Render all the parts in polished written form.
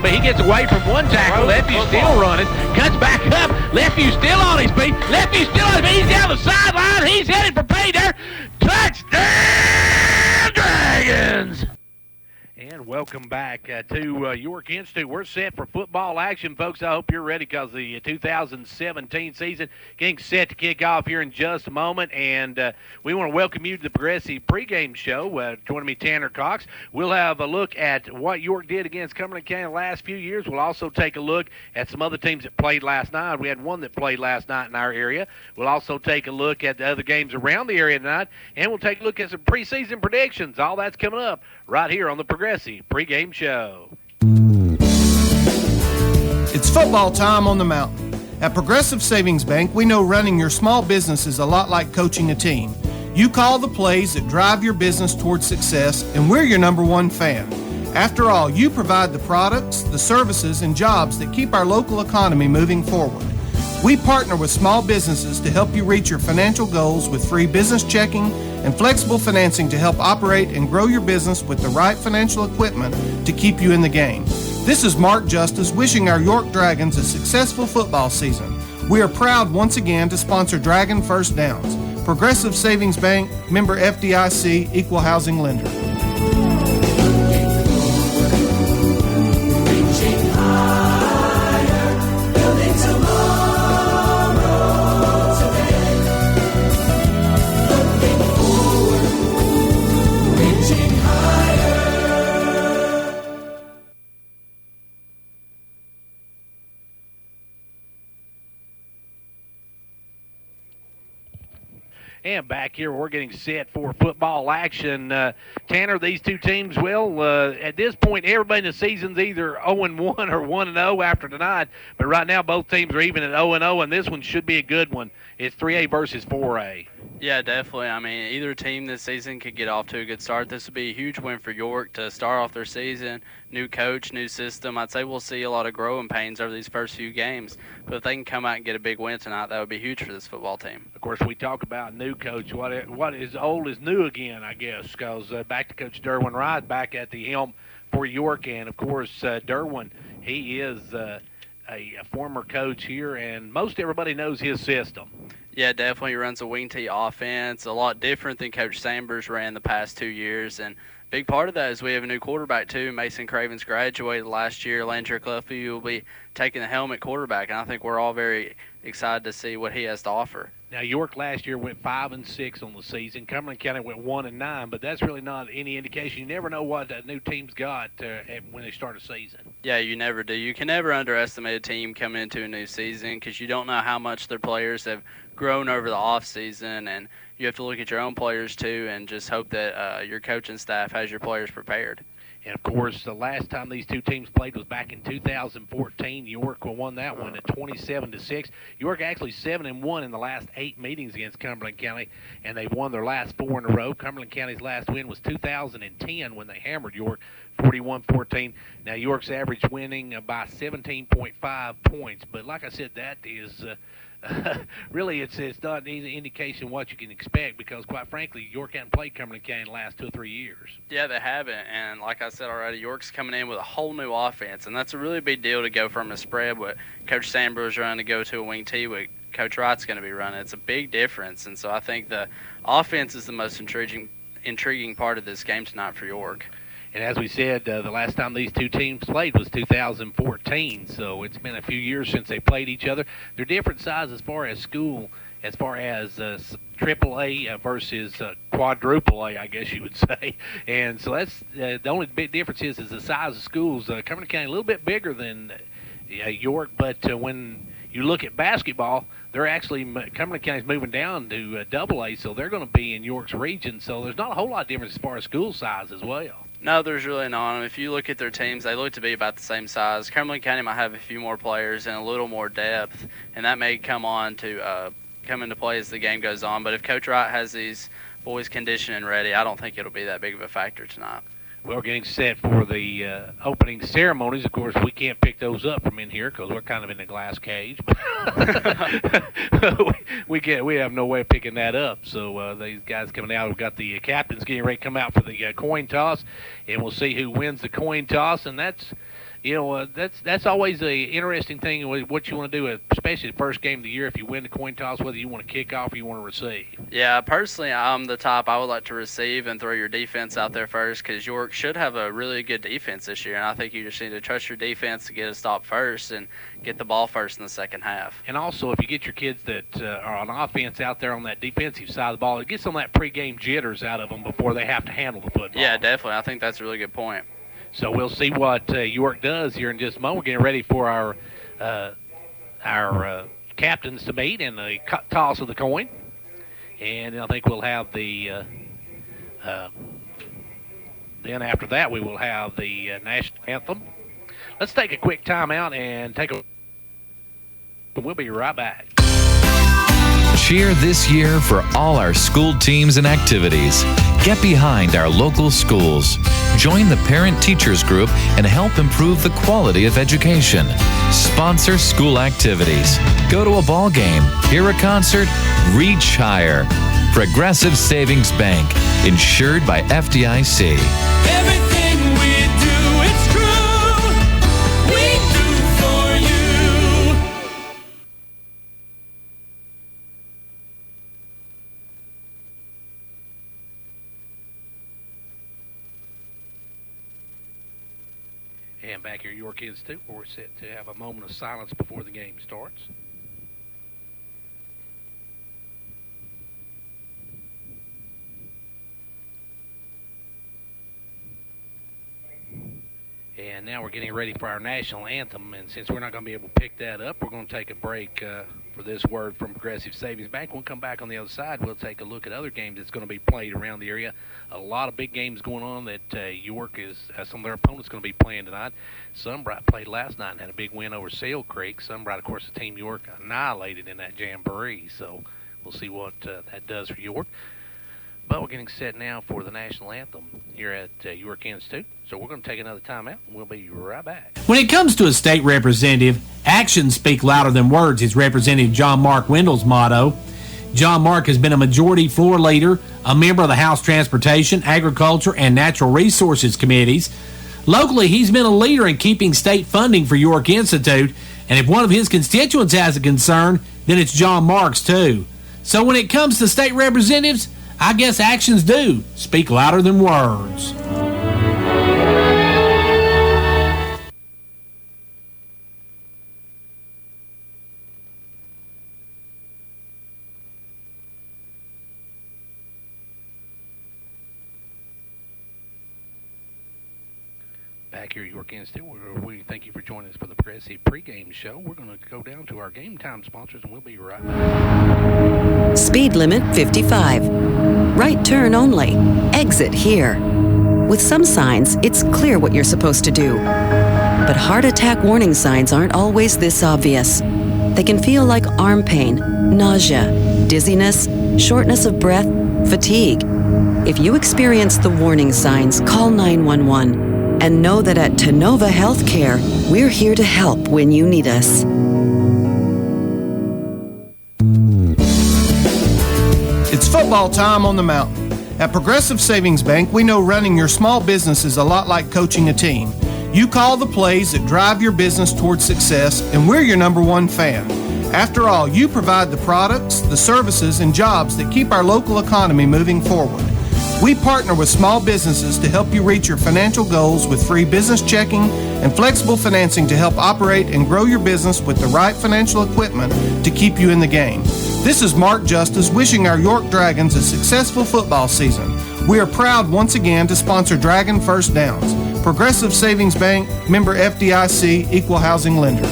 going to be. He gets away from one tackle. Lefty's still running. Cuts back up. Lefty's still on his feet. Lefty's still on his feet. He's down the sideline. He's headed for pay dirt. Touchdown, Dragons! And welcome back to York Institute. We're set for football action, folks. I hope you're ready because the 2017 season getting set to kick off here in just a moment. And we want to welcome you to the Progressive pregame show. Joining me, Tanner Cox. We'll have a look at what York did against Cumberland County the last few years. We'll also take a look at some other teams that played last night. We had one that played last night in our area. We'll also take a look at the other games around the area tonight. And we'll take a look at some preseason predictions. All that's coming up right here on the Progressive pregame show. It's football time on the mountain. At Progressive Savings Bank, we know running your small business is a lot like coaching a team. You call the plays that drive your business towards success, and we're your number one fan. After all, you provide the products, the services, and jobs that keep our local economy moving forward. We partner with small businesses to help you reach your financial goals with free business checking and flexible financing to help operate and grow your business with the right financial equipment to keep you in the game. This is Mark Justice wishing our York Dragons a successful football season. We are proud once again to sponsor Dragon First Downs. Progressive Savings Bank, member FDIC, equal housing lender. And back here, we're getting set for football action. Tanner, these two teams, well, at this point, everybody in the season's either 0-1 or 1-0 after tonight. But right now, both teams are even at 0-0, and this one should be a good one. It's 3A versus 4A. Yeah, definitely. I mean, either team this season could get off to a good start. This would be a huge win for York to start off their season. New coach, new system. I'd say we'll see a lot of growing pains over these first few games. But if they can come out and get a big win tonight, that would be huge for this football team. Of course, we talk about new coach. What is old is new again, I guess, because back to Coach Derwin Wright back at the helm for York. And, of course, Derwin, he is a former coach here, and most everybody knows his system. Yeah, definitely. He runs a wing tee offense, a lot different than Coach Sambers ran the past 2 years. And big part of that is we have a new quarterback, too. Mason Cravens graduated last year. Landry Cluffy will be taking the helm at quarterback, and I think we're all very excited to see what he has to offer. Now, York last year went 5-6 on the season. Cumberland County went 1-9, but that's really not any indication. You never know what that new team's got when they start a season. Yeah, you never do. You can never underestimate a team coming into a new season because you don't know how much their players have grown over the off season, and you have to look at your own players too and just hope that your coaching staff has your players prepared. And, of course, the last time these two teams played was back in 2014. York won that one at 27-6. York actually 7-1 in the last 8 meetings against Cumberland County, and they've won their last 4 in a row. Cumberland County's last win was 2010 when they hammered York 41-14. Now, York's average winning by 17.5 points. But like I said, that is really it's not any indication what you can expect because, quite frankly, York hasn't played Cumberland County in the last 2 or 3 years. Yeah, they haven't. And like I said already, York's coming in with a whole new offense, and that's a really big deal to go from a spread what Coach Sambers running to go to a wing tee what Coach Wright's going to be running. It's a big difference, and so I think the offense is the most intriguing part of this game tonight for York. And as we said, the last time these two teams played was 2014, so it's been a few years since they played each other. They're different sizes as far as school, as far as triple A versus quadruple A, I guess you would say. And so that's the only big difference is the size of schools. Cumberland County a little bit bigger than York, but when you look at basketball, they're actually Cumberland County's moving down to double A, so they're going to be in York's region. So there's not a whole lot of difference as far as school size as well. No, there's really not. If you look at their teams, they look to be about the same size. Cumberland County might have a few more players and a little more depth, and that may come into play as the game goes on. But if Coach Wright has these boys conditioned and ready, I don't think it'll be that big of a factor tonight. We're getting set for the opening ceremonies. Of course, we can't pick those up from in here because we're kind of in a glass cage. we have no way of picking that up. So these guys coming out, we've got the captains getting ready to come out for the coin toss, and we'll see who wins the coin toss. And that's, That's always a interesting thing with what you want to do, especially the first game of the year. If you win the coin toss, whether you want to kick off or you want to receive. Yeah, personally, I'm the top. I would like to receive and throw your defense out there first because York should have a really good defense this year, and I think you just need to trust your defense to get a stop first and get the ball first in the second half. And also, if you get your kids that are on offense out there on that defensive side of the ball, it gets some of that pregame jitters out of them before they have to handle the football. Yeah, definitely. I think that's a really good point. So we'll see what York does here in just a moment. We're getting ready for our captains to meet in the toss of the coin. And I think we'll have the then after that we will have the national anthem. Let's take a quick timeout and we'll be right back. Cheer this year for all our school teams and activities. Get behind our local schools. Join the parent-teachers group and help improve the quality of education. Sponsor school activities. Go to a ball game, hear a concert, reach higher. Progressive Savings Bank, insured by FDIC. Everything we do, it's true. We do for you. And back here, York Institute, we're set to have a moment of silence before the game starts. And now we're getting ready for our national anthem, and since we're not going to be able to pick that up, we're going to take a break for this word from Progressive Savings Bank. We'll come back on the other side. We'll take a look at other games that's going to be played around the area. A lot of big games going on that York is some of their opponents going to be playing tonight. Sunbright played last night and had a big win over Sail Creek. Sunbright, of course, the team York annihilated in that jamboree, so we'll see what that does for York. But we're getting set now for the national anthem here at York Institute. So we're going to take another time out, and we'll be right back. When it comes to a state representative, actions speak louder than words is Representative John Mark Wendell's motto. John Mark has been a majority floor leader, a member of the House Transportation, Agriculture, and Natural Resources Committees. Locally, he's been a leader in keeping state funding for York Institute, and if one of his constituents has a concern, then it's John Mark's too. So when it comes to state representatives, I guess actions do speak louder than words. Back here at York Institute, we thank you for joining us for the Progressive pregame show. We're going to go down to our game time sponsors, and we'll be right back. Speed limit 55. Right turn only. Exit here. With some signs, it's clear what you're supposed to do. But heart attack warning signs aren't always this obvious. They can feel like arm pain, nausea, dizziness, shortness of breath, fatigue. If you experience the warning signs, call 911 and know that at Tenova Healthcare, we're here to help when you need us. It's football time on the mountain. At Progressive Savings Bank, we know running your small business is a lot like coaching a team. You call the plays that drive your business towards success, and we're your number one fan. After all, you provide the products, the services, and jobs that keep our local economy moving forward. We partner with small businesses to help you reach your financial goals with free business checking and flexible financing to help operate and grow your business with the right financial equipment to keep you in the game. This is Mark Justice wishing our York Dragons a successful football season. We are proud once again to sponsor Dragon First Downs. Progressive Savings Bank, member FDIC, equal housing lender.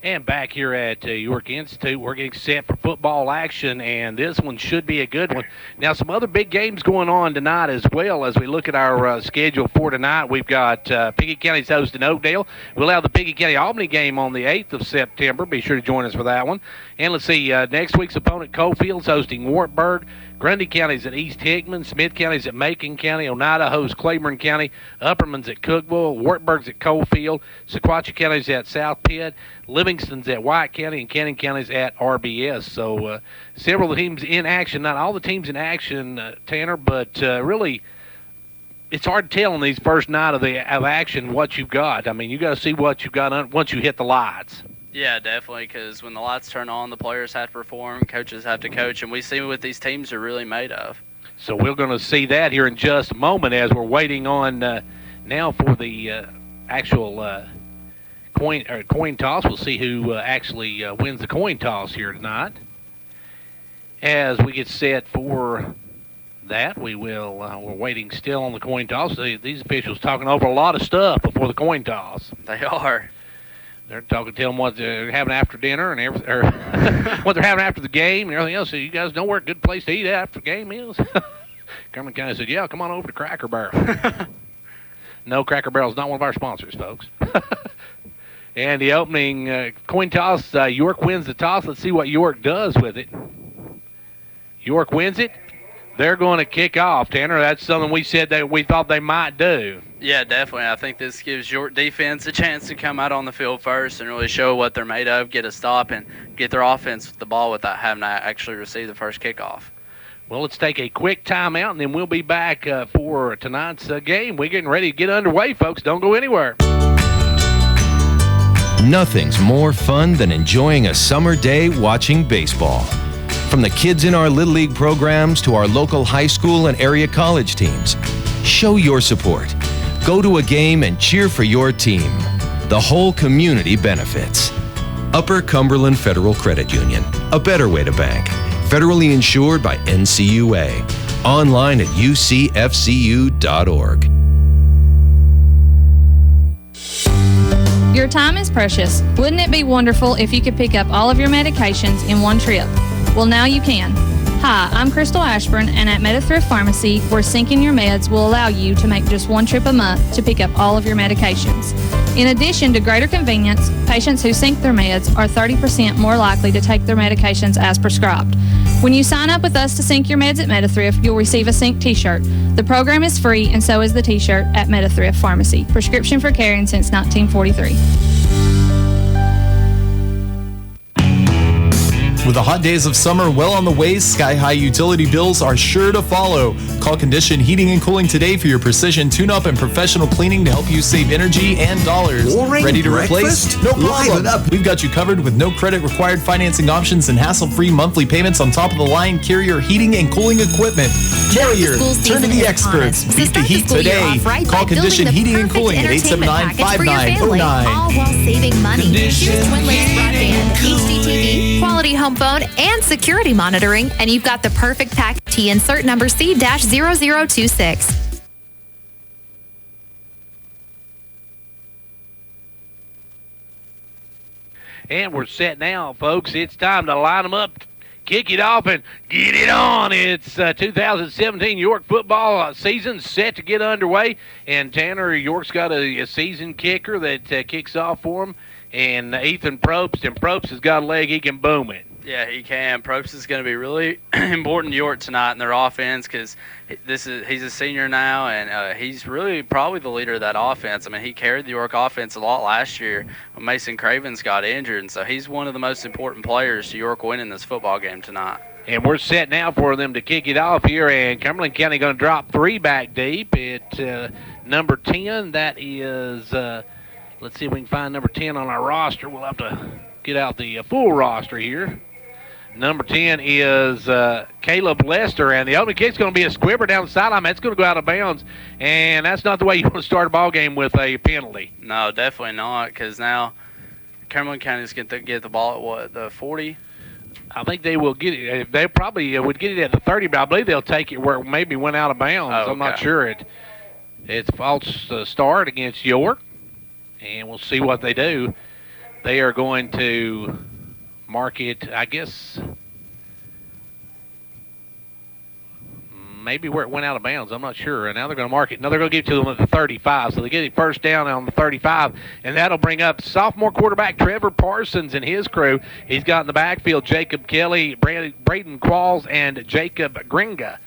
And back here at York Institute, we're getting set for football action, and this one should be a good one. Now, some other big games going on tonight as well as we look at our schedule for tonight. We've got Pickett County's hosting Oakdale. We'll have the Pickett County-Albany game on the 8th of September. Be sure to join us for that one. And let's see, next week's opponent, Coalfield's hosting Wartburg. Grundy County's at East Hickman. Smith County's at Macon County. Oneida hosts Claiborne County. Upperman's at Cookville. Wartburg's at Coalfield. Sequatchie County's at South Pitt. Livingston's at White County. And Cannon County's at RBS. So several teams in action. Not all the teams in action, Tanner, but really it's hard to tell on these first night of action what you've got. I mean, you got to see what you've got once you hit the lights. Yeah, definitely, because when the lights turn on, the players have to perform, coaches have to coach, and we see what these teams are really made of. So we're going to see that here in just a moment as we're waiting on now for the actual coin toss. We'll see who actually wins the coin toss here tonight. As we get set for that, we're waiting still on the coin toss. These officials talking over a lot of stuff before the coin toss. They are. They're talking to them what they're having after dinner and everything, or what they're having after the game and everything else. So you guys know where a good place to eat after the game is? Cumberland County said, yeah, come on over to Cracker Barrel. No, Cracker Barrel is not one of our sponsors, folks. And the opening coin toss, York wins the toss. Let's see what York does with it. York wins it. They're going to kick off, Tanner. That's something we said that we thought they might do. Yeah, definitely. I think this gives York defense a chance to come out on the field first and really show what they're made of, get a stop, and get their offense with the ball without having to actually receive the first kickoff. Well, let's take a quick timeout, and then we'll be back for tonight's game. We're getting ready to get underway, folks. Don't go anywhere. Nothing's more fun than enjoying a summer day watching baseball. From the kids in our Little League programs to our local high school and area college teams, show your support. Go to a game and cheer for your team. The whole community benefits. Upper Cumberland Federal Credit Union, a better way to bank. Federally insured by NCUA. Online at ucfcu.org. Your time is precious. Wouldn't it be wonderful if you could pick up all of your medications in one trip? Well, now you can. Hi, I'm Crystal Ashburn, and at MetaThrift Pharmacy, where syncing your meds will allow you to make just one trip a month to pick up all of your medications. In addition to greater convenience, patients who sync their meds are 30% more likely to take their medications as prescribed. When you sign up with us to sync your meds at MetaThrift, you'll receive a Sync t-shirt. The program is free, and so is the t-shirt at MetaThrift Pharmacy. Prescription for carrying since 1943. With the hot days of summer well on the way, sky-high utility bills are sure to follow. Call Condition Heating and Cooling today for your precision tune-up and professional cleaning to help you save energy and dollars. Boring Ready to breakfast? replace? No Liven problem. up. We've got you covered with no credit required financing options and hassle-free monthly payments on top-of-the-line Carrier heating and cooling equipment. Carrier, turn to the experts. Beat the heat today. Call Condition Heating and Cooling at 879-5909. All while saving money. Choose Twin Lakes Broadband, HDTV, quality home phone, and security monitoring, and you've got the perfect pack. T insert number C-0026. And we're set now, folks. It's time to line them up, kick it off, and get it on. It's 2017 York football season set to get underway. And Tanner, York's got a season kicker that kicks off for him. And Ethan Probst, and Probst has got a leg, he can boom it. Yeah, he can. Probst is going to be really important to York tonight in their offense because he's a senior now, and he's really probably the leader of that offense. I mean, he carried the York offense a lot last year when Mason Cravens got injured, and so he's one of the most important players to York winning this football game tonight. And we're set now for them to kick it off here, and Cumberland County going to drop three back deep at number 10. That is, let's see if we can find number 10 on our roster. We'll have to get out the full roster here. Number 10 is Caleb Lester, and the opening kick's going to be a squibber down the sideline. That's going to go out of bounds, and that's not the way you want to start a ball game with a penalty. No, definitely not, because now Cumberland County's going to get the ball at what, the 40? I think they will get it. They probably would get it at the 30, but I believe they'll take it where it maybe went out of bounds. Oh, okay. I'm not sure. It's a false start against York, and we'll see what they do. They are going to mark it, I guess. maybe where it went out of bounds. I'm not sure. And now they're going to mark it. No, they're going to give it to them at the 35. So they get it first down on the 35, and that'll bring up sophomore quarterback Trevor Parsons and his crew. He's got in the backfield Jacob Kelly, Braden Qualls, and Jacob Gringa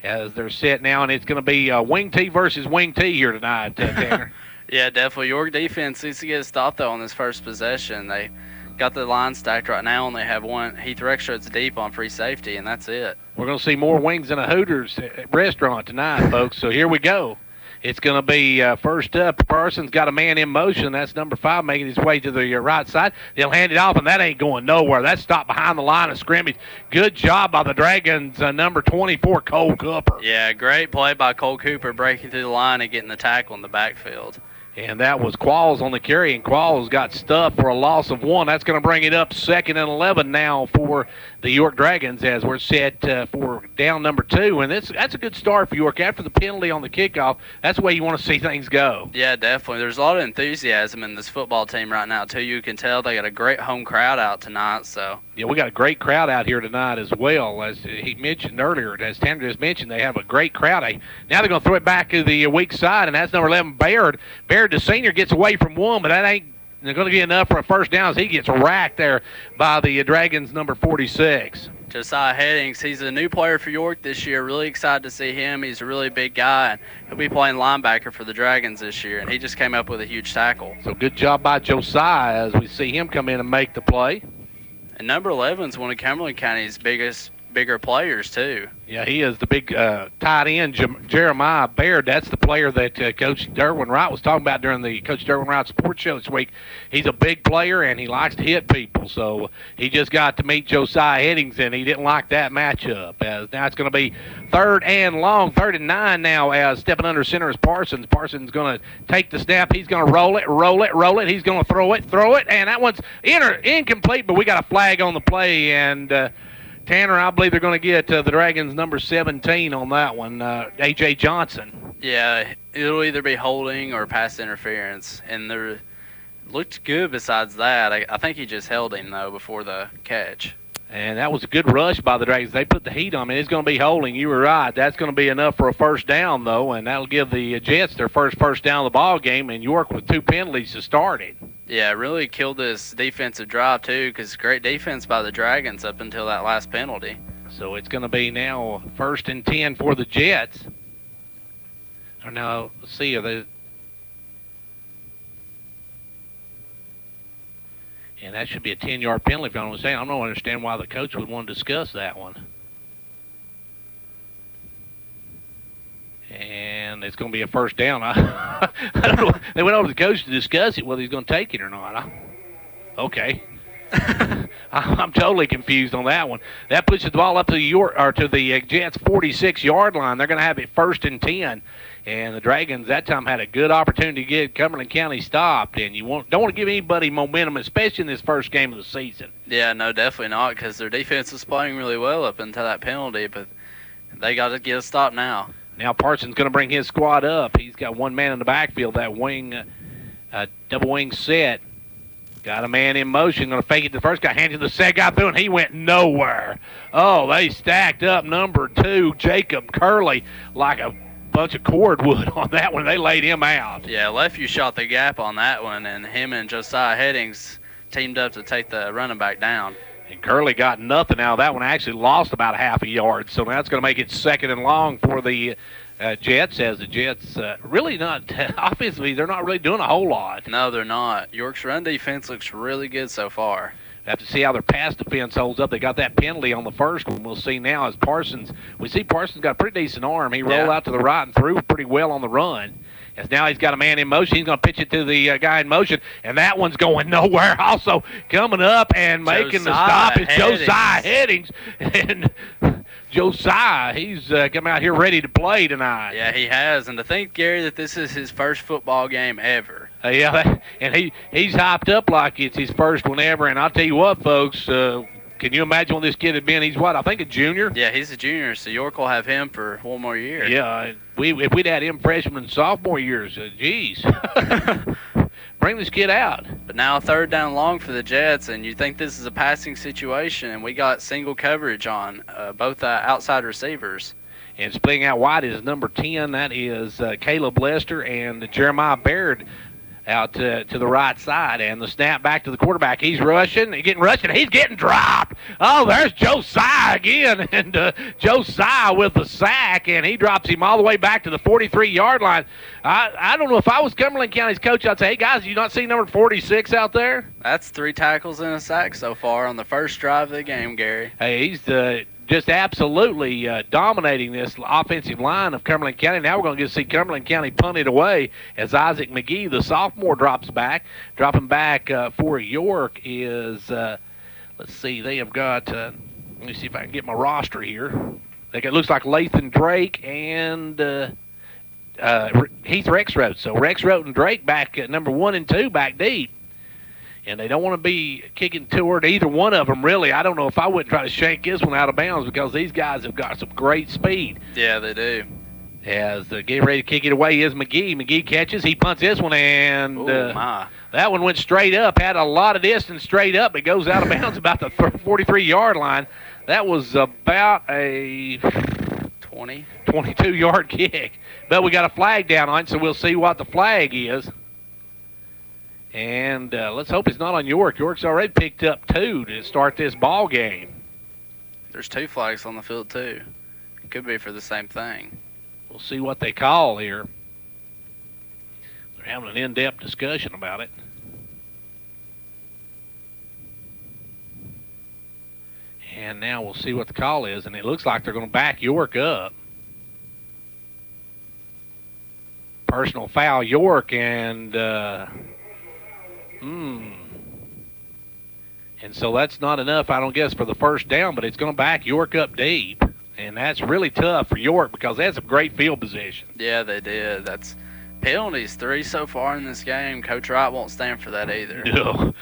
as they're set now. And it's going to be wing T versus wing T here tonight, Tanner. Yeah, definitely. York defense needs to get a stop, though, on this first possession. They got the line stacked right now, and they have one Heath Rexroad's deep on free safety, and that's it. We're going to see more wings in a Hooters restaurant tonight, folks. So here we go. It's going to be first up. Parsons got a man in motion. That's number 5 making his way to the right side. They'll hand it off, and that ain't going nowhere. That's stopped behind the line of scrimmage. Good job by the Dragons, number 24, Cole Cooper. Yeah, great play by Cole Cooper breaking through the line and getting the tackle in the backfield. And that was Qualls on the carry, and Qualls got stuffed for a loss of 1. That's going to bring it up 2nd and 11 now for the York Dragons as we're set for down number 2. And that's a good start for York. After the penalty on the kickoff, that's the way you want to see things go. Yeah, definitely. There's a lot of enthusiasm in this football team right now, too. You can tell they got a great home crowd out tonight. So yeah, we got a great crowd out here tonight as well. As he mentioned earlier, as Tanner just mentioned, they have a great crowd. Now they're going to throw it back to the weak side, and that's number 11, Baird. Baird, the senior, gets away from 1, but that ain't going to be enough for a first down as he gets racked there by the Dragons, number 46. Josiah Headings, he's a new player for York this year. Really excited to see him. He's a really big guy, and he'll be playing linebacker for the Dragons this year, and he just came up with a huge tackle. So good job by Josiah as we see him come in and make the play. And number 11 is one of Cumberland County's bigger players, too. Yeah, he is the big tight end, Jeremiah Baird. That's the player that Coach Derwin Wright was talking about during the Coach Derwin Wright Sports Show this week. He's a big player, and he likes to hit people. So he just got to meet Josiah Headings, and he didn't like that matchup. As now it's going to be 3rd and long, 3rd and 9 now as stepping under center is Parsons. Parsons going to take the snap. He's going to roll it. He's going to throw it, and that one's incomplete, but we got a flag on the play, and Tanner, I believe they're going to get the Dragons number 17 on that one, A.J. Johnson. Yeah, it'll either be holding or pass interference. And there looked good besides that. I think he just held him, though, before the catch. And that was a good rush by the Dragons. They put the heat on him. It's going to be holding. You were right. That's going to be enough for a first down, though, and that'll give the Jets their first down of the ball game, and York with 2 penalties to start it. Yeah, it really killed this defensive drive, too, because great defense by the Dragons up until that last penalty. So it's going to be now 1st and 10 for the Jets. Now, let's see. And that should be a 10-yard penalty, if I'm saying. I don't understand why the coach would want to discuss that one. And it's going to be a first down. I don't know. They went over to the coach to discuss it, whether he's going to take it or not. Okay. I'm totally confused on that one. That pushes the ball up to the Jets' 46-yard line. They're going to have it 1st and 10. And the Dragons that time had a good opportunity to get Cumberland County stopped. And don't want to give anybody momentum, especially in this first game of the season. Yeah, no, definitely not, because their defense was playing really well up until that penalty. But they got to get a stop now. Now Parsons going to bring his squad up. He's got 1 man in the backfield. That wing, double wing set. Got a man in motion. Going to fake it to the first guy. Hand to the second guy through, and he went nowhere. Oh, they stacked up number 2, Jacob Curley, like a bunch of cordwood on that one. They laid him out. Yeah, Lefeview shot the gap on that one, and him and Josiah Headings teamed up to take the running back down. And Curley got nothing out of that one. Actually lost about a half a yard. So that's going to make it 2nd and long for the Jets, as the Jets really not offensively, they're not really doing a whole lot. No, they're not. York's run defense looks really good so far. Have to see how their pass defense holds up. They got that penalty on the first one. We'll see now as Parsons. We see Parsons got a pretty decent arm. He rolled out to the right and threw pretty well on the run. As now he's got a man in motion. He's going to pitch it to the guy in motion, and that one's going nowhere. Also coming up and making the stop is Josiah Headings. And Josiah, he's come out here ready to play tonight. Yeah, he has. And to think, Gary, that this is his first football game ever. Yeah, and he's hyped up like it's his first one ever. And I'll tell you what, folks, can you imagine what this kid had been? He's what, I think a junior? Yeah, he's a junior, so York will have him for 1 more year. Yeah, if we'd had him freshman and sophomore years, geez. Bring this kid out. But now 3rd down long for the Jets, and you think this is a passing situation, and we got single coverage on both outside receivers. And splitting out wide is number 10. That is Caleb Lester and Jeremiah Baird out to the right side. And the snap back to the quarterback. He's rushing. He's getting dropped. Oh, there's Josiah again. And Josiah with the sack, and he drops him all the way back to the 43-yard line. I don't know, if I was Cumberland County's coach, I'd say, hey, guys, you not see number 46 out there? That's 3 tackles and a sack so far on the first drive of the game, Gary. Hey, he's just absolutely dominating this offensive line of Cumberland County. Now we're going to get to see Cumberland County punt it away as Isaac McGee, the sophomore, drops back. Dropping back for York is, let's see, they have got, let me see if I can get my roster here. It looks like Lathan Drake and Heath Rexroth. So Rexroth and Drake back at number 1 and 2 back deep. And they don't want to be kicking toward either one of them, really. I don't know if I wouldn't try to shank this one out of bounds because these guys have got some great speed. Yeah, they do. As getting ready to kick it away is McGee. McGee catches. He punts this one, and that one went straight up. Had a lot of distance straight up. It goes out of bounds about the 43-yard line. That was about a 22-yard kick. But we got a flag down on it, so we'll see what the flag is. And let's hope it's not on York. York's already picked up 2 to start this ball game. There's 2 flags on the field, too. It could be for the same thing. We'll see what they call here. They're having an in-depth discussion about it. And now we'll see what the call is. And it looks like they're going to back York up. Personal foul, York, and... And so that's not enough, I don't guess, for the first down, but it's going to back York up deep. And that's really tough for York because they had some great field position. Yeah, they did. That's penalties, 3 so far in this game. Coach Wright won't stand for that either. No.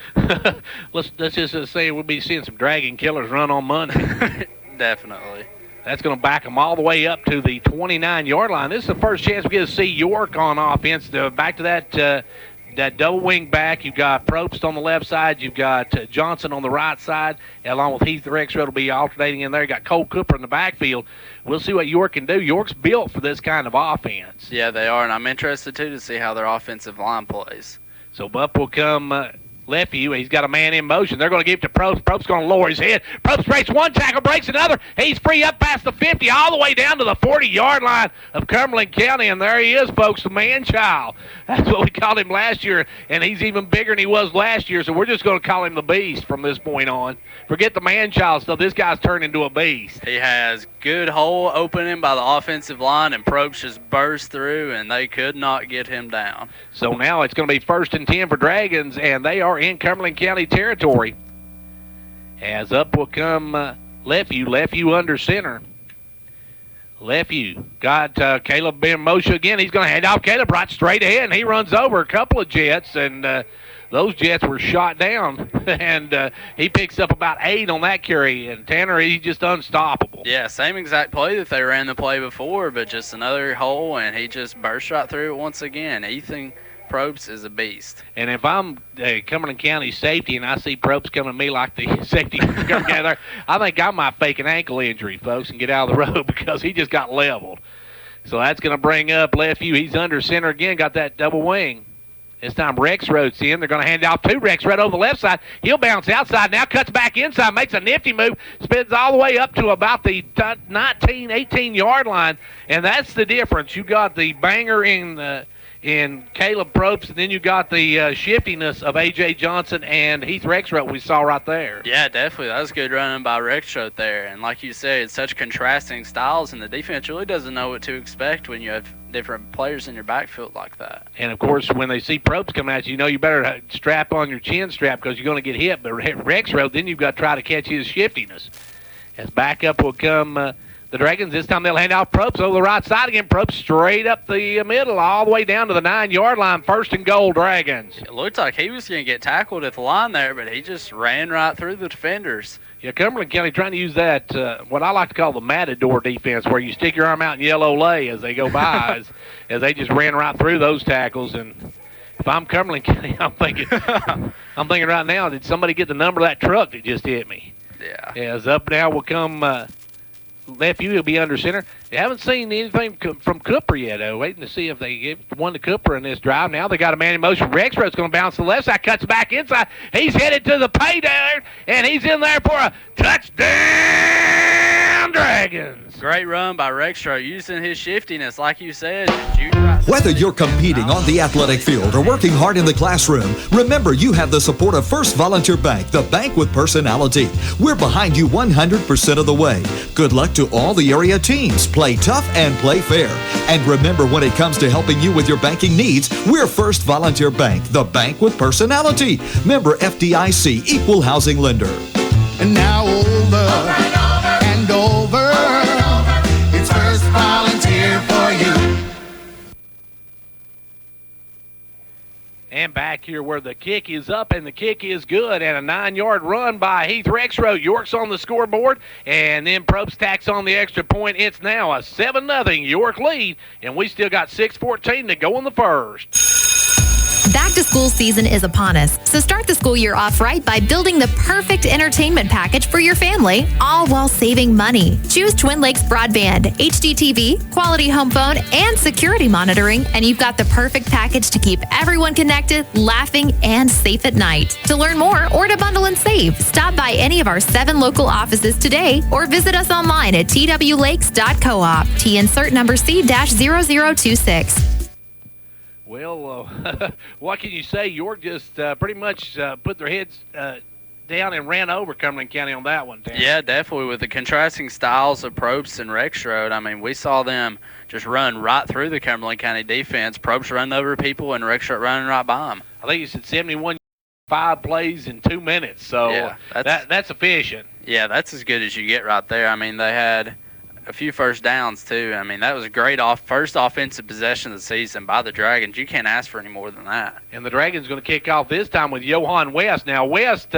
let's just say we'll be seeing some dragon killers run on Monday. Definitely. That's going to back them all the way up to the 29-yard line. This is the first chance we get to see York on offense. Back to that double wing back. You've got Probst on the left side. You've got Johnson on the right side, along with Heath Rexroth will be alternating in there. You got Cole Cooper in the backfield. We'll see what York can do. York's built for this kind of offense. Yeah, they are, and I'm interested, too, to see how their offensive line plays. So Bupp will come left view. He's got a man in motion. They're going to give it to Probst. Probst's going to lower his head. Probst breaks one tackle, breaks another. He's free up past the 50, all the way down to the 40-yard line of Cumberland County, and there he is, folks, the man-child. That's what we called him last year, and he's even bigger than he was last year, so we're just going to call him the Beast from this point on. Forget the man-child stuff. This guy's turned into a beast. He has good hole opening by the offensive line, and Probst just burst through, and they could not get him down. So now it's going to be 1st and 10 for Dragons, and they are in Cumberland County territory. As up will come Lefeview under center. Lefeview got Caleb Ben Moshe again. He's going to hand off Caleb right straight ahead, and he runs over a couple of Jets, and those Jets were shot down, and he picks up about 8 on that carry. And Tanner, he's just unstoppable. Yeah, same exact play that they ran the play before, but just another hole, and he just burst right through it once again. Ethan Probst is a beast. And if I'm Cumberland County safety and I see Probst coming to me like the safety together, I think I might fake an ankle injury, folks, and get out of the road because he just got leveled. So that's going to bring up Lefeview. He's under center again, got that double wing. This time Rexroth's in. They're going to hand it off to Rexroth over the left side. He'll bounce outside now, cuts back inside, makes a nifty move, spins all the way up to about the 19, 18-yard line, and that's the difference. You got the banger in Caleb Probst, and then you got the shiftiness of A.J. Johnson and Heath Rexroth we saw right there. Yeah, definitely. That was good running by Rexroth there. And like you said, it's such contrasting styles, and the defense really doesn't know what to expect when you have different players in your backfield like that. And, of course, when they see Probst coming at you, you know you better strap on your chin strap because you're going to get hit. But Rexroth, then you've got to try to catch his shiftiness. As backup will come the Dragons. This time they'll hand off Probst over the right side again. Probst straight up the middle all the way down to the 9-yard line. 1st and goal, Dragons. It looked like he was going to get tackled at the line there, but he just ran right through the defenders. Yeah, Cumberland County trying to use that, what I like to call the matador defense, where you stick your arm out and yellow lay as they go by, as they just ran right through those tackles. And if I'm Cumberland County, I'm thinking right now, did somebody get the number of that truck that just hit me? Yeah. As up now will come Lefeview will be under center. They haven't seen anything from Cooper yet, though. Waiting to see if they get one to Cooper in this drive. Now they got a man in motion. Rexroth's going to bounce to the left side, cuts back inside. He's headed to the pay there, and he's in there for a touchdown, Dragons. Great run by Rexroth, using his shiftiness, like you said. Whether you're competing on the athletic field or working hard in the classroom, remember you have the support of First Volunteer Bank, the bank with personality. We're behind you 100% of the way. Good luck to all the area teams. Play tough and play fair. And remember, when it comes to helping you with your banking needs, we're First Volunteer Bank, the bank with personality. Member FDIC, Equal Housing Lender. And now over and over. It's First Volunteer for you. And back here where the kick is up and the kick is good, and a 9-yard run by Heath Rexroth. York's on the scoreboard, and then Probst tacks on the extra point. It's now a 7-0 York lead, and we still got 6:14 to go in the first. Back to school season is upon us, so start the school year off right by building the perfect entertainment package for your family, all while saving money. Choose Twin Lakes Broadband, HDTV, quality home phone, and security monitoring, and you've got the perfect package to keep everyone connected, laughing, and safe at night. To learn more or to bundle and save, stop by any of our 7 local offices today or visit us online at twlakes.coop. T insert number C-0026. Well, what can you say? York just pretty much put their heads down and ran over Cumberland County on that one, Dan. Yeah, definitely. With the contrasting styles of Probst and Rexroth, I mean, we saw them just run right through the Cumberland County defense. Probst running over people and Rexroth running right by them. I think you said 71, 5 plays in 2 minutes, so yeah, that's efficient. Yeah, that's as good as you get right there. I mean, they had a few first downs, too. I mean, that was a great first offensive possession of the season by the Dragons. You can't ask for any more than that. And the Dragons going to kick off this time with Johan West. Now, West,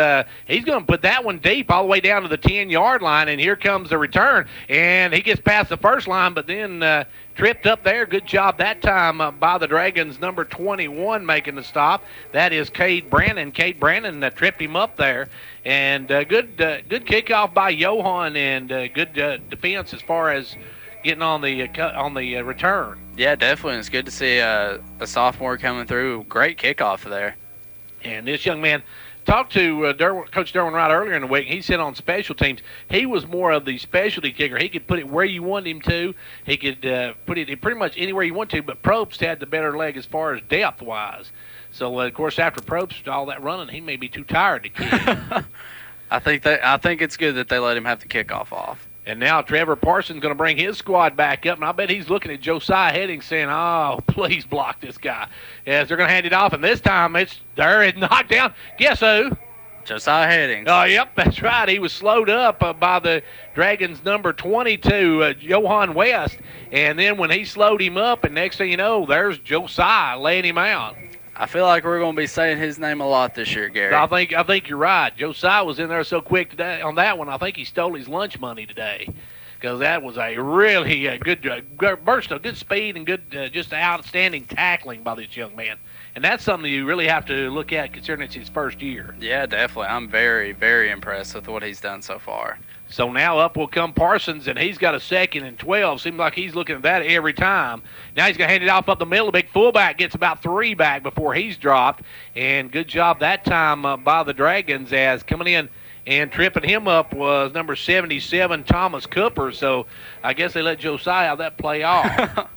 he's going to put that one deep all the way down to the 10-yard line, and here comes the return. And he gets past the first line, but then tripped up there. Good job that time by the Dragons, number 21 making the stop. That is Cade Brandon. Cade Brandon tripped him up there. And good kickoff by Johan, and good defense as far as getting on the return. Yeah, definitely. It's good to see a sophomore coming through. Great kickoff there. And this young man talked to Coach Derwin Wright earlier in the week. He said on special teams he was more of the specialty kicker. He could put it where you want him to. He could put it pretty much anywhere you want to. But Probst had the better leg as far as depth wise. So, of course, after Probst, all that running, he may be too tired to kick. I think it's good that they let him have the kickoff off. And now Trevor Parsons going to bring his squad back up, and I bet he's looking at Josiah Heading saying, oh, please block this guy. As they're going to hand it off, and this time it's knocked down. Guess who? Josiah Heading. Oh, yep, that's right. He was slowed up by the Dragons' number 22, Johan West. And then when he slowed him up, and next thing you know, there's Josiah laying him out. I feel like we're going to be saying his name a lot this year, Gary. I think you're right. Josiah was in there so quick today on that one. I think he stole his lunch money today, because that was a really good burst of good speed and good, just outstanding tackling by this young man. And that's something you really have to look at considering it's his first year. Yeah, definitely. I'm very, very impressed with what he's done so far. So now up will come Parsons, and he's got a 2nd and 12. Seems like he's looking at that every time. Now he's going to hand it off up the middle. The big fullback gets about 3 back before he's dropped. And good job that time by the Dragons, as coming in and tripping him up was number 77, Thomas Cooper. So I guess they let Josiah have that play off.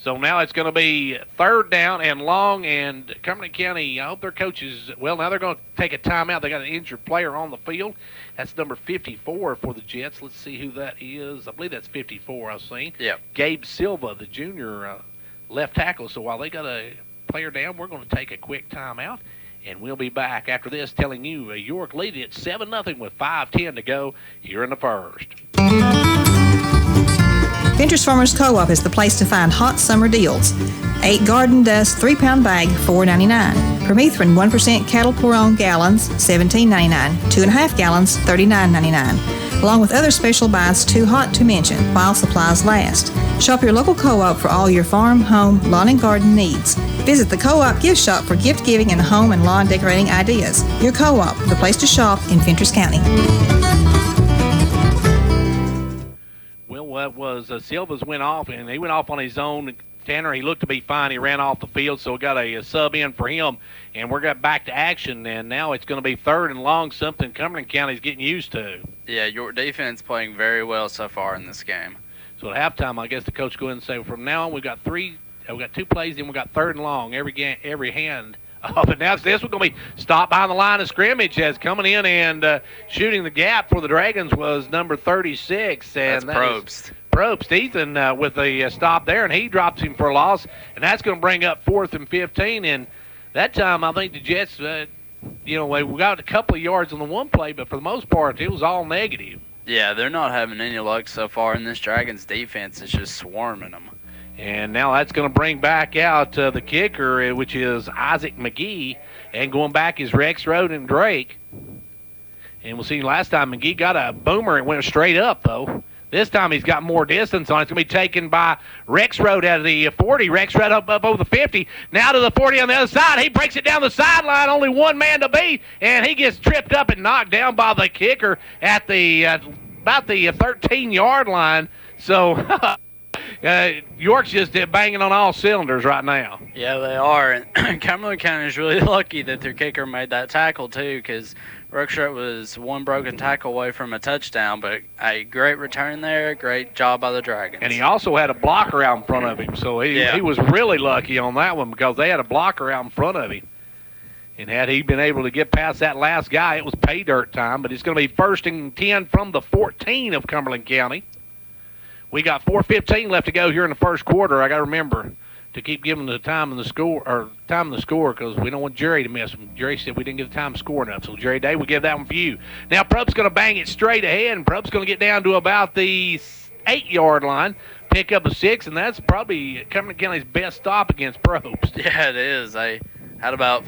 So now it's going to be 3rd down and long, and Cumberland County, I hope their coaches, well, now they're going to take a timeout. They got an injured player on the field. That's number 54 for the Jets. Let's see who that is. I believe that's 54 I've seen. Yeah. Gabe Silva, the junior left tackle. So while they got a player down, we're going to take a quick timeout, and we'll be back after this telling you York leading at 7-0 with 5:10 to go here in the first. Ventures Farmers Co-op is the place to find hot summer deals. 8 Garden Dust 3-pound bag, $4.99. Permethrin 1% cattle pour-on gallons, $17.99. 2.5 gallons, $39.99. Along with other special buys too hot to mention while supplies last. Shop your local co-op for all your farm, home, lawn, and garden needs. Visit the co-op gift shop for gift giving and home and lawn decorating ideas. Your co-op, the place to shop in Ventures County. it was Silvas went off, and he went off on his own. Tanner, he looked to be fine. He ran off the field, so we got a sub in for him, and we're got back to action, and now it's going to be 3rd and long, something Cumberland County's getting used to. Yeah, your defense playing very well so far in this game. So at halftime, I guess the coach go ahead and say, from now on, we've got 2 plays, and we've got 3rd and long, every hand. But now this one's going to be stopped behind the line of scrimmage as coming in and shooting the gap for the Dragons was number 36. And that's Probst. Probst, Ethan, with the stop there, and he drops him for a loss. And that's going to bring up 4th and 15. And that time, I think the Jets, we got a couple of yards on the one play, but for the most part, it was all negative. Yeah, they're not having any luck so far, and this Dragons defense is just swarming them. And now that's going to bring back out the kicker, which is Isaac McGee. And going back is Rex Road and Drake. And we'll see last time McGee got a boomer and went straight up, though. This time he's got more distance on it. It's going to be taken by Rex Road out of the 40. Rex Road up over the 50. Now to the 40 on the other side. He breaks it down the sideline. Only one man to beat. And he gets tripped up and knocked down by the kicker at the about the 13-yard line. So... York's just banging on all cylinders right now. Yeah, they are. And Cumberland County is really lucky that their kicker made that tackle, too, because Ruckshot was one broken tackle away from a touchdown. But a great return there, great job by the Dragons. And he also had a blocker out in front of him, so he was really lucky on that one because they had a blocker out in front of him. And had he been able to get past that last guy, it was pay dirt time. But it's going to be 1st and 10 from the 14 of Cumberland County. We got 4:15 left to go here in the first quarter. I got to remember to keep giving the time and the score, because we don't want Jerry to miss them. Jerry said we didn't get the time to score enough, so Jerry Day, we give that one for you. Now Probst's going to bang it straight ahead, and Probst's going to get down to about the 8-yard line, pick up a 6, and that's probably Cumberland County's best stop against Probst. Yeah, it is. They had about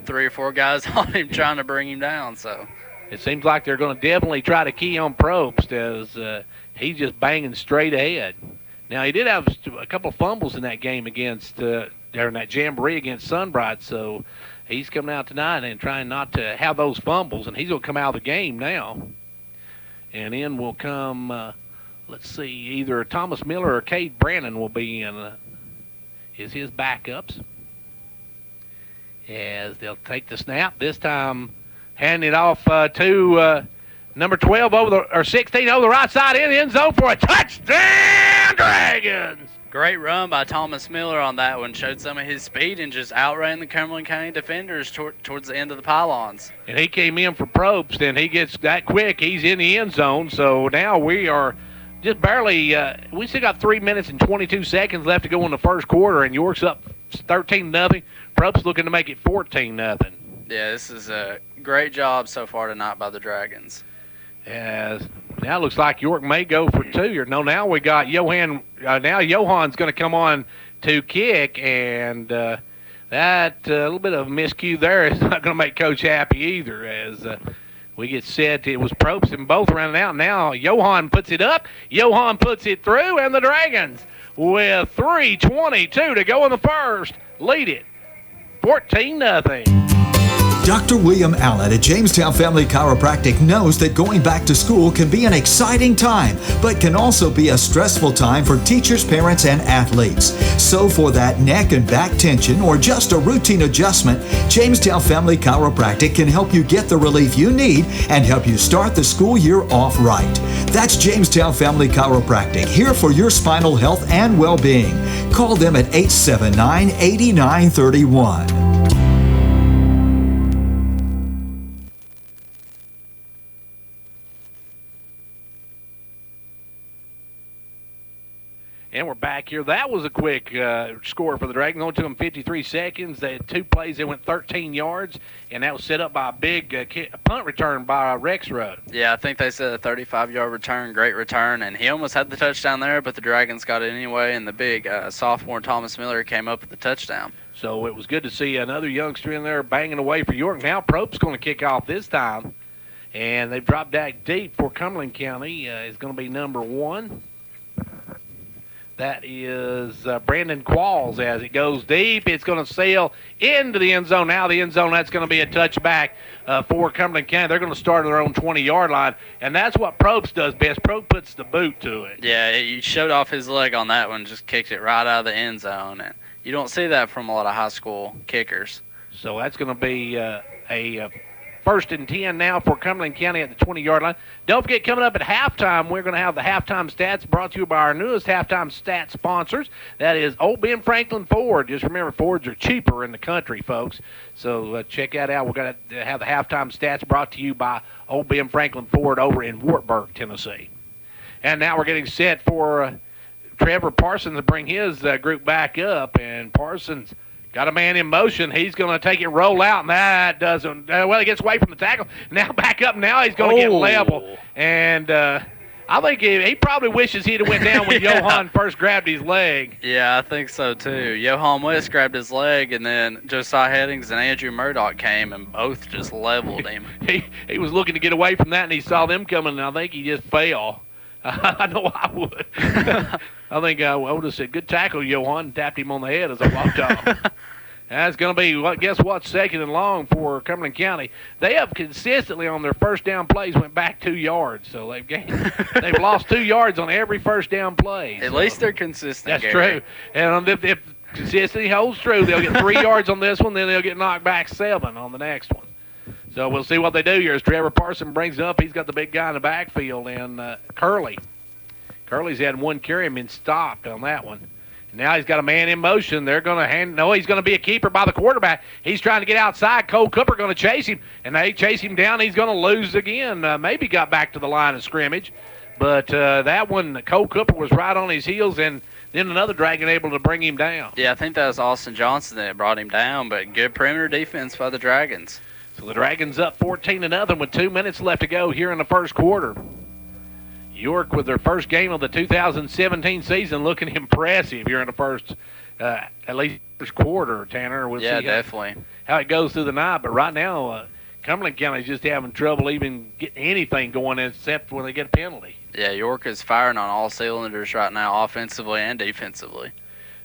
3 or 4 guys on him trying to bring him down, so it seems like they're going to definitely try to key on Probst as he's just banging straight ahead. Now, he did have a couple of fumbles in that game against, during that jamboree against Sunbright, so he's coming out tonight and trying not to have those fumbles, and he's going to come out of the game now. And in will come, let's see, either Thomas Miller or Cade Brannon will be in his backups as they'll take the snap. This time, hand it off to number 12 or 16 over the right side in the end zone for a touchdown, Dragons! Great run by Thomas Miller on that one. Showed some of his speed and just outran the Cumberland County defenders towards the end of the pylons. And he came in for Probst, and he gets that quick. He's in the end zone. So now we are just barely we still got 3 minutes and 22 seconds left to go in the first quarter, and York's up 13-0. Probst looking to make it 14-0. Yeah, this is a great job so far tonight by the Dragons. As now it looks like York may go for 2. No, now we got Johan. Now Johan's going to come on to kick, and that little bit of a miscue there is not going to make Coach happy either. As we get set, it was Probst and both running out. Now Johan puts it up. Johan puts it through, and the Dragons, with 3:22 to go in the first, lead it 14-0. Dr. William Allen at Jamestown Family Chiropractic knows that going back to school can be an exciting time, but can also be a stressful time for teachers, parents, and athletes. So for that neck and back tension or just a routine adjustment, Jamestown Family Chiropractic can help you get the relief you need and help you start the school year off right. That's Jamestown Family Chiropractic, here for your spinal health and well-being. Call them at 879-8931. And we're back here. That was a quick score for the Dragons. Only took them 53 seconds. They had 2 plays. They went 13 yards, and that was set up by a big punt return by Rex Road. Yeah, I think they said a 35-yard return, great return, and he almost had the touchdown there, but the Dragons got it anyway, and the big sophomore Thomas Miller came up with the touchdown. So it was good to see another youngster in there banging away for York. Now Probst's going to kick off this time, and they've dropped back deep for Cumberland County. It's going to be number 1. That is Brandon Qualls as it goes deep. It's going to sail into the end zone. Now the end zone, that's going to be a touchback for Cumberland County. They're going to start at their own 20-yard line, and that's what Probst does best. Probst puts the boot to it. Yeah, he showed off his leg on that one, just kicked it right out of the end zone. And you don't see that from a lot of high school kickers. So that's going to be a first and 10 now for Cumberland County at the 20-yard line. Don't forget, coming up at halftime, we're going to have the halftime stats brought to you by our newest halftime stats sponsors. That is Old Ben Franklin Ford. Just remember, Fords are cheaper in the country, folks. So check that out. We're going to have the halftime stats brought to you by Old Ben Franklin Ford over in Wartburg, Tennessee. And now we're getting set for Trevor Parsons to bring his group back up. And Parsons got a man in motion. He's going to take it, roll out, and that doesn't. Well, he gets away from the tackle. Now back up. Now he's going to get level. And I think he probably wishes he'd have went down when Johan first grabbed his leg. Yeah, I think so too. Johan West grabbed his leg, and then Josiah Headings and Andrew Murdoch came, and both just leveled him. He was looking to get away from that, and he saw them coming, and I think he just fell. I know I would. I think I would have said, good tackle, Johan, and tapped him on the head as I walked off. That's going to be, guess what, second and long for Cumberland County. They have consistently on their first down plays went back 2 yards. So they've lost 2 yards on every first down play. At least they're consistent, That's Gary. true. And if consistency holds true, they'll get 3 yards on this one, then they'll get knocked back 7 on the next one. So we'll see what they do here as Trevor Parson brings it up. He's got the big guy in the backfield, and Curley. Curley's had one carry and been stopped on that one. Now he's got a man in motion. They're going to he's going to be a keeper by the quarterback. He's trying to get outside. Cole Cooper going to chase him, and they chase him down. He's going to lose again. Maybe got back to the line of scrimmage, but that one, Cole Cooper was right on his heels, and then another Dragon able to bring him down. Yeah, I think that was Austin Johnson that brought him down, but good perimeter defense by the Dragons. So the Dragons up 14-0 with 2 minutes left to go here in the first quarter. York with their first game of the 2017 season looking impressive here in the first, at least first quarter, Tanner. We'll see definitely. How it goes through the night. But right now, Cumberland County's just having trouble even getting anything going except when they get a penalty. Yeah, York is firing on all cylinders right now, offensively and defensively.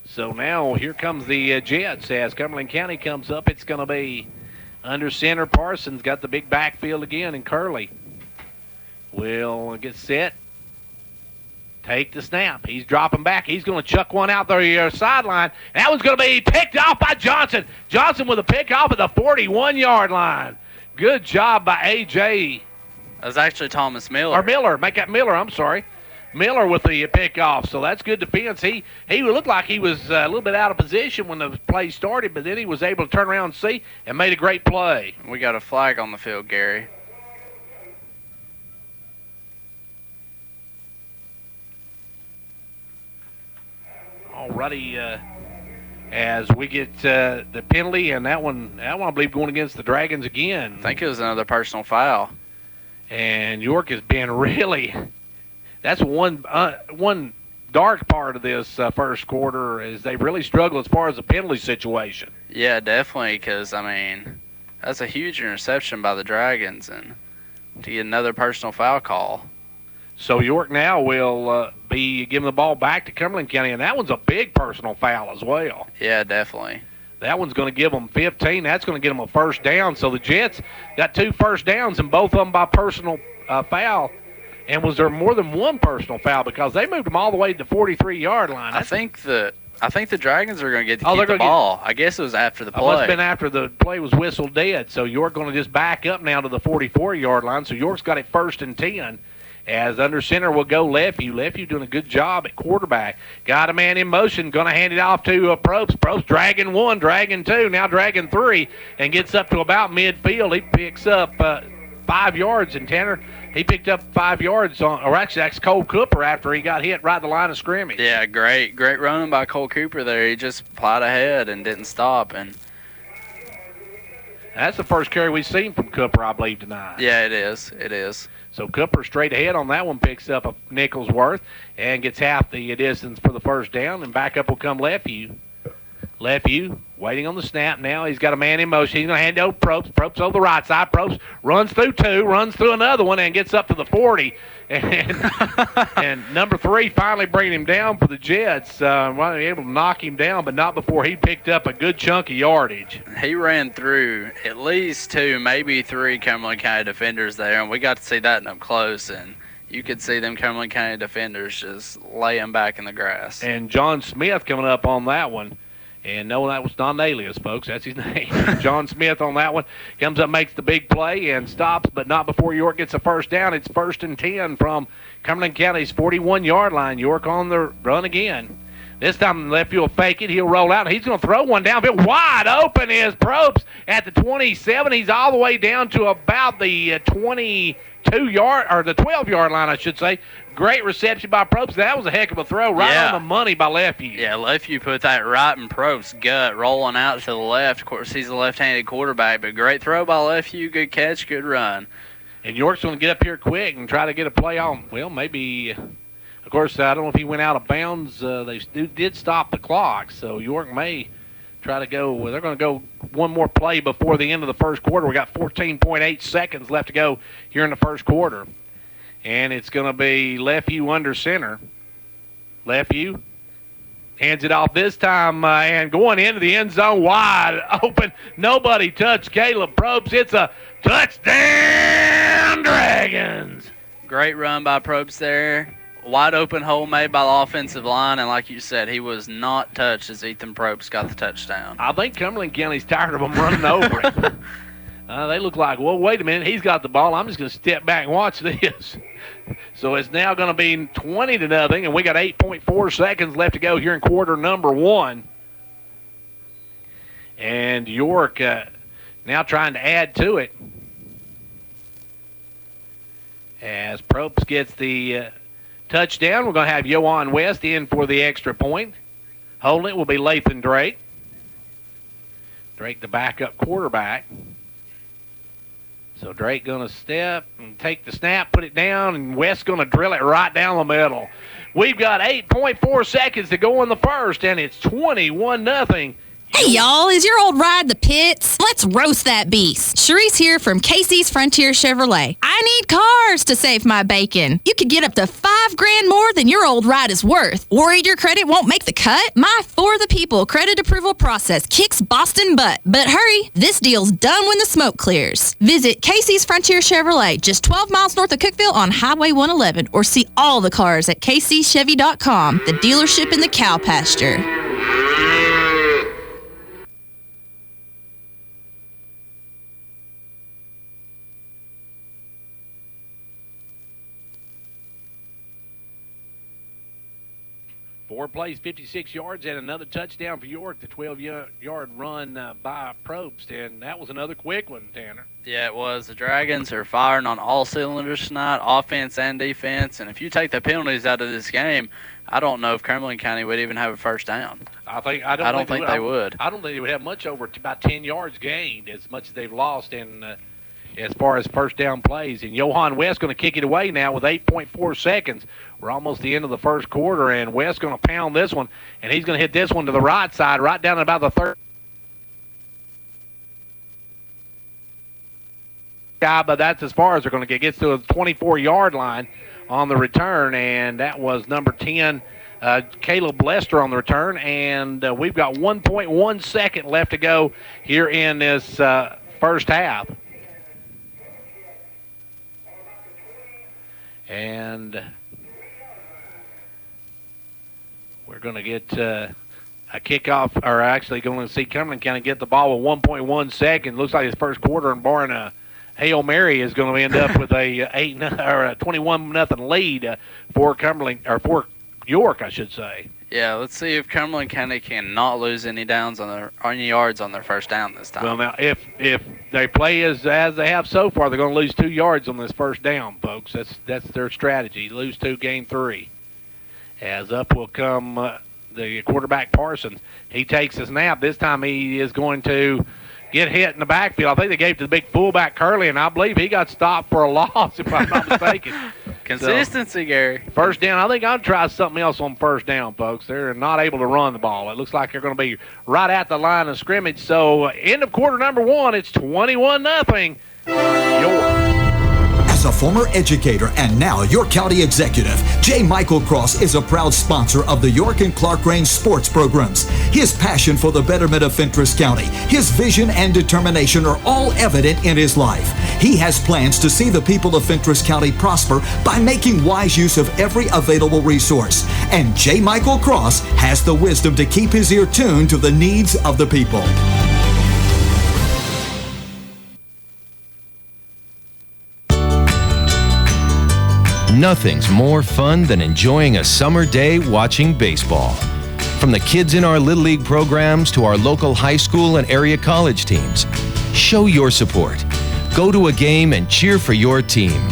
So now here comes the Jets as Cumberland County comes up. It's going to be under center. Parsons got the big backfield again, and Curley will get set. Take the snap. He's dropping back. He's going to chuck one out the sideline. And that one's going to be picked off by Johnson. Johnson with a pick off at the 41-yard line. Good job by A.J. That was actually Thomas Miller. Or Miller. Make that Miller. I'm sorry. Miller with the pick off. So that's good defense. He looked like he was a little bit out of position when the play started, but then he was able to turn around and see and made a great play. We got a flag on the field, Gary. Alrighty, as we get the penalty, and that one I believe going against the Dragons again. I think it was another personal foul. And York has been really. That's one dark part of this first quarter is they really struggle as far as the penalty situation. Yeah, definitely, because that's a huge interception by the Dragons, and to get another personal foul call. So York now will be giving the ball back to Cumberland County, and that one's a big personal foul as well. Yeah, definitely. That one's going to give them 15. That's going to get them a first down. So the Jets got 2 first downs, and both of them by personal foul. And was there more than one personal foul because they moved them all the way to the 43-yard line? I think the Dragons are going to get to keep the ball. I guess it was after the play. It must have been after the play was whistled dead. So York going to just back up now to the 44-yard line. So York's got it first and 10. As under center will go Lefevue. Lefevue doing a good job at quarterback. Got a man in motion. Going to hand it off to Probst. Probst dragging 1, dragging 2, now dragging 3, and gets up to about midfield. He picks up 5 yards. And Tanner, he picked up 5 yards or actually that's Cole Cooper after he got hit right at the line of scrimmage. Yeah, great running by Cole Cooper there. He just plowed ahead and didn't stop. And that's the first carry we've seen from Cooper, I believe, tonight. Yeah, it is. So Cooper straight ahead on that one, picks up a nickel's worth and gets half the distance for the first down, and back up will come Lefevue. Lefevue waiting on the snap. Now he's got a man in motion. He's going to hand it over to Probst. Probst over the right side. Probst runs through 2, runs through another one, and gets up to the 40. And number 3 finally bringing him down for the Jets. Able to knock him down, but not before he picked up a good chunk of yardage. He ran through at least 2, maybe 3 Cumberland County defenders there, and we got to see that up close. And you could see them Cumberland County defenders just laying back in the grass. And John Smith coming up on that one. And no, that was not an alias, folks. That's his name. John Smith on that one. Comes up, makes the big play, and stops, but not before York gets a first down. It's 1st and 10 from Cumberland County's 41-yard line. York on the run again. This time the left field fake it. He'll roll out. He's going to throw one downfield. Wide open is Probst at the 27. He's all the way down to about the 22-yard, or the 12-yard line, I should say. Great reception by Probst. That was a heck of a throw, right on the money by Lefeview. Yeah, Lefeview put that right in Probst's gut, rolling out to the left. Of course, he's a left-handed quarterback, but great throw by Lefeview. Good catch, good run. And York's going to get up here quick and try to get a play on. Well, maybe, of course, I don't know if he went out of bounds. They did stop the clock, so York may try to go. Well, they're going to go one more play before the end of the first quarter. We got 14.8 seconds left to go here in the first quarter. And it's going to be Lefeview under center. Lefeview hands it off this time, and going into the end zone wide open. Nobody touched Caleb Probst. It's a touchdown, Dragons. Great run by Probst there. Wide open hole made by the offensive line, and like you said, he was not touched as Ethan Probst got the touchdown. I think Cumberland County's tired of them running over him. They look like, well, wait a minute, he's got the ball. I'm just going to step back and watch this. So it's now going to be 20-0, and we got 8.4 seconds left to go here in quarter number 1. And York now trying to add to it as Probst gets the touchdown. We're going to have Johan West in for the extra point. Holding it will be Lathan Drake. Drake, the backup quarterback. So Drake going to step and take the snap, put it down, and West's going to drill it right down the middle. We've got 8.4 seconds to go in the first, and it's 21-0. Hey, y'all, is your old ride the pits? Let's roast that beast. Sharice here from Casey's Frontier Chevrolet. I need cars to save my bacon. You could get up to $5,000 more than your old ride is worth. Worried your credit won't make the cut? My For the People credit approval process kicks Boston butt. But hurry, this deal's done when the smoke clears. Visit Casey's Frontier Chevrolet, just 12 miles north of Cookeville on Highway 111, or see all the cars at kcchevy.com, the dealership in the cow pasture. 4 plays, 56 yards, and another touchdown for York, the 12-yard run by Probst. And that was another quick one, Tanner. Yeah, it was. The Dragons are firing on all cylinders tonight, offense and defense. And if you take the penalties out of this game, I don't know if Cumberland County would even have a first down. I don't think they would. I don't think they would have much over about 10 yards gained, as much as they've lost in as far as first down plays. And Johan West going to kick it away now with 8.4 seconds. We're almost the end of the first quarter, and West going to pound this one, and he's going to hit this one to the right side, right down about the third. But that's as far as they're going to get. Gets to the 24-yard line on the return, and that was number 10, Caleb Lester on the return. And we've got 1.1 second left to go here in this first half. And we're going to get a kickoff, or actually going to see Cumberland County get the ball with 1.1 second. Looks like his first quarter, and barring a Hail Mary is going to end up with a 21-0 lead for Cumberland, or for York, I should say. Yeah, let's see if Cumberland County can not lose any downs on any yards on their first down this time. Well, now if they play as they have so far, they're going to lose 2 yards on this first down, folks. That's their strategy. Lose 2, gain 3. As up will come the quarterback Parsons. He takes a snap. This time he is going to get hit in the backfield. I think they gave it to the big fullback Curley, and I believe he got stopped for a loss, if I'm not mistaken. Consistency, Gary. First down. I think I'll try something else on first down, folks. They're not able to run the ball. It looks like they're going to be right at the line of scrimmage. So, end of quarter number 1, it's 21-0. York. As a former educator and now York County executive, J. Michael Cross is a proud sponsor of the York and Clark Range sports programs. His passion for the betterment of Fentress County, his vision and determination are all evident in his life. He has plans to see the people of Fentress County prosper by making wise use of every available resource. And J. Michael Cross has the wisdom to keep his ear tuned to the needs of the people. Nothing's more fun than enjoying a summer day watching baseball. From the kids in our Little League programs to our local high school and area college teams, show your support. Go to a game and cheer for your team.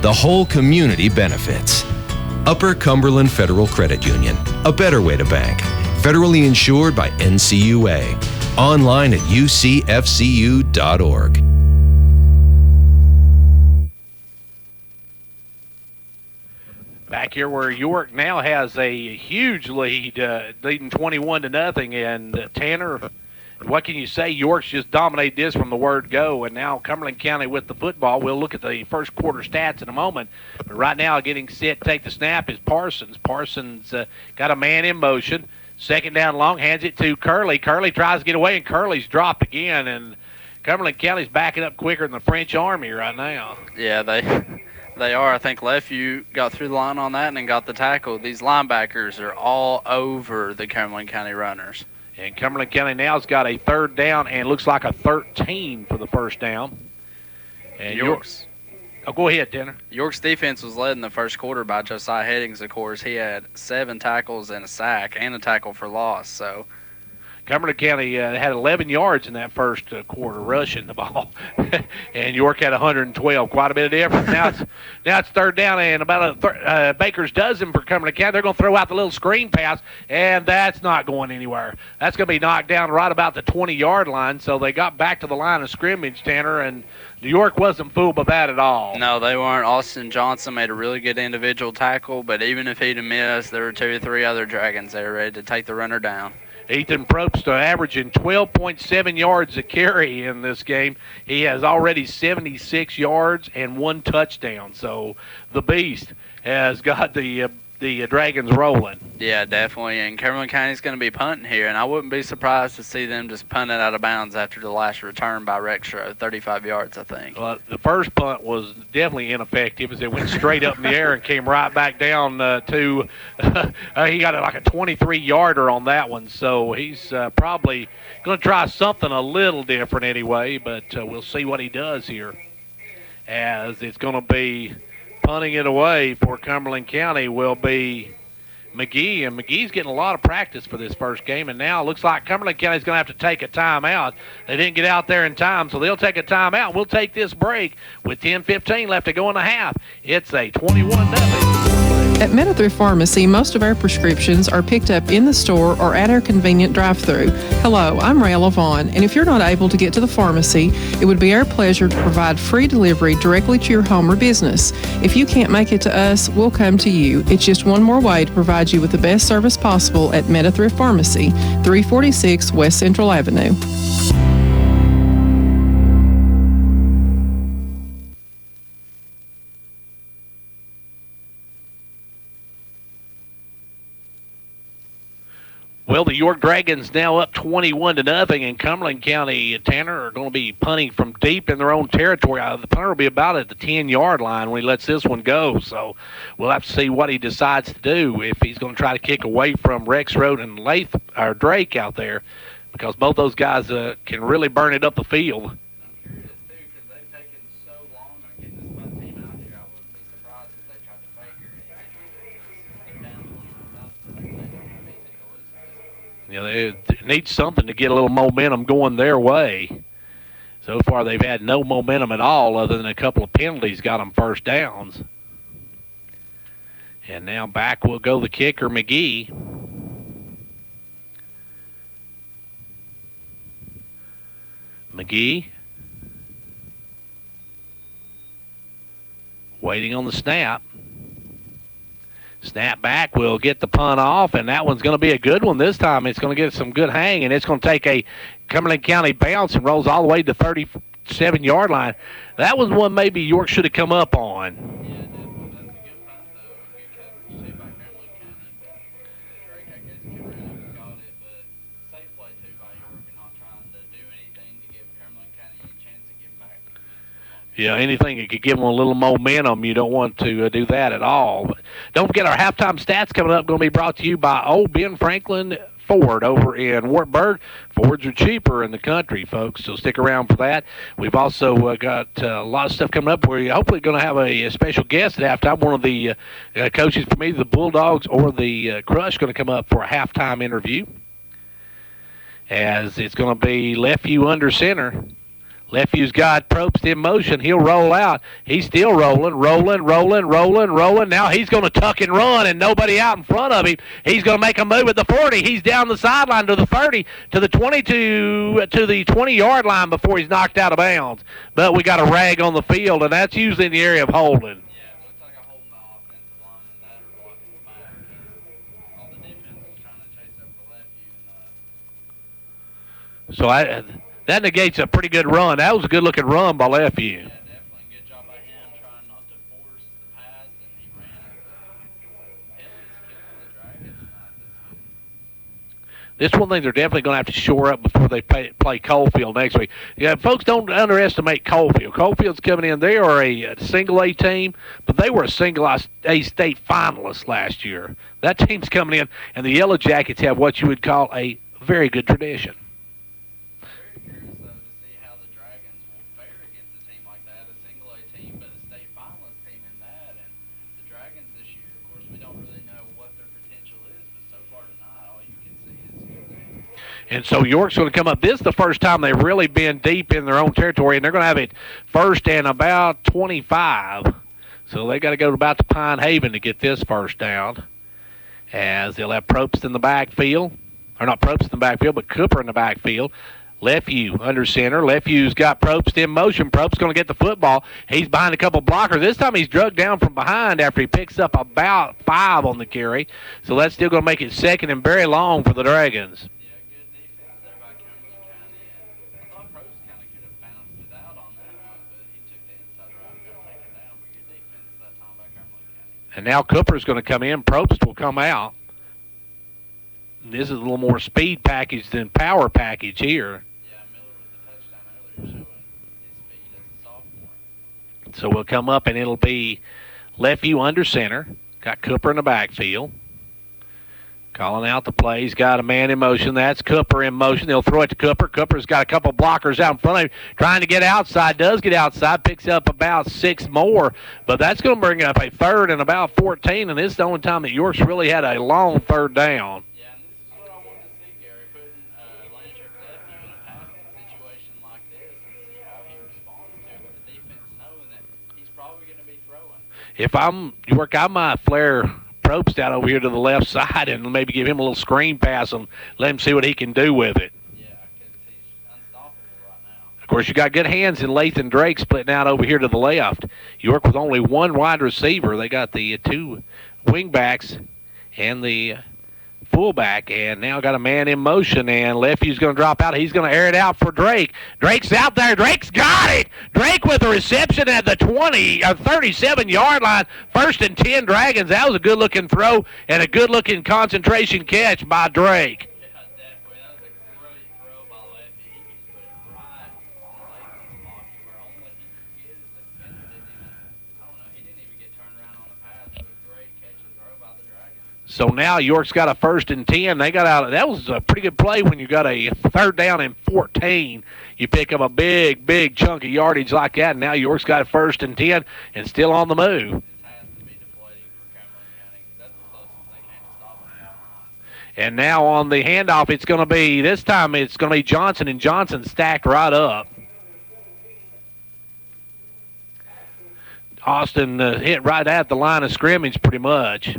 The whole community benefits. Upper Cumberland Federal Credit Union, a better way to bank. Federally insured by NCUA. Online at ucfcu.org. Back here where York now has a huge lead, leading 21-0. And Tanner, what can you say? York's just dominated this from the word go. And now Cumberland County with the football. We'll look at the first quarter stats in a moment. But right now getting set to take the snap is Parsons. Parsons got a man in motion. Second down long, hands it to Curley. Curley tries to get away, and Curley's dropped again. And Cumberland County's backing up quicker than the French Army right now. Yeah, they are. I think Lefeview got through the line on that and then got the tackle. These linebackers are all over the Cumberland County runners. And Cumberland County now's got a third down and looks like a 13 for the first down. And York's. Oh, go ahead, Tanner. York's defense was led in the first quarter by Josiah Headings, of course. He had 7 tackles and a sack and a tackle for loss. So Cumberland County had 11 yards in that first quarter rushing the ball, and York had 112. Quite a bit of difference. Now it's third down and about a baker's dozen for Cumberland County. They're going to throw out the little screen pass, and that's not going anywhere. That's going to be knocked down right about the 20-yard line. So they got back to the line of scrimmage, Tanner, and New York wasn't fooled by that at all. No, they weren't. Austin Johnson made a really good individual tackle, but even if he'd have missed, there were 2 or 3 other Dragons that were ready to take the runner down. Ethan Probst averaging 12.7 yards a carry in this game. He has already 76 yards and 1 touchdown. So the Beast has got the Dragons rolling. Yeah, definitely. And Cumberland County's going to be punting here, and I wouldn't be surprised to see them just punt it out of bounds after the last return by Rexrow, 35 yards, I think. Well, the first punt was definitely ineffective as it went straight up in the air and came right back down to he got like a 23-yarder on that one. So he's probably going to try something a little different anyway, but we'll see what he does here, as it's going to be punting it away for Cumberland County will be McGee, and McGee's getting a lot of practice for this first game, and now it looks like Cumberland County's going to have to take a timeout. They didn't get out there in time, so they'll take a timeout. We'll take this break with 10:15 left to go in the half. It's a 21-0. At Meta Pharmacy, most of our prescriptions are picked up in the store or at our convenient drive-thru. Hello, I'm Rayla Vaughn, and if you're not able to get to the pharmacy, it would be our pleasure to provide free delivery directly to your home or business. If you can't make it to us, we'll come to you. It's just one more way to provide you with the best service possible at Meta Pharmacy, 346 West Central Avenue. Well, the York Dragons now up 21-0, and Cumberland County, Tanner, are going to be punting from deep in their own territory. The punter will be about at the 10-yard line when he lets this one go. So we'll have to see what he decides to do, if he's going to try to kick away from Rexroad and Drake out there, because both those guys can really burn it up the field. You know, they need something to get a little momentum going their way. So far, they've had no momentum at all, other than a couple of penalties got them first downs. And now back will go the kicker, McGee. McGee waiting on the snap. Snap back will get the punt off, and that one's going to be a good one this time. It's going to get some good hang, and it's going to take a Cumberland County bounce and rolls all the way to the 37-yard line. That was one maybe York should have come up on. Yeah, anything that could give them a little momentum, you don't want to do that at all. But don't forget our halftime stats coming up, going to be brought to you by Old Ben Franklin Ford over in Wartburg. Fords are cheaper in the country, folks, so stick around for that. We've also got a lot of stuff coming up. We're hopefully going to have a special guest at halftime. One of the coaches from either the Bulldogs or the Crush going to come up for a halftime interview, as it's going to be Lefeview under center. Leftview's got Probst in motion. He'll roll out. He's still rolling. Now he's going to tuck and run, and nobody out in front of him. He's going to make a move at the 40. He's down the sideline to the 30, to the 22, to the 20-yard line before he's knocked out of bounds. But we got a rag on the field, and that's usually in the area of holding. So that negates a pretty good run. That was a good-looking run by Lefeview. Yeah, definitely a good job by him trying not to force the pass, and he ran it. This one thing they're definitely going to have to shore up before they play Coalfield next week. Yeah, folks, don't underestimate Coalfield. Coalfield's coming in. They are a single-A team, but they were a single-A state finalist last year. That team's coming in, and the Yellow Jackets have what you would call a very good tradition. And so York's going to come up. This is the first time they've really been deep in their own territory, and they're going to have it first and about 25. So they got to go to about the Pine Haven to get this first down, as they'll have Probst in the backfield. Or not Probst in the backfield, but Cooper in the backfield. Lefeview under center. Leftview's got Probst in motion. Probst's going to get the football. He's behind a couple blockers. This time he's drugged down from behind after he picks up about 5 on the carry. So that's still going to make it second and very long for the Dragons. And now Cooper's going to come in. Probst will come out. This is a little more speed package than power package here. Yeah, Miller with the touchdown earlier showing his speed as a sophomore. So we'll come up, and it'll be Lefeview under center. Got Cooper in the backfield. Calling out the play. He's got a man in motion. That's Cooper in motion. They'll throw it to Cooper. Cooper's got a couple blockers out in front of him, trying to get outside. Does get outside. Picks up about 6 more. But that's going to bring up a third and about 14, and this is the only time that York's really had a long third down. Yeah, and this is what I wanted to see, Gary, putting Landry Lefeview in a passing situation like this and see how he responds to it with the defense knowing that he's probably going to be throwing. If I'm York, I might flare Probst out over here to the left side and maybe give him a little screen pass and let him see what he can do with it. Yeah, because he's unstoppable right now. Of course, you got good hands in Lathan Drake splitting out over here to the left. York with only one wide receiver. They got the 2 wingbacks and the fullback, and now got a man in motion, and Leftview's going to drop out. He's going to air it out for Drake. Drake's out there. Drake's got it. Drake with a reception at the 37-yard line. 1st and 10 Dragons. That was a good-looking throw and a good-looking concentration catch by Drake. Yeah, definitely. That was a great throw by Lefeview. He just put it right on Lathan's box where only he could get it. The defense he didn't even get turned around on the pass. It was a great catch and throw by the Dragons. So now York's got a 1st and 10. They got out. That was a pretty good play when you got a 3rd down and 14. You pick up a big chunk of yardage like that, and now York's got a 1st and 10 and still on the move. This has to be deflating for Cumberland County because that's the closest they came to stopping him. And now on the handoff, it's going to be, this time it's going to be Johnson, and Johnson stacked right up. Austin hit right at the line of scrimmage pretty much.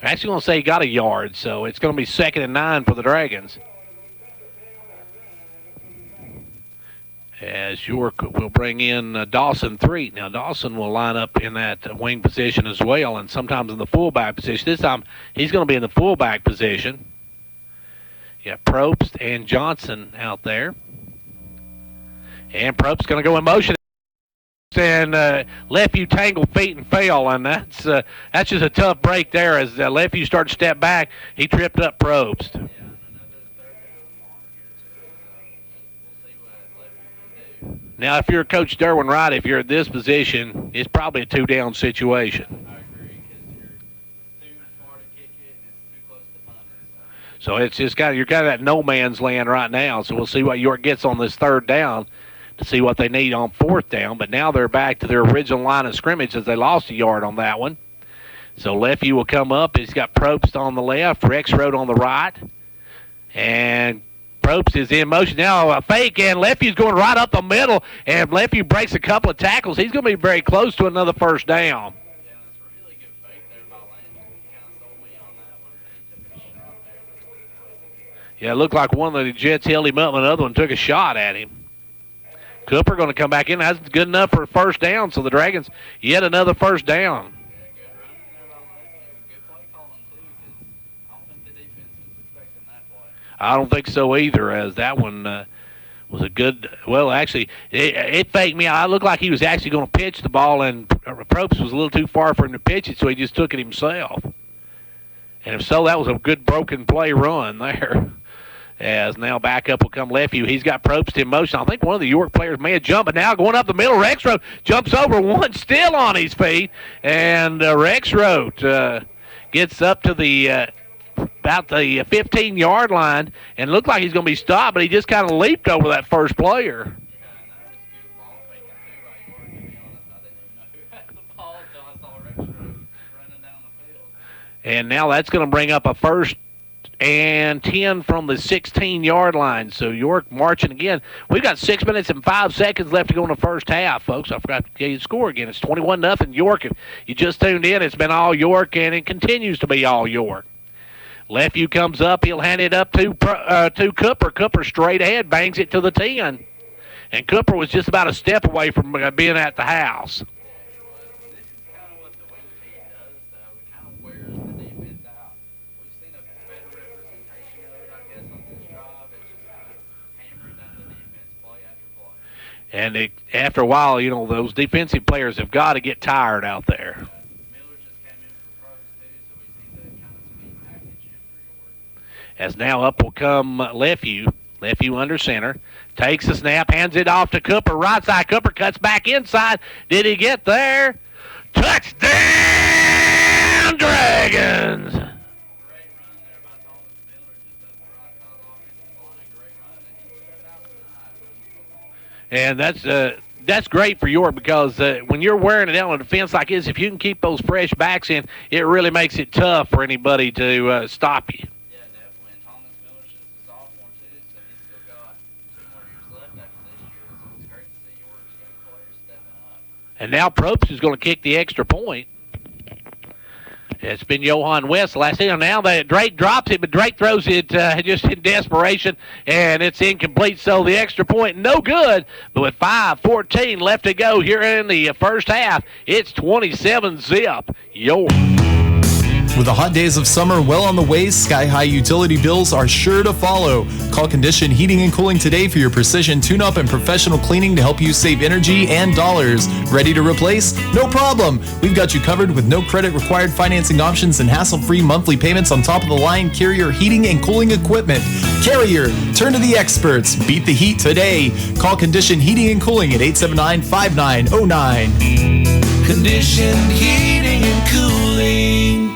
They're actually going to say he got a yard, so it's going to be 2nd and 9 for the Dragons. as York will bring in Dawson Threet. Now, Dawson will line up in that wing position as well, and sometimes in the fullback position. This time, he's going to be in the fullback position. Yeah, Probst and Johnson out there. And Probst's going to go in motion. And Lefevue tangled feet and fell, and that's just a tough break there. As Lefevue started to step back, he tripped up Probst. Now, if you're Coach Derwin Wright, if you're at this position, it's probably a two-down situation. So it's just you're kind of at no man's land right now. So we'll see what York gets on this third down to see what they need on fourth down. But now they're back to their original line of scrimmage as they lost a yard on that one. So Lefevue will come up. He's got Probst on the left, Rexroad on the right, and Probst is in motion now. A fake, and Lefevue's going right up the middle, and Lefevue breaks a couple of tackles. He's going to be very close to another first down. Yeah, it looked like one of the Jets held him up, and another one took a shot at him. Cooper going to come back in. That's good enough for a first down, so the Dragons yet another first down. I don't think so either, as that one was a good – well, actually, it faked me out. It looked like he was actually going to pitch the ball, and Probst was a little too far for him to pitch it, so he just took it himself. And if so, that was a good broken play run there. As now back up will come Lefevue. He's got Probst in motion. I think one of the York players may have jumped, but now going up the middle, Rexroad jumps over one, still on his feet, and Rexroad gets up to the about the 15-yard line, and looked like he's going to be stopped, but he just kind of leaped over that first player. And now that's going to bring up a first and 10 from the 16-yard line. So York marching again. We've got 6 minutes and 5 seconds left to go in the first half, folks. I forgot to tell you the score again. It's 21-0 York. If you just tuned in, it's been all York, and it continues to be all York. Lefevue comes up. He'll hand it up to Cooper. Cooper straight ahead, bangs it to the 10. And Cooper was just about a step away from being at the house. And after a while, you know, those defensive players have got to get tired out there. As now up will come Lefevue. Lefevue under center. Takes the snap, hands it off to Cooper. Right side, Cooper cuts back inside. Did he get there? Touchdown, Dragons! And that's great for York, because when you're wearing it out on a defense like this, if you can keep those fresh backs in, it really makes it tough for anybody to stop you. Yeah, definitely. And Thomas Miller's just a sophomore, too, so he's still got 2 more years left after this year. So it's great to see York's young players stepping up. And now Probst is going to kick the extra point. It's been Johan West the last thing. Now that Drake drops it, but Drake throws it just in desperation, and it's incomplete. So the extra point, no good. But with 5:14 left to go here in the first half, it's 27-0 York. With the hot days of summer well on the way, sky-high utility bills are sure to follow. Call Condition Heating and Cooling today for your precision tune-up and professional cleaning to help you save energy and dollars. Ready to replace? No problem. We've got you covered with no credit required financing options and hassle-free monthly payments on top-of-the-line Carrier heating and cooling equipment. Carrier, turn to the experts. Beat the heat today. Call Condition Heating and Cooling at 879-5909. Condition Heating and Cooling.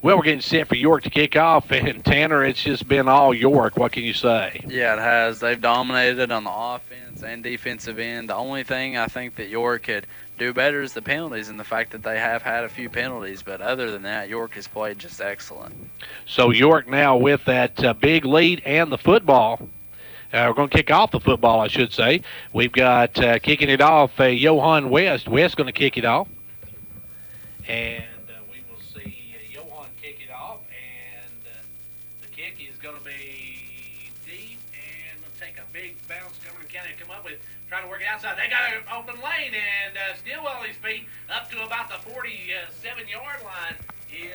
Well, we're getting set for York to kick off, and Tanner, it's just been all York. What can you say? Yeah, it has. They've dominated on the offense and defensive end. The only thing I think that York could do better is the penalties, and the fact that they have had a few penalties. But other than that, York has played just excellent. So York now with that big lead and the football. We're going to kick off the football, I should say. We've got kicking it off, Johan West. West going to kick it off. And kick is going to be deep, and let's take a big bounce. Cumberland County come up with, trying to work it outside. They got an open lane, and still on his feet up to about the 47-yard line is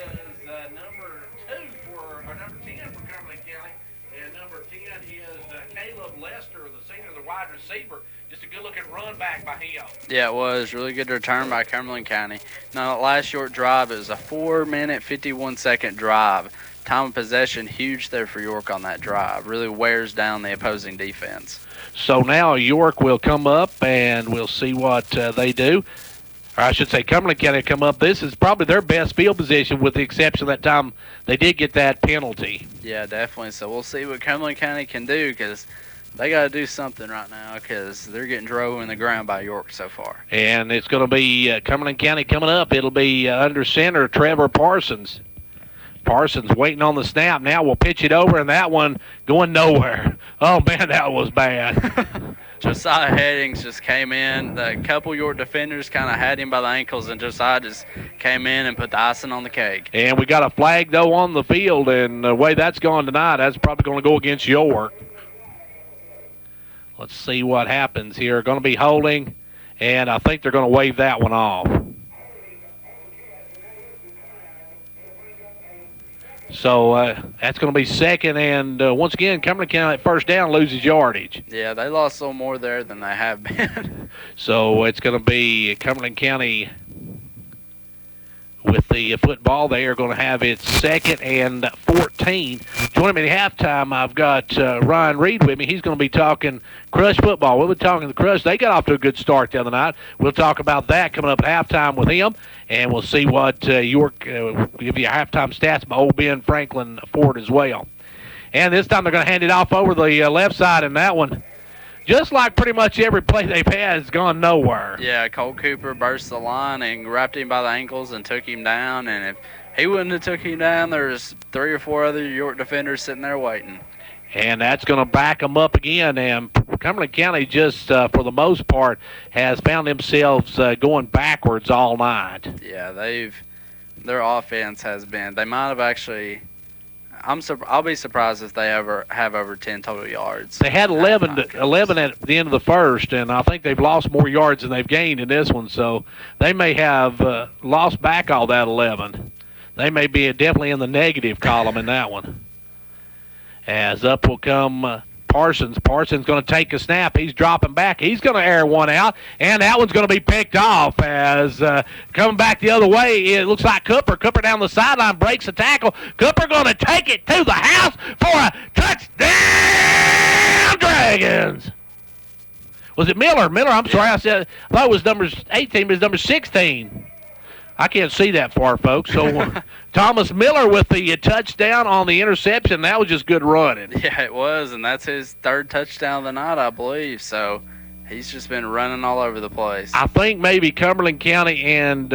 number 10 for Cumberland County. And number 10 is Caleb Lester, the senior, the wide receiver. Just a good-looking run back by him. Yeah, it was. Really good return by Cumberland County. Now, that last short drive, it was a 4-minute, 51-second drive. Time of possession, huge there for York on that drive. Really wears down the opposing defense. So now York will come up, and we'll see what they do. Or I should say Cumberland County come up. This is probably their best field position with the exception of that time they did get that penalty. Yeah, definitely. So we'll see what Cumberland County can do because they got to do something right now because they're getting drove in the ground by York so far. And it's going to be Cumberland County coming up. It'll be under center Trevor Parsons. Parsons waiting on the snap. Now we'll pitch it over, and that one going nowhere. Oh, man, that was bad. Josiah Headings just came in. The couple York defenders kind of had him by the ankles, and Josiah just came in and put the icing on the cake. And we got a flag, though, on the field, and the way that's gone tonight, that's probably going to go against York. Let's see what happens here. Going to be holding, and I think they're going to wave that one off. So that's going to be second, and once again, Cumberland County at first down loses yardage. Yeah, they lost a little more there than they have been. So it's going to be Cumberland County with the football. They are going to have its 2nd and 14. Joining me at halftime, I've got Ryan Reed with me. He's going to be talking Crush football. We'll be talking the Crush. They got off to a good start the other night. We'll talk about that coming up at halftime with him, and we'll see what York give you halftime stats by Old Ben Franklin Ford as well. And this time they're going to hand it off over the left side, and that one, just like pretty much every play they've had, has gone nowhere. Yeah, Cole Cooper burst the line and grabbed him by the ankles and took him down. And if he wouldn't have took him down, there's 3 or 4 other York defenders sitting there waiting. And that's going to back them up again. And Cumberland County just, for the most part, has found themselves going backwards all night. Yeah, their offense has been. They might have actually. I'll be surprised if they ever have over 10 total yards. They had 11 at the end of the first, and I think they've lost more yards than they've gained in this one. So they may have lost back all that 11. They may be definitely in the negative column in that one. As up will come Parsons. Parsons going to take a snap. He's dropping back. He's going to air one out, and that one's going to be picked off as coming back the other way. It looks like Cooper. Cooper down the sideline breaks the tackle. Cooper going to take it to the house for a touchdown, Dragons. Was it Miller? Miller, I'm sorry. I thought it was number 18, but it's number 16. I can't see that far, folks. So Thomas Miller with the touchdown on the interception. That was just good running. Yeah, it was, and that's his 3rd touchdown of the night, I believe. So he's just been running all over the place. I think maybe Cumberland County and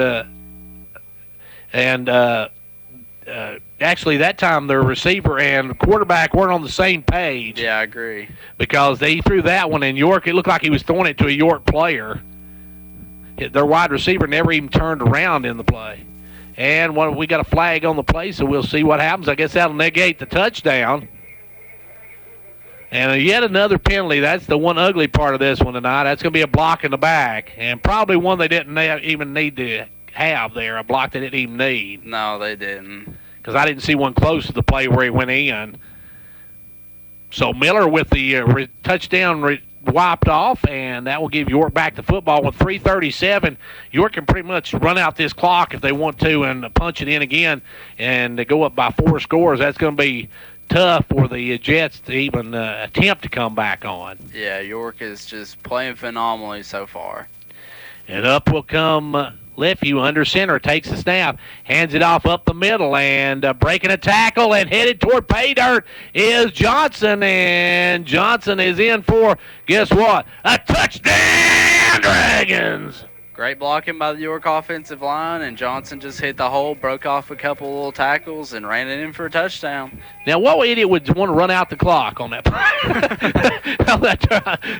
actually that time their receiver and quarterback weren't on the same page. Yeah, I agree. Because they threw that one in York. It looked like he was throwing it to a York player. Their wide receiver never even turned around in the play. And we got a flag on the play, so we'll see what happens. I guess that'll negate the touchdown. And yet another penalty. That's the one ugly part of this one tonight. That's going to be a block in the back, and probably one they didn't even need to have there, a block they didn't even need. No, they didn't. Because I didn't see one close to the play where he went in. So Miller with the touchdown wiped off, and that will give York back the football with 3:37. York can pretty much run out this clock if they want to and punch it in again and go up by 4 scores. That's going to be tough for the Jets to even attempt to come back on. Yeah, York is just playing phenomenally so far. And up will come Lefew under center, takes the snap, hands it off up the middle, and breaking a tackle and headed toward pay dirt is Johnson, and Johnson is in for, guess what, a touchdown, Dragons. Great blocking by the York offensive line, and Johnson just hit the hole, broke off a couple little tackles, and ran it in for a touchdown. Now, what idiot would want to run out the clock on that play?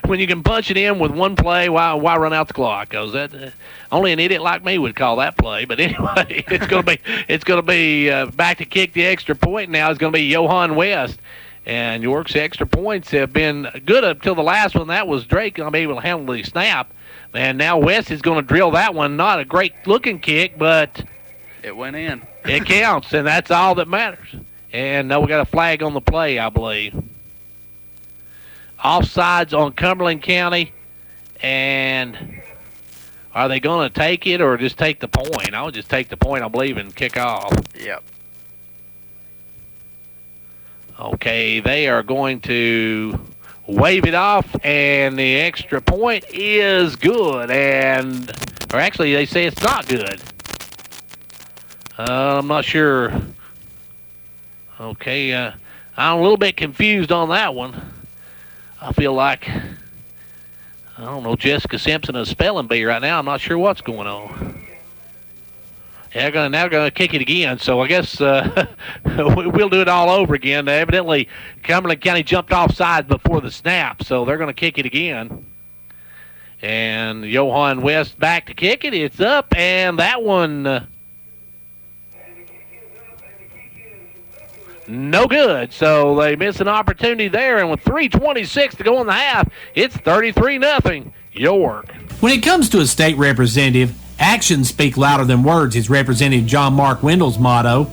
When you can punch it in with one play, why run out the clock? Because that only an idiot like me would call that play. But anyway, it's going to be back to kick the extra point. Now it's going to be Johan West. And York's extra points have been good up till the last one. That was Drake going to be able to handle the snap. And now West is going to drill that one. Not a great-looking kick, but it went in. It counts, and that's all that matters. And we got a flag on the play, I believe. Offsides on Cumberland County. And are they going to take it or just take the point? I would just take the point, I believe, and kick off. Yep. Okay, they are going to wave it off, and the extra point is good. Or actually, they say it's not good. I'm not sure. Okay, I'm a little bit confused on that one. I feel like, I don't know, Jessica Simpson is spelling bee right now. I'm not sure what's going on. Yeah, they're going to kick it again, so I guess we'll do it all over again. Evidently, Cumberland County jumped offside before the snap, so they're going to kick it again. And Johan West back to kick it. It's up, and that one no good. So they miss an opportunity there, and with 3:26 to go in the half, it's 33-0 York. When it comes to a state representative, actions speak louder than words is Representative John Mark Wendell's motto.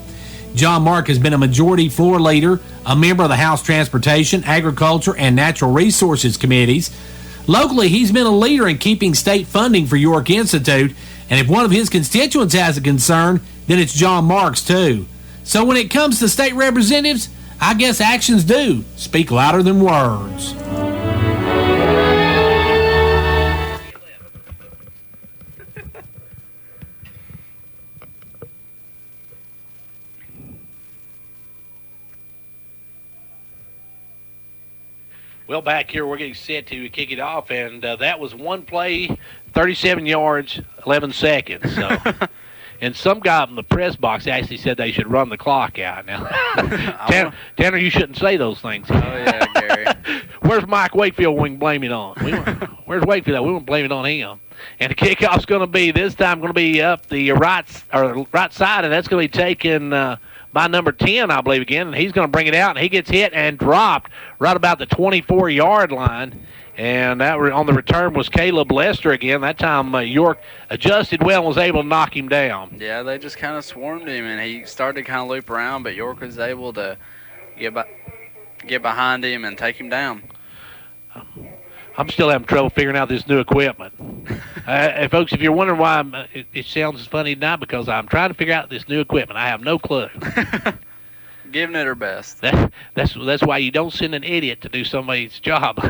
John Mark has been a majority floor leader, a member of the House Transportation, Agriculture, and Natural Resources Committees. Locally, he's been a leader in keeping state funding for York Institute, and if one of his constituents has a concern, then it's John Mark's too. So when it comes to state representatives, I guess actions do speak louder than words. Well, back here, we're getting set to kick it off, and that was one play, 37 yards, 11 seconds. So, and some guy in the press box actually said they should run the clock out. Now, Tanner, you shouldn't say those things. Oh, yeah, Gary. Where's Mike Wakefield we can blame it on? Where's Wakefield? We won't blame it on him. And the kickoff's going to be, this time, going to be up the right side, and that's going to be taken by number 10, I believe, again. And he's going to bring it out, and he gets hit and dropped right about the 24-yard line. And that on the return was Caleb Lester again. That time York adjusted well and was able to knock him down. Yeah, they just kind of swarmed him, and he started to kind of loop around, but York was able to get behind him and take him down. I'm still having trouble figuring out this new equipment. Folks, if you're wondering why it sounds funny tonight, because I'm trying to figure out this new equipment. I have no clue. Giving it her best. That's why you don't send an idiot to do somebody's job.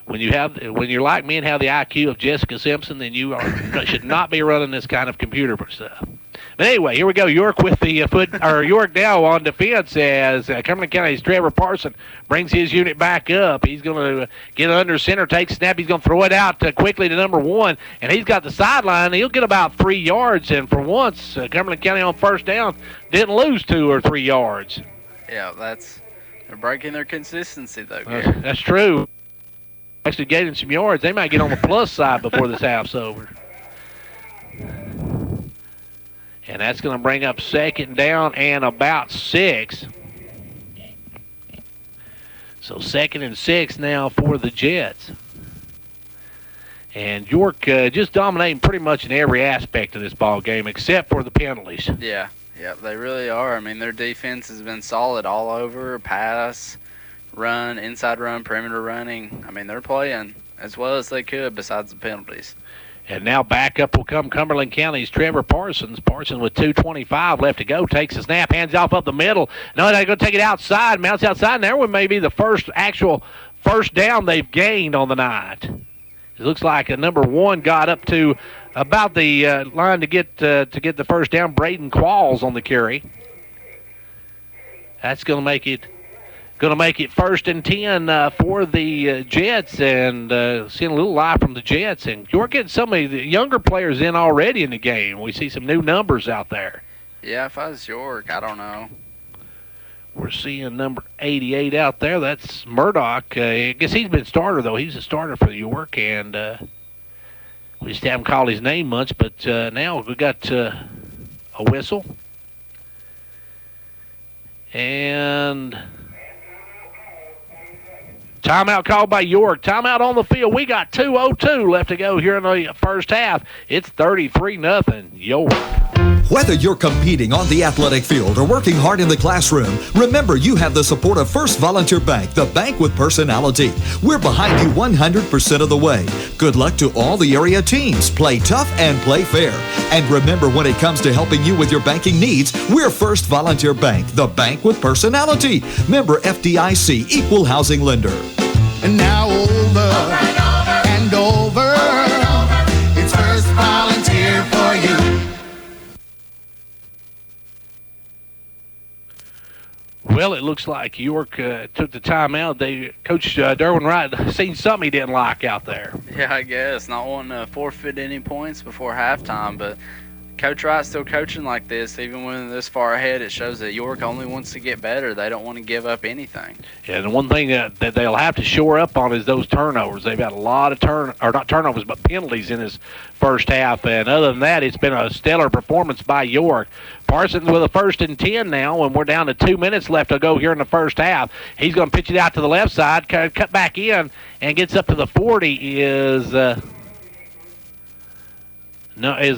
When you're like me and have the IQ of Jessica Simpson, then you should not be running this kind of computer stuff. But anyway, here we go. York with the York now on defense as Cumberland County's Trevor Parson brings his unit back up. He's going to get under center, take snap. He's going to throw it out quickly to number 1, and he's got the sideline. He'll get about 3 yards, and for once, Cumberland County on first down didn't lose 2 or 3 yards. Yeah, they're breaking their consistency, though, Gary. That's true. Actually getting some yards. They might get on the plus side before this half's over. And that's going to bring up second down and about 6. So 2nd and 6 now for the Jets. And York just dominating pretty much in every aspect of this ball game except for the penalties. Yeah, they really are. I mean, their defense has been solid all over, pass, run, inside run, perimeter running. I mean, they're playing as well as they could besides the penalties. And now back up will come Cumberland County's Trevor Parsons. Parsons with 2:25 left to go. Takes a snap, hands off up the middle. No, they're going to take it outside, mounts outside, and there would maybe the first actual first down they've gained on the night. It looks like a number 1 got up to about the line to get the first down. Braden Qualls on the carry. That's going to make it Going to make it 1st and 10 for the Jets, and seeing a little live from the Jets. And York getting some of the younger players in already in the game. We see some new numbers out there. Yeah, if I was York, I don't know. We're seeing number 88 out there. That's Murdoch. I guess he's been starter, though. He's a starter for York, and we just haven't called his name much. But now we got a whistle. And timeout called by York. Timeout on the field. We got 2:02 left to go here in the first half. It's 33-0 York. Whether you're competing on the athletic field or working hard in the classroom, remember you have the support of First Volunteer Bank, the bank with personality. We're behind you 100% of the way. Good luck to all the area teams. Play tough and play fair. And remember, when it comes to helping you with your banking needs, we're First Volunteer Bank, the bank with personality. Member FDIC, equal housing lender. And now over and over. It's First Volunteer for you. Well, it looks like York took the timeout. Coach Derwin Wright seen something he didn't like out there. Yeah, I guess. Not wanting to forfeit any points before halftime, but Coach Wright's still coaching like this. Even when this far ahead, it shows that York only wants to get better. They don't want to give up anything. Yeah, and the one thing that they'll have to shore up on is those turnovers. They've got a lot of not turnovers, but penalties in this first half. And other than that, it's been a stellar performance by York. Parsons with a 1st and 10 now, and we're down to 2 minutes left to go here in the first half. He's going to pitch it out to the left side, cut back in, and gets up to the 40 is the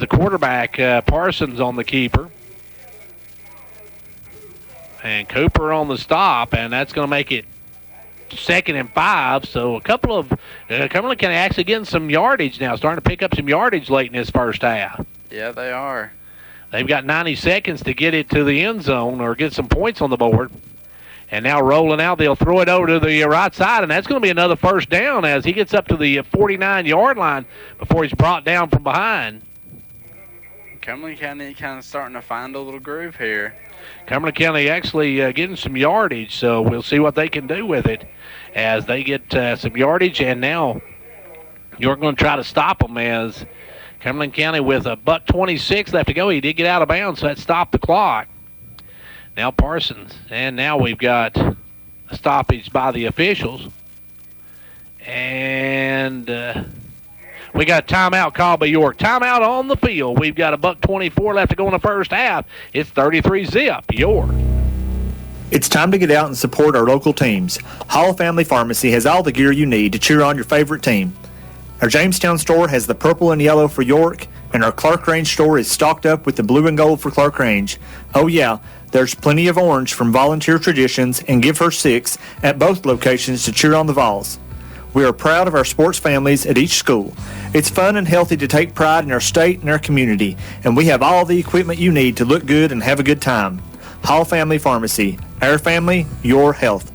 quarterback, Parsons on the keeper. And Cooper on the stop, and that's going to make it 2nd and 5. So a couple of Cumberland County actually getting some yardage now, starting to pick up some yardage late in this first half. Yeah, they are. They've got 90 seconds to get it to the end zone or get some points on the board. And now rolling out, they'll throw it over to the right side, and that's going to be another first down as he gets up to the 49-yard line before he's brought down from behind. Cumberland County kind of starting to find a little groove here. Cumberland County actually getting some yardage, so we'll see what they can do with it as they get some yardage. And now you're going to try to stop them as Cumberland County with a $1:26 left to go. He did get out of bounds, so that stopped the clock. Now Parsons, and now we've got a stoppage by the officials. And we got a timeout called by York. Timeout on the field. We've got a $1:24 left to go in the first half. It's 33-0 York. It's time to get out and support our local teams. Hall Family Pharmacy has all the gear you need to cheer on your favorite team. Our Jamestown store has the purple and yellow for York, and our Clark Range store is stocked up with the blue and gold for Clark Range. Oh yeah, there's plenty of orange from Volunteer Traditions and Give Her 6 at both locations to cheer on the Vols. We are proud of our sports families at each school. It's fun and healthy to take pride in our state and our community, and we have all the equipment you need to look good and have a good time. Hall Family Pharmacy. Our family, your health.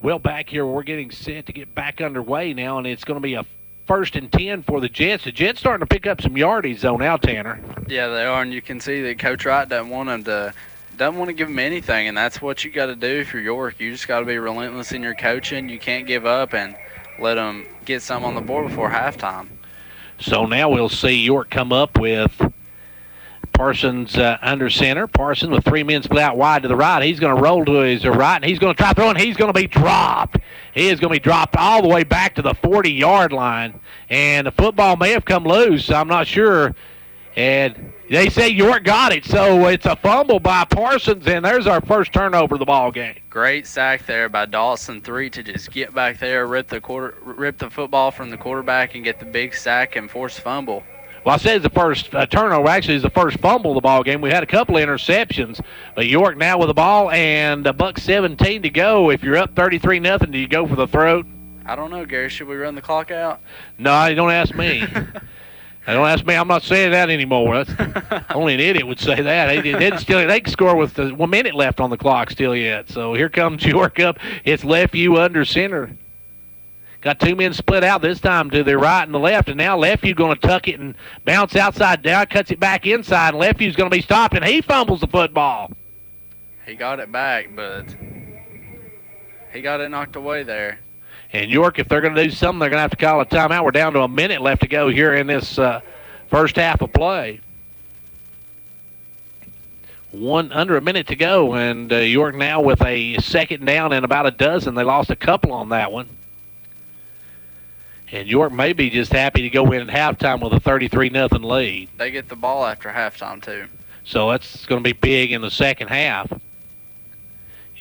Well, back here, we're getting set to get back underway now, and it's going to be a 1st and 10 for the Jets. The Jets starting to pick up some yardage, though, now, Tanner. Yeah, they are, and you can see that Coach Wright doesn't want to give them anything, and that's what you got to do if you're York. You just got to be relentless in your coaching. You can't give up and let them get some on the board before halftime. So now we'll see York come up with Parsons under center. Parsons with 3 men split out wide to the right. He's going to roll to his right, and he's going to try throwing. He's going to be dropped. He is going to be dropped all the way back to the 40-yard line. And the football may have come loose. I'm not sure. And they say York got it, so it's a fumble by Parsons, and there's our first turnover of the ball game. Great sack there by Dawson 3 to just get back there, rip the football from the quarterback, and get the big sack and force fumble. Well, I said it's the first turnover. Actually, it's the first fumble of the ball game. We had a couple of interceptions, but York now with the ball and a $1:17 to go. If you're up 33-0, do you go for the throat? I don't know, Gary. Should we run the clock out? No, you don't ask me. Don't ask me. I'm not saying that anymore. That's only an idiot would say that. They can score with 1 minute left on the clock still yet. So here comes York up. It's Lefeview under center. Got 2 men split out this time to the right and the left, and now Lefeview going to tuck it and bounce outside down, cuts it back inside, and Leftview's going to be stopped, and he fumbles the football. He got it back, but he got it knocked away there. And York, if they're going to do something, they're going to have to call a timeout. We're down to a minute left to go here in this first half of play. Under a minute to go, and York now with a second down and about a dozen. They lost a couple on that one. And York may be just happy to go in at halftime with a 33-0 lead. They get the ball after halftime, too. So that's going to be big in the second half.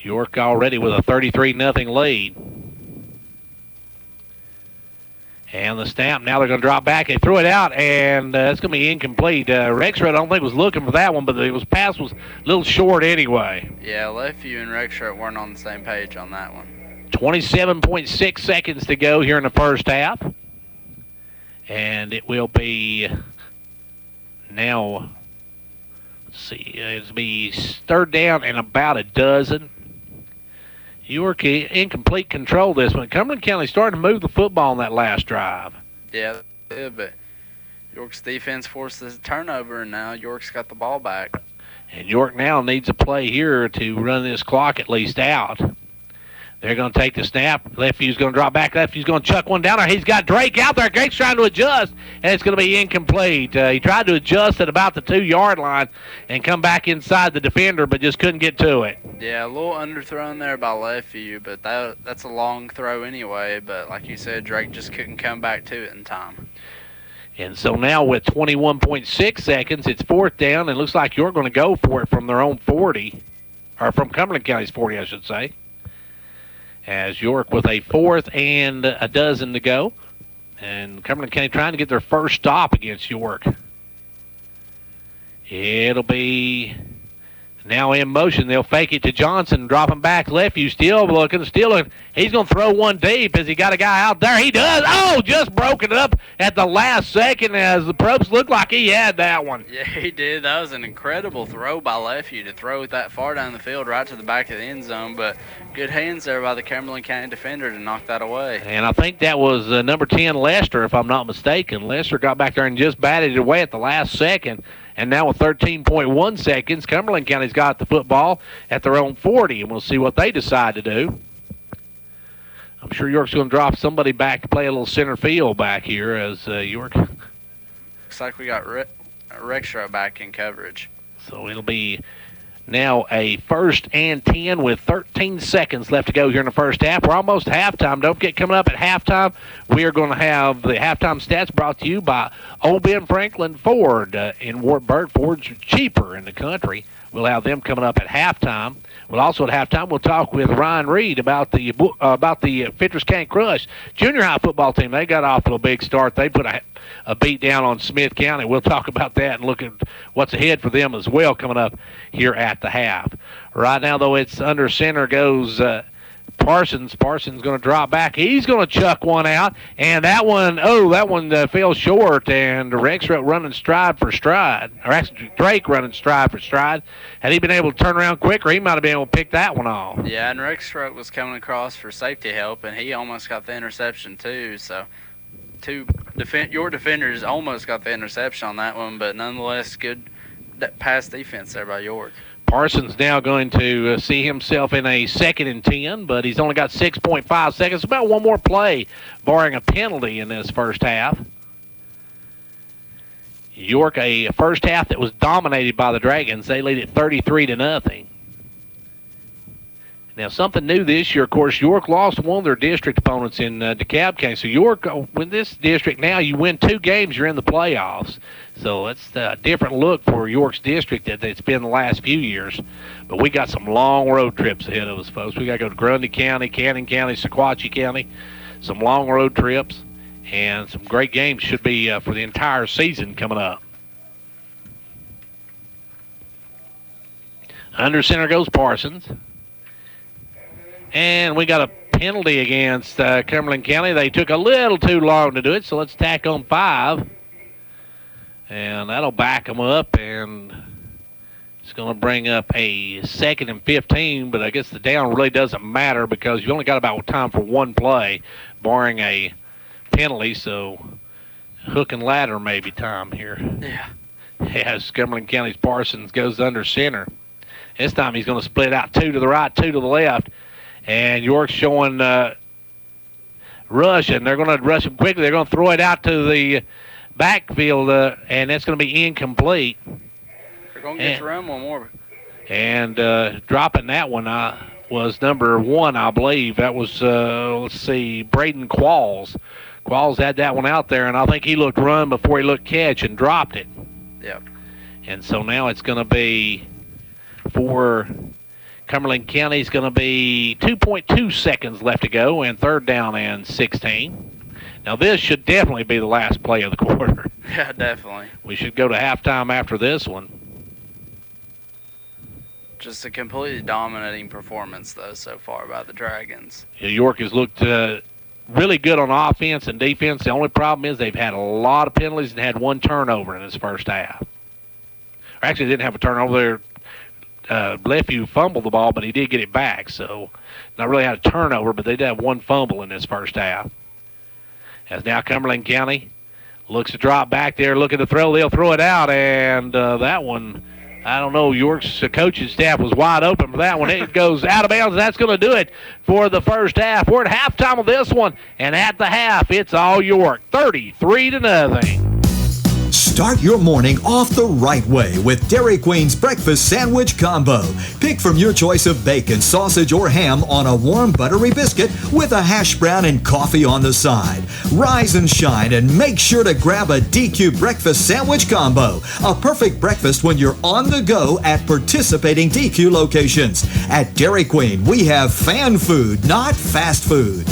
York already with a 33-0 lead. And the snap, now they're going to drop back. They threw it out, and it's going to be incomplete. Rexroth, I don't think was looking for that one, but the pass was a little short anyway. Yeah, Lefeview and Rexroth weren't on the same page on that one. 27.6 seconds to go here in the first half. And it will be now, let's see, it'll be third down and about a dozen. York in complete control this one. Cumberland County started to move the football on that last drive. Yeah, but York's defense forced the turnover, and now York's got the ball back. And York now needs a play here to run this clock at least out. They're going to take the snap. Leftview's going to drop back. Leftview's going to chuck one down there. He's got Drake out there. Drake's trying to adjust, and it's going to be incomplete. He tried to adjust at about the 2-yard line and come back inside the defender, but just couldn't get to it. Yeah, a little underthrown there by Lefeview, but that's a long throw anyway. But like you said, Drake just couldn't come back to it in time. And so now with 21.6 seconds, it's fourth down, and it looks like you're going to go for it from their own 40, or from Cumberland County's 40, I should say. As York with a fourth and a dozen to go. And Cumberland County trying to get their first stop against York. It'll be now in motion. They'll fake it to Johnson, drop him back. Lefeview still looking. He's going to throw one deep as he got a guy out there. He does. Oh, just broke it up at the last second as the Probst looked like he had that one. Yeah, he did. That was an incredible throw by Lefeview to throw it that far down the field right to the back of the end zone. But good hands there by the Cumberland County defender to knock that away. And I think that was number 10, Lester, if I'm not mistaken. Lester got back there and just batted it away at the last second. And now with 13.1 seconds, Cumberland County's got the football at their own 40, and we'll see what they decide to do. I'm sure York's going to drop somebody back to play a little center field back here as York. Looks like we got Rexroth back in coverage. So it'll be now a first and 10 with 13 seconds left to go here in the first half. We're almost halftime. Don't forget, coming up at halftime, we are going to have the halftime stats brought to you by Old Ben Franklin Ford in Wartburg. Ford's cheaper in the country. We'll have them coming up at halftime. Well, also at halftime, we'll talk with Ryan Reed about the Fitchers County Crush junior high football team. They got off to a big start. They put a beat down on Smith County. We'll talk about that and look at what's ahead for them as well coming up here at the half. Right now, though, it's under center goes Parsons. Parsons going to drop back. He's going to chuck one out, and that one fell short, and Rexroth running stride for stride, or actually Drake running stride for stride. Had he been able to turn around quicker, he might have been able to pick that one off. Yeah, and Rexroth was coming across for safety help, and he almost got the interception too, so your defenders almost got the interception on that one, but nonetheless, good pass defense there by York. Parsons now going to see himself in a 2nd and 10, but he's only got 6.5 seconds. About one more play, barring a penalty in this first half. York, a first half that was dominated by the Dragons. They lead it 33-0. Now, something new this year, of course, York lost one of their district opponents in DeKalb County. So York, with this district now, you win 2 games, you're in the playoffs. So it's a different look for York's district that it's been the last few years. But we got some long road trips ahead of us, folks. We got to go to Grundy County, Cannon County, Sequatchie County. Some long road trips and some great games should be for the entire season coming up. Under center goes Parsons. And we got a penalty against Cumberland County. They took a little too long to do it, so let's tack on 5. And that'll back them up, and it's going to bring up a 2nd and 15, but I guess the down really doesn't matter because you only got about time for one play, barring a penalty, so hook and ladder maybe time here. Yeah. As Cumberland County's Parsons goes under center. This time he's going to split out 2 to the right, 2 to the left. And York's showing rush, and they're going to rush him quickly. They're going to throw it out to the backfield, and it's going to be incomplete. They're going to get to run one more. And dropping that one was number 1, I believe. That was, let's see, Braden Qualls. Qualls had that one out there, and I think he looked run before he looked catch and dropped it. Yeah. And so now it's going to be for Cumberland County, it's going to be 2.2 seconds left to go, and 3rd down and 16. Now this should definitely be the last play of the quarter. Yeah, definitely. We should go to halftime after this one. Just a completely dominating performance, though, so far by the Dragons. York has looked really good on offense and defense. The only problem is they've had a lot of penalties and had 1 turnover in this first half. Or actually, they didn't have a turnover there. Lefevue fumbled the ball, but he did get it back. So not really had a turnover, but they did have 1 fumble in this first half. As now Cumberland County looks to drop back there, looking to throw. They'll throw it out, and that one, I don't know, York's coaching staff was wide open for that one. It goes out of bounds, and that's going to do it for the first half. We're at halftime of this one, and at the half, it's all York, 33-0. Start your morning off the right way with Dairy Queen's Breakfast Sandwich Combo. Pick from your choice of bacon, sausage, or ham on a warm buttery biscuit with a hash brown and coffee on the side. Rise and shine and make sure to grab a DQ Breakfast Sandwich Combo. A perfect breakfast when you're on the go at participating DQ locations. At Dairy Queen, we have fan food, not fast food.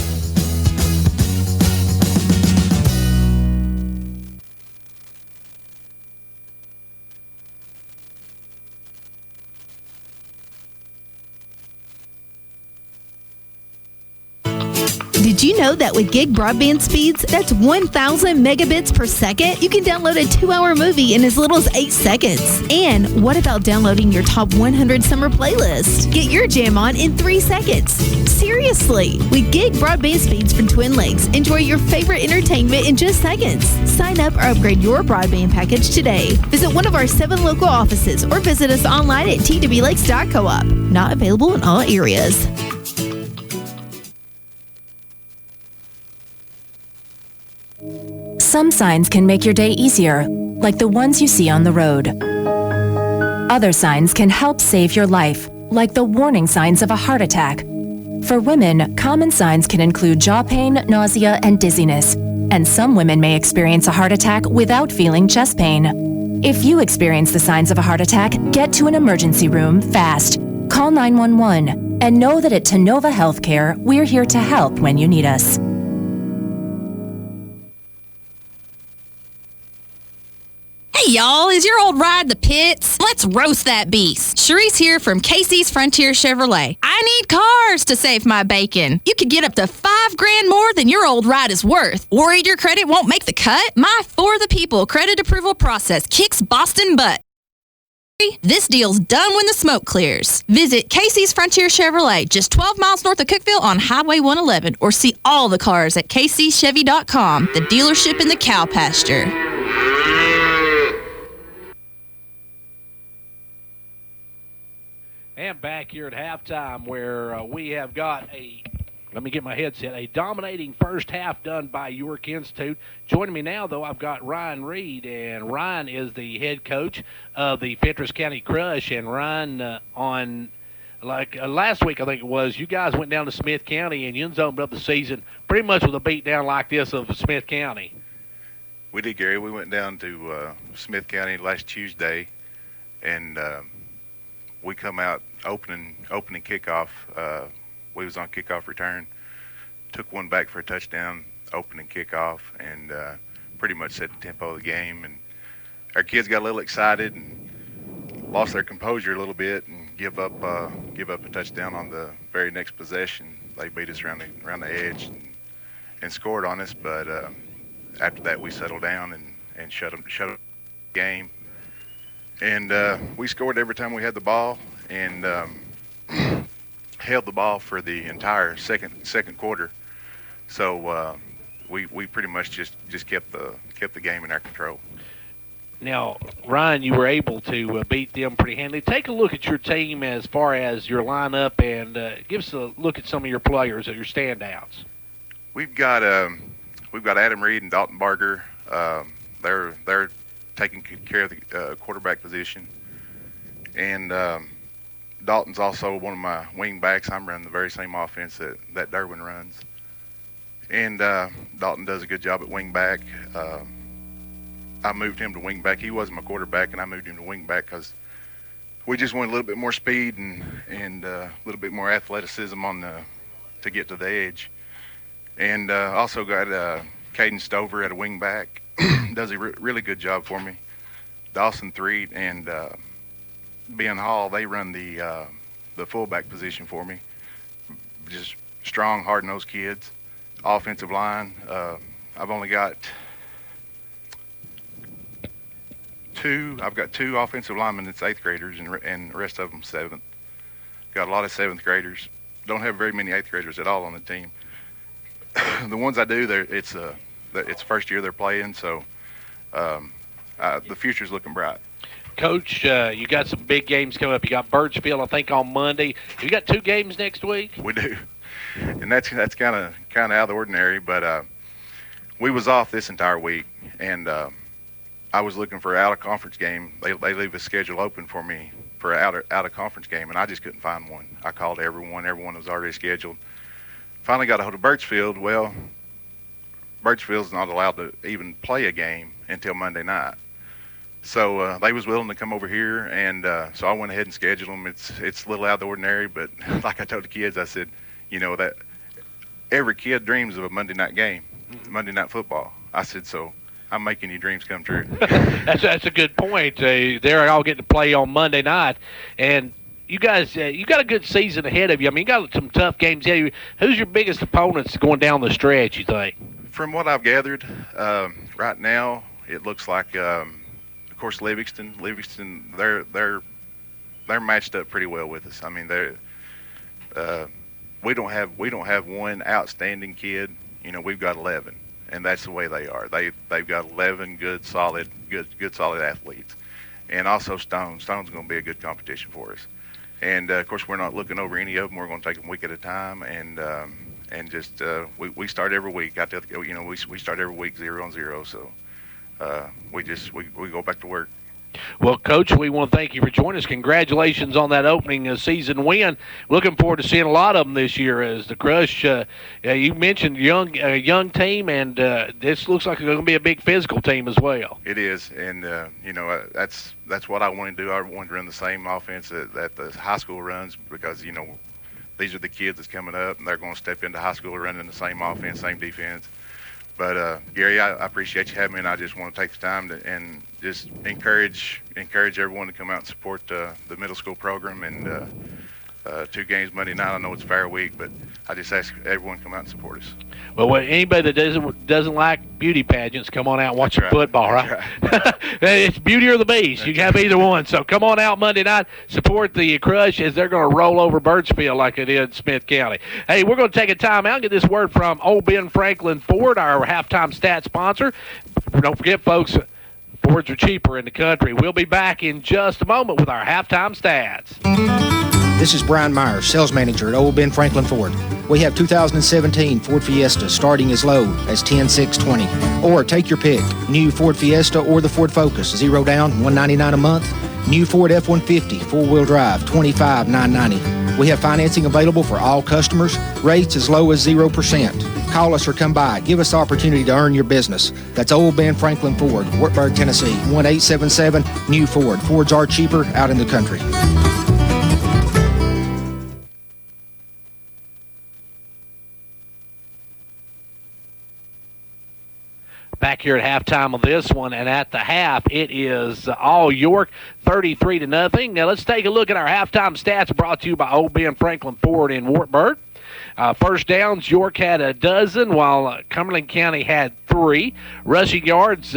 Did you know that with gig broadband speeds, that's 1,000 megabits per second, you can download a 2-hour movie in as little as 8 seconds? And what about downloading your top 100 summer playlist? Get your jam on in 3 seconds. Seriously, with gig broadband speeds from Twin Lakes, enjoy your favorite entertainment in just seconds. Sign up or upgrade your broadband package today. Visit one of our 7 local offices or visit us online at twlakes.coop. Not available in all areas. Some signs can make your day easier, like the ones you see on the road. Other signs can help save your life, like the warning signs of a heart attack. For women, common signs can include jaw pain, nausea, and dizziness, and some women may experience a heart attack without feeling chest pain. If you experience the signs of a heart attack, get to an emergency room fast. Call 911 and know that at Tenova Healthcare, we're here to help when you need us. Hey y'all, is your old ride the pits? Let's roast that beast. Sharice here from Casey's Frontier Chevrolet. I need cars to save my bacon. You could get up to $5,000 more than your old ride is worth. Worried your credit won't make the cut? My For the People credit approval process kicks Boston butt. This deal's done when the smoke clears. Visit Casey's Frontier Chevrolet, just 12 miles north of Cookeville on Highway 111, or see all the cars at kcchevy.com, the dealership in the cow pasture. And back here at halftime where we have got let me get my headset, a dominating first half done by York Institute. Joining me now, though, I've got Ryan Reed, and Ryan is the head coach of the Fentress County Crush. And Ryan, last week I think it was, you guys went down to Smith County and you opened up the season pretty much with a beat down like this of Smith County. We did, Gary. We went down to Smith County last Tuesday, and we come out opening kickoff. We was on kickoff return, took one back for a touchdown, opening kickoff, and pretty much set the tempo of the game. And our kids got a little excited and lost their composure a little bit and give up a touchdown on the very next possession. They beat us around the edge and scored on us. But after that, we settled down and shut up the game. And we scored every time we had the ball, and held the ball for the entire second quarter. So we pretty much just kept the game in our control. Now, Ryan, you were able to beat them pretty handily. Take a look at your team as far as your lineup, and give us a look at some of your players, your standouts. We've got Adam Reed and Dalton Barger. They're taking care of the quarterback position, and Dalton's also one of my wing backs. I'm running the very same offense that Derwin runs, and Dalton does a good job at wing back. I moved him to wing back. He wasn't my quarterback, and I moved him to wing back because we just want a little bit more speed and a little bit more athleticism to get to the edge. And also got Caden Stover at a wing back. Does a really good job for me. Dawson Threet and Ben Hall, they run the fullback position for me. Just strong, hard-nosed kids. Offensive line, I've only got I've got two offensive linemen that's 8th graders, and the rest of them 7th. Got a lot of 7th graders. Don't have very many 8th graders at all on the team. The ones I do, it's first year they're playing, so the future's looking bright. Coach, you got some big games coming up. You got Birchfield, I think, on Monday. You got 2 games next week? We do, and that's kind of out of the ordinary. But we was off this entire week, and I was looking for an out-of-conference game. They leave a schedule open for me for an out-of-conference game, and I just couldn't find one. I called everyone. Everyone was already scheduled. Finally got a hold of Birchfield. Well, Birchfield's not allowed to even play a game until Monday night. So they was willing to come over here, and so I went ahead and scheduled them. It's a little out of the ordinary, but like I told the kids, I said, that every kid dreams of a Monday night game, Monday night football. I said, so I'm making your dreams come true. That's a good point. They're all getting to play on Monday night, and you guys, you got a good season ahead of you. I mean, you got some tough games ahead of you. Who's your biggest opponents going down the stretch, you think? From what I've gathered, right now it looks like, of course, Livingston. They're matched up pretty well with us. I mean, we don't have one outstanding kid. We've got 11. And that's the way they are. They've got 11 good solid athletes, and also Stone's going to be a good competition for us. And of course, we're not looking over any of them. We're going to take them week at a time, and just we start every week. I tell we start every week 0-0. So we go back to work. Well, Coach, we want to thank you for joining us. Congratulations on that opening season win. Looking forward to seeing a lot of them this year as the Crush. You mentioned young team, and this looks like it's going to be a big physical team as well. It is, and that's what I want to do. I want to run the same offense that the high school runs because these are the kids that's coming up, and they're going to step into high school running the same offense, same defense. But Gary, I appreciate you having me, and I just want to take the time and just encourage everyone to come out and support the middle school program. And 2 games Monday night. I know it's fair week, but I just ask everyone to come out and support us. Well, anybody that doesn't like beauty pageants, come on out and watch some football, right? It's Beauty or the Beast. You can have either one. So come on out Monday night, support the Crush as they're going to roll over Birchfield like they did in Smith County. Hey, we're going to take a time out and get this word from Old Ben Franklin Ford, our halftime stat sponsor. Don't forget, folks, Fords are cheaper in the country. We'll be back in just a moment with our halftime stats. This is Brian Myers, sales manager at Old Ben Franklin Ford. We have 2017 Ford Fiesta starting as low as $10,620. Or take your pick, new Ford Fiesta or the Ford Focus, 0 down, $199 a month. New Ford F-150, 4-wheel drive, $25,990. We have financing available for all customers, rates as low as 0%. Call us or come by. Give us the opportunity to earn your business. That's Old Ben Franklin Ford, Wartburg, Tennessee, 1-877 New Ford. Fords are cheaper out in the country. Back here at halftime of this one, and at the half, it is all York, 33-0. Now let's take a look at our halftime stats brought to you by Old Ben Franklin Ford in Wartburg. First downs, York had a dozen, while Cumberland County had 3. Rushing yards,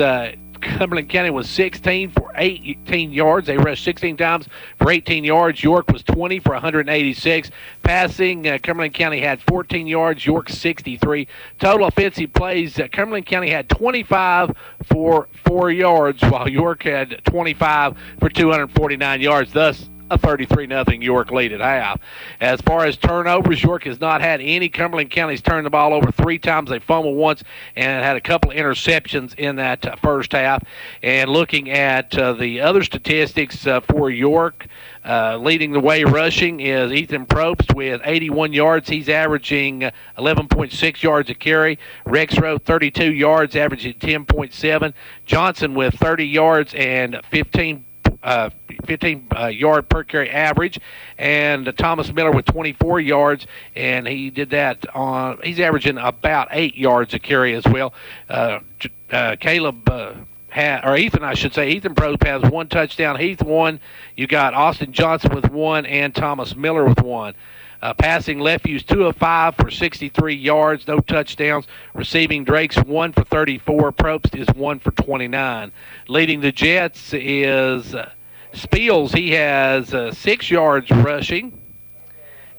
Cumberland County was 16 for 18 yards. They rushed 16 times for 18 yards. York was 20 for 186. Passing, Cumberland County had 14 yards. York 63. Total offensive plays, Cumberland County had 25 for 4 yards, while York had 25 for 249 yards. Thus, a 33-0 York lead at half. As far as turnovers, York has not had any. Cumberland County's turned the ball over 3 times. They fumbled once and had a couple of interceptions in that first half. And looking at the other statistics for York, leading the way rushing is Ethan Probst with 81 yards. He's averaging 11.6 yards a carry. Rex Rowe, 32 yards, averaging 10.7. Johnson with 30 yards and 15 yard per carry average, and Thomas Miller with 24 yards, and he did that on. He's averaging about 8 yards a carry as well. Ethan, I should say, Ethan Probst has 1 touchdown. Heath 1. You got Austin Johnson with 1 and Thomas Miller with 1. Passing, Lefew's 2 of 5 for 63 yards, no touchdowns. Receiving, Drake's 1 for 34. Probst is 1 for 29. Leading the Jets is Spiels. He has 6 yards rushing.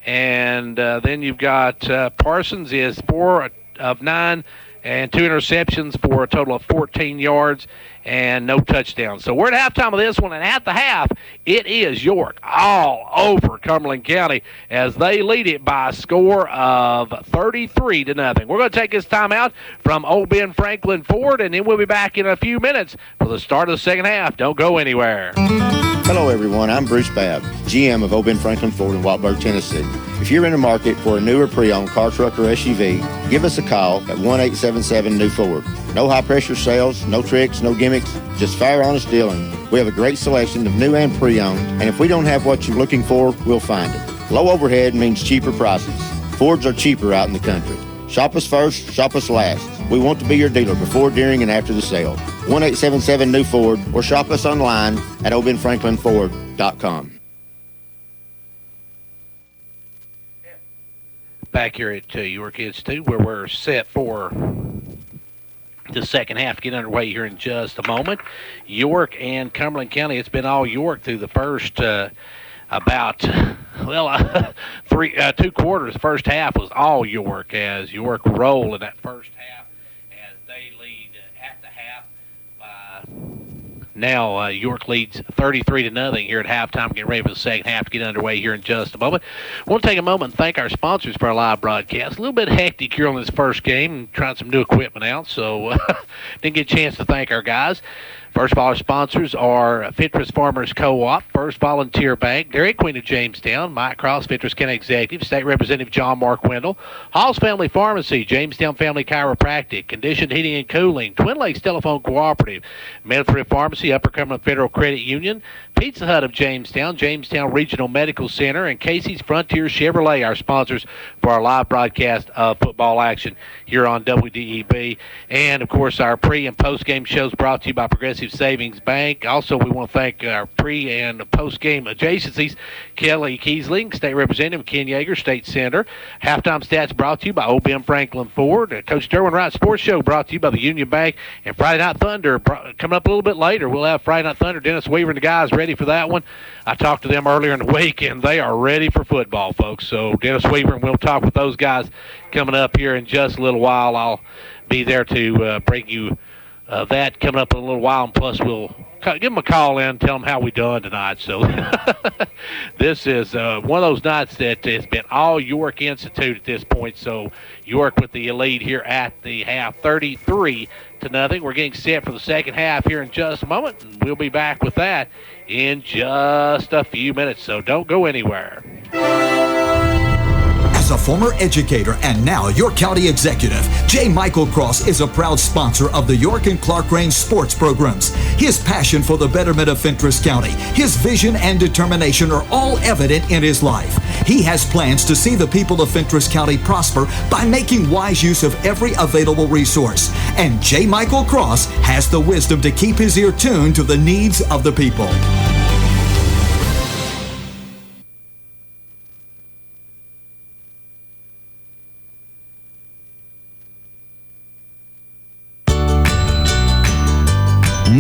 And then you've got Parsons is 4 of 9 and 2 interceptions for a total of 14 yards and no touchdowns. So we're at halftime of this one, and at the half, it is York all over Cumberland County as they lead it by a score of 33-0. We're going to take this time out from Old Ben Franklin Ford, and then we'll be back in a few minutes for the start of the second half. Don't go anywhere. Hello, everyone. I'm Bruce Babb, GM of Old Ben Franklin Ford in Wattsburg, Tennessee. If you're in the market for a newer pre-owned car, truck, or SUV, give us a call at 1-877-NEW-FORD. No high-pressure sales, no tricks, no gimmicks, just fair, honest dealing. We have a great selection of new and pre-owned, and if we don't have what you're looking for, we'll find it. Low overhead means cheaper prices. Fords are cheaper out in the country. Shop us first, shop us last. We want to be your dealer before, during, and after the sale. 1-877-NEW-FORD or shop us online at oldbenfranklinford.com. Back here at York Institute, where we're set for the second half to get underway here in just a moment. York and Cumberland County, it's been all York through the first 2 quarters. The first half was all York as York rolled in that first half as they lead at the half by now. York leads 33-0 here at halftime. Getting ready for the second half to get underway here in just a moment. I want to take a moment and thank our sponsors for our live broadcast. A little bit hectic here on this first game, trying some new equipment out, so didn't get a chance to thank our guys. First of all, our sponsors are Fittress Farmers Co-op, First Volunteer Bank, Dairy Queen of Jamestown, Mike Cross, Fittress County Executive, State Representative John Mark Wendell, Hall's Family Pharmacy, Jamestown Family Chiropractic, Conditioned Heating and Cooling, Twin Lakes Telephone Cooperative, Medford Pharmacy, Upper Cumberland Federal Credit Union, Pizza Hut of Jamestown, Jamestown Regional Medical Center, and Casey's Frontier Chevrolet, our sponsors for our live broadcast of football action here on WDEB. And, of course, our pre- and post-game shows brought to you by Progressive Savings Bank. Also, we want to thank our pre- and post-game adjacencies, Kelly Kiesling, State Representative, Ken Yeager, State Senator. Halftime stats brought to you by Old Ben Franklin Ford. Coach Derwin Wright Sports Show brought to you by the Union Bank. And Friday Night Thunder coming up a little bit later. We'll have Friday Night Thunder. Dennis Weaver and the guys ready for that one. I talked to them earlier in the week, and they are ready for football, folks. So Dennis Weaver, and we'll talk with those guys coming up here in just a little while. I'll be there to bring you that coming up in a little while, and plus we'll give them a call in, tell them how we done tonight. So this is one of those nights that has been all York Institute at this point. So York with the lead here at the half, 33-0. We're getting set for the second half here in just a moment, and we'll be back with that in just a few minutes. So don't go anywhere. As a former educator and now York County executive, J. Michael Cross is a proud sponsor of the York and Clark Range sports programs. His passion for the betterment of Fentress County, his vision and determination are all evident in his life. He has plans to see the people of Fentress County prosper by making wise use of every available resource. And J. Michael Cross has the wisdom to keep his ear tuned to the needs of the people.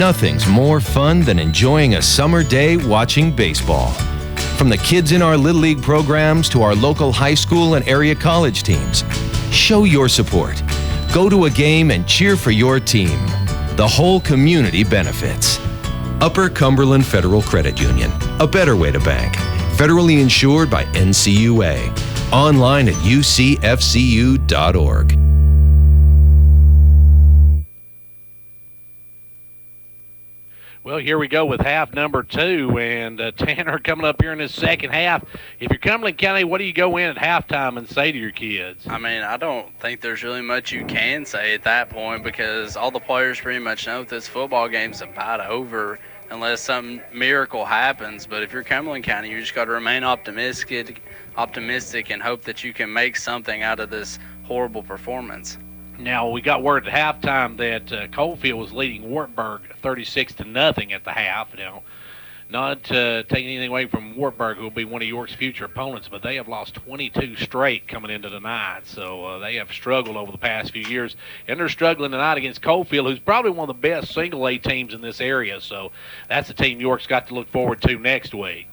Nothing's more fun than enjoying a summer day watching baseball. From the kids in our Little League programs to our local high school and area college teams, show your support. Go to a game and cheer for your team. The whole community benefits. Upper Cumberland Federal Credit Union, a better way to bank. Federally insured by NCUA. Online at ucfcu.org. Well, here we go with half number 2, and Tanner coming up here in this second half. If you're Cumberland County, what do you go in at halftime and say to your kids? I mean, I don't think there's really much you can say at that point because all the players pretty much know this football game's about over unless some miracle happens. But if you're Cumberland County, you just got to remain optimistic and hope that you can make something out of this horrible performance. Now, we got word at halftime that Coalfield was leading Wartburg 36-0 at the half. Now, not taking anything away from Wartburg, who will be one of York's future opponents, but they have lost 22 straight coming into tonight. So they have struggled over the past few years, and they're struggling tonight against Coalfield, who's probably one of the best single-A teams in this area. So that's a team York's got to look forward to next week.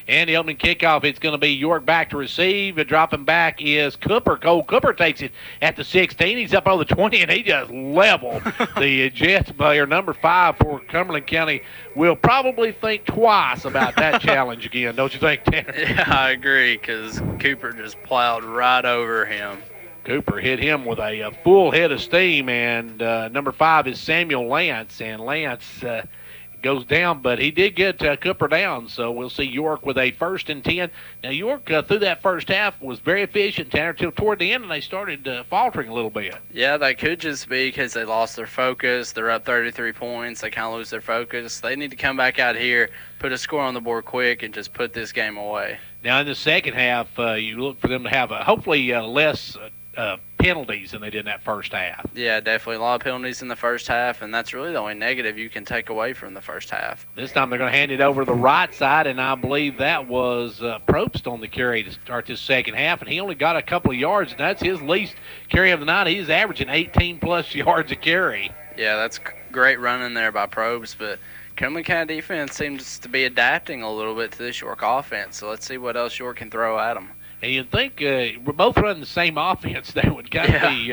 And the opening kickoff, it's going to be York back to receive. Dropping back is Cooper. Cole Cooper takes it at the 16. He's up over the 20, and he just leveled the Jets player. Number 5 for Cumberland County will probably think twice about that challenge again, don't you think, Tanner? Yeah, I agree, because Cooper just plowed right over him. Cooper hit him with a full head of steam, and number 5 is Samuel Lance, and Lance goes down, but he did get Cooper down, so we'll see York with a 1st and 10. Now, York, through that first half, was very efficient, Tanner, till toward the end, and they started faltering a little bit. Yeah, that could just be because they lost their focus. They're up 33 points. They kind of lose their focus. They need to come back out here, put a score on the board quick, and just put this game away. Now, in the second half, you look for them to have hopefully less penalties than they did in that first half. Yeah, definitely a lot of penalties in the first half, and that's really the only negative you can take away from the first half. This time they're going to hand it over to the right side, and I believe that was Probst on the carry to start this second half, and he only got a couple of yards, and that's his least carry of the night. He's averaging 18-plus yards a carry. Yeah, that's great running there by Probst, but Cumberland County defense seems to be adapting a little bit to this York offense, so let's see what else York can throw at them. And you'd think we're both running the same offense. They would kind of be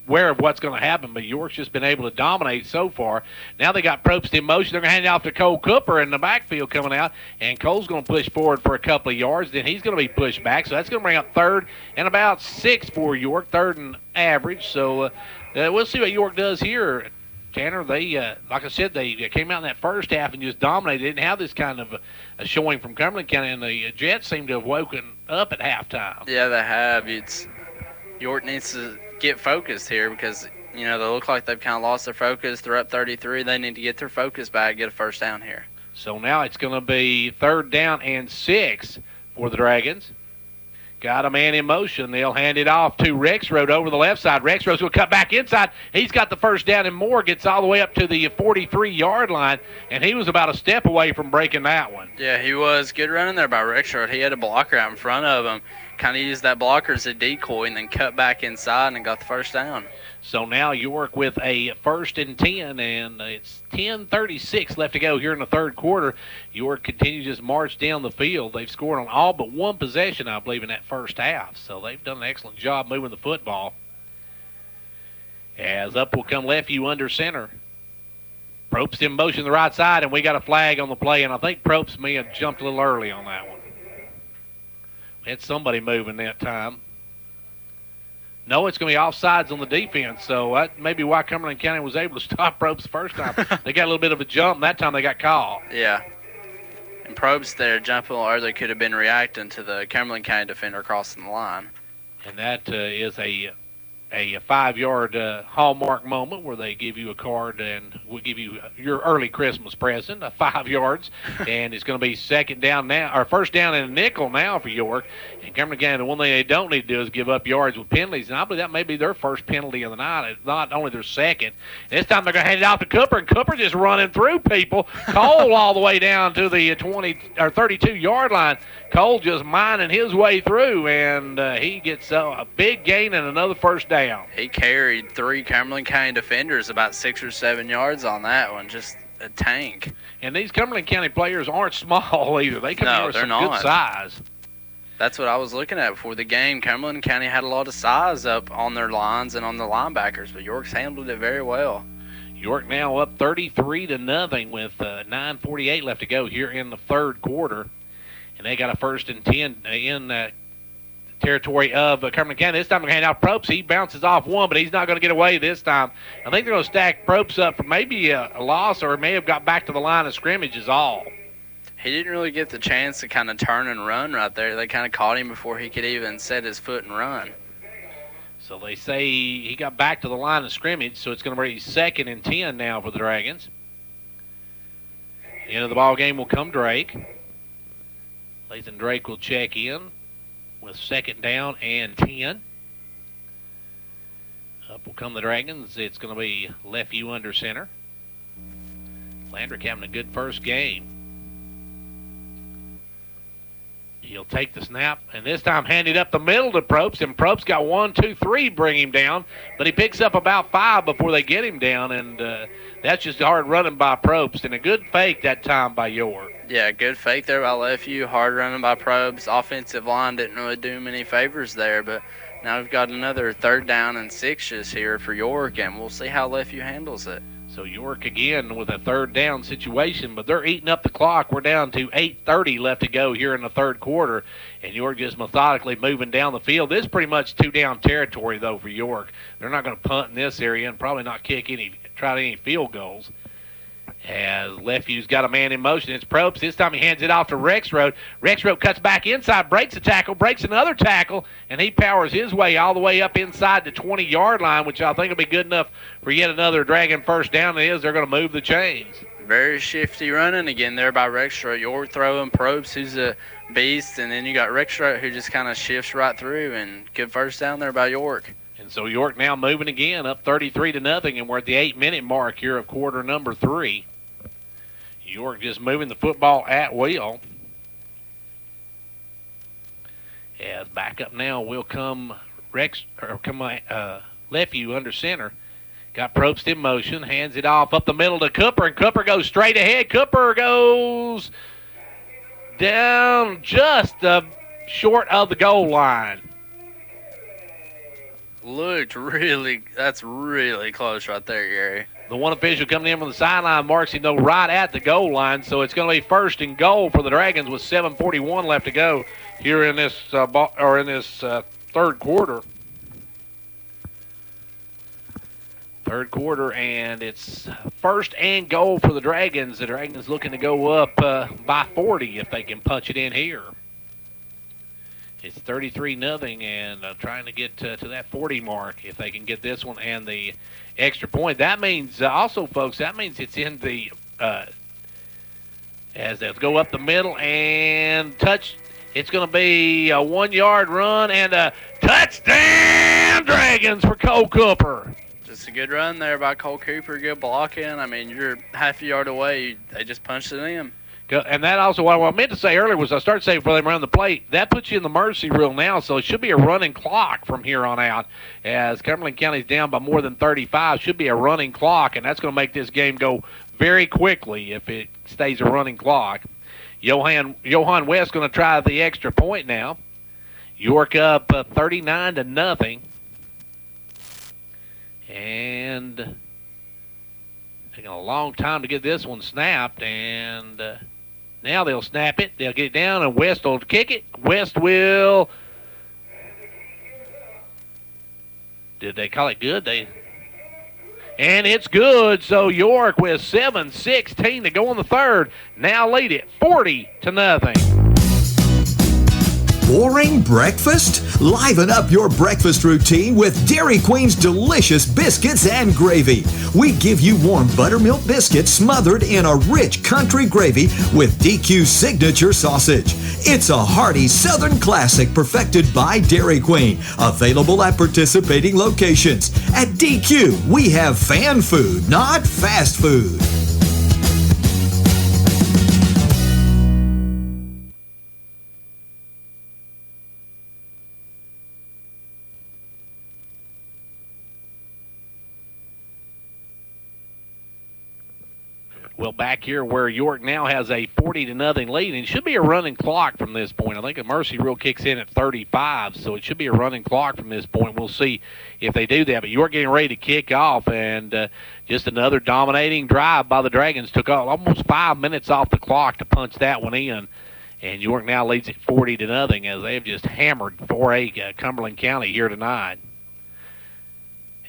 aware of what's going to happen, but York's just been able to dominate so far. Now they got Probst in motion. They're going to hand it off to Cole Cooper in the backfield coming out, and Cole's going to push forward for a couple of yards. Then he's going to be pushed back, so that's going to bring up 3rd and about 6 for York, 3rd and average. So we'll see what York does here. Tanner, they, like I said, they came out in that first half and just dominated. They didn't have this kind of a showing from Cumberland County, and the Jets seem to have woken up at halftime. Yeah, they have. York needs to get focused here because, they look like they've kind of lost their focus. They're up 33. They need to get their focus back, get a first down here. So now it's going to be 3rd down and 6 for the Dragons. Got a man in motion. They'll hand it off to Rexroad over the left side. Rexroad's going to cut back inside. He's got the first down, and Moore gets all the way up to the 43-yard line, and he was about a step away from breaking that one. Yeah, he was. Good running there by Rexroad. He had a blocker out in front of him. Kind of used that blocker as a decoy and then cut back inside and got the first down. So now York with a 1st and 10, and it's 10:36 left to go here in the third quarter. York continues to just march down the field. They've scored on all but one possession, I believe, in that first half. So they've done an excellent job moving the football. As up will come Lefeview under center. Probst in motion to the right side, and we got a flag on the play, and I think Probst may have jumped a little early on that one. We had somebody moving that time. No, it's going to be offsides on the defense, so that may be why Cumberland County was able to stop Probst the first time. They got a little bit of a jump. That time they got called. Yeah. And Probst there jumping a little early could have been reacting to the Cumberland County defender crossing the line. And that is a 5-yard hallmark moment where they give you a card and will give you your early Christmas present, 5 yards. And it's going to be second down now, or first down and a nickel now for York. And Cumberland County, the one thing they don't need to do is give up yards with penalties. And I believe that may be their first penalty of the night, if not only their second. And this time they're going to hand it off to Cooper, and Cooper just running through people. Cole all the way down to the 32-yard line. Cole just mining his way through, and he gets a big gain and another first down. touchdown. He carried 3 Cumberland County defenders about 6 or 7 yards on that one. Just a tank. And these Cumberland County players aren't small either. They come in with some good size. That's what I was looking at before the game. Cumberland County had a lot of size up on their lines and on the linebackers, but York's handled it very well. York now up 33-0 with 9:48 left to go here in the third quarter. And they got a 1st and 10 in territory of Cumberland County. This time they're going to hand out Probst. He bounces off one, but he's not going to get away this time. I think they're going to stack Probst up for maybe a loss, or may have got back to the line of scrimmage is all. He didn't really get the chance to kind of turn and run right there. They kind of caught him before he could even set his foot and run. So they say he got back to the line of scrimmage, so it's going to be 2nd and 10 now for the Dragons. End of the ball game will come Drake. Lathan Drake will check in with 2nd down and 10. Up will come the Dragons. It's going to be Lefeview under center. Landrick having a good first game. He'll take the snap, and this time hand it up the middle to Probst, and Probst got 1, 2, 3 bring him down, but he picks up about 5 before they get him down, and that's just hard running by Probst, and a good fake that time by York. Yeah, good fake there by Lefeview, hard running by Probst. Offensive line didn't really do him any favors there, but now we've got another 3rd down and 6 just here for York, and we'll see how Lefeview handles it. So York again with a 3rd down situation, but they're eating up the clock. We're down to 8:30 left to go here in the third quarter, and York just methodically moving down the field. This is pretty much 2-down territory, though, for York. They're not going to punt in this area and probably not try any field goals. As Lefiew's got a man in motion, it's Probst. This time he hands it off to Rexroad. Rexroad cuts back inside, breaks a tackle, breaks another tackle, and he powers his way all the way up inside the 20-yard line, which I think will be good enough for yet another Dragon first down. They're going to move the chains. Very shifty running again there by Rexroad. York throwing Probst, who's a beast, and then you got Rexroad, who just kind of shifts right through, and good first down there by York. And so York now moving again, up 33-0, and we're at the 8-minute mark here of quarter number 3. York just moving the football at will. As back up now will come Lefeview under center. Got Probst in motion, hands it off up the middle to Cooper, and Cooper goes straight ahead. Cooper goes down just short of the goal line. That's really close right there, Gary. The one official coming in from the sideline marks him, though, right at the goal line, so it's going to be 1st and goal for the Dragons with 7:41 left to go here in this third quarter. Third quarter, and it's 1st and goal for the Dragons. The Dragons looking to go up by 40 if they can punch it in here. It's 33-0, and trying to get to that 40 mark if they can get this one and the extra point. That means also, folks, that means it's in the as they'll go up the middle and touch. It's going to be a 1-yard run and a touchdown, Dragons, for Cole Cooper. Just a good run there by Cole Cooper. Good blocking. I mean, you're half a yard away. They just punched it in. And that also, what I meant to say earlier was I started saying before they run the plate, that puts you in the mercy rule now, so it should be a running clock from here on out. As Cumberland County's down by more than 35, should be a running clock, and that's going to make this game go very quickly if it stays a running clock. Johan West going to try the extra point now. York up 39-0. And taking a long time to get this one snapped, and now they'll snap it. They'll get it down, and West will kick it. West will. Did they call it good? And it's good. So York with 7:16 to go in the third. Now lead it 40-0. Boring breakfast? Liven up your breakfast routine with Dairy Queen's delicious biscuits and gravy. We give you warm buttermilk biscuits smothered in a rich country gravy with DQ's signature sausage. It's a hearty Southern classic perfected by Dairy Queen. Available at participating locations. At DQ, we have fan food, not fast food. Well, back here where York now has a 40-0 lead, and it should be a running clock from this point. I think a mercy rule kicks in at 35, so it should be a running clock from this point. We'll see if they do that. But York getting ready to kick off, and just another dominating drive by the Dragons. Took almost 5 minutes off the clock to punch that one in, and York now leads it 40-0 as they've just hammered 4A Cumberland County here tonight.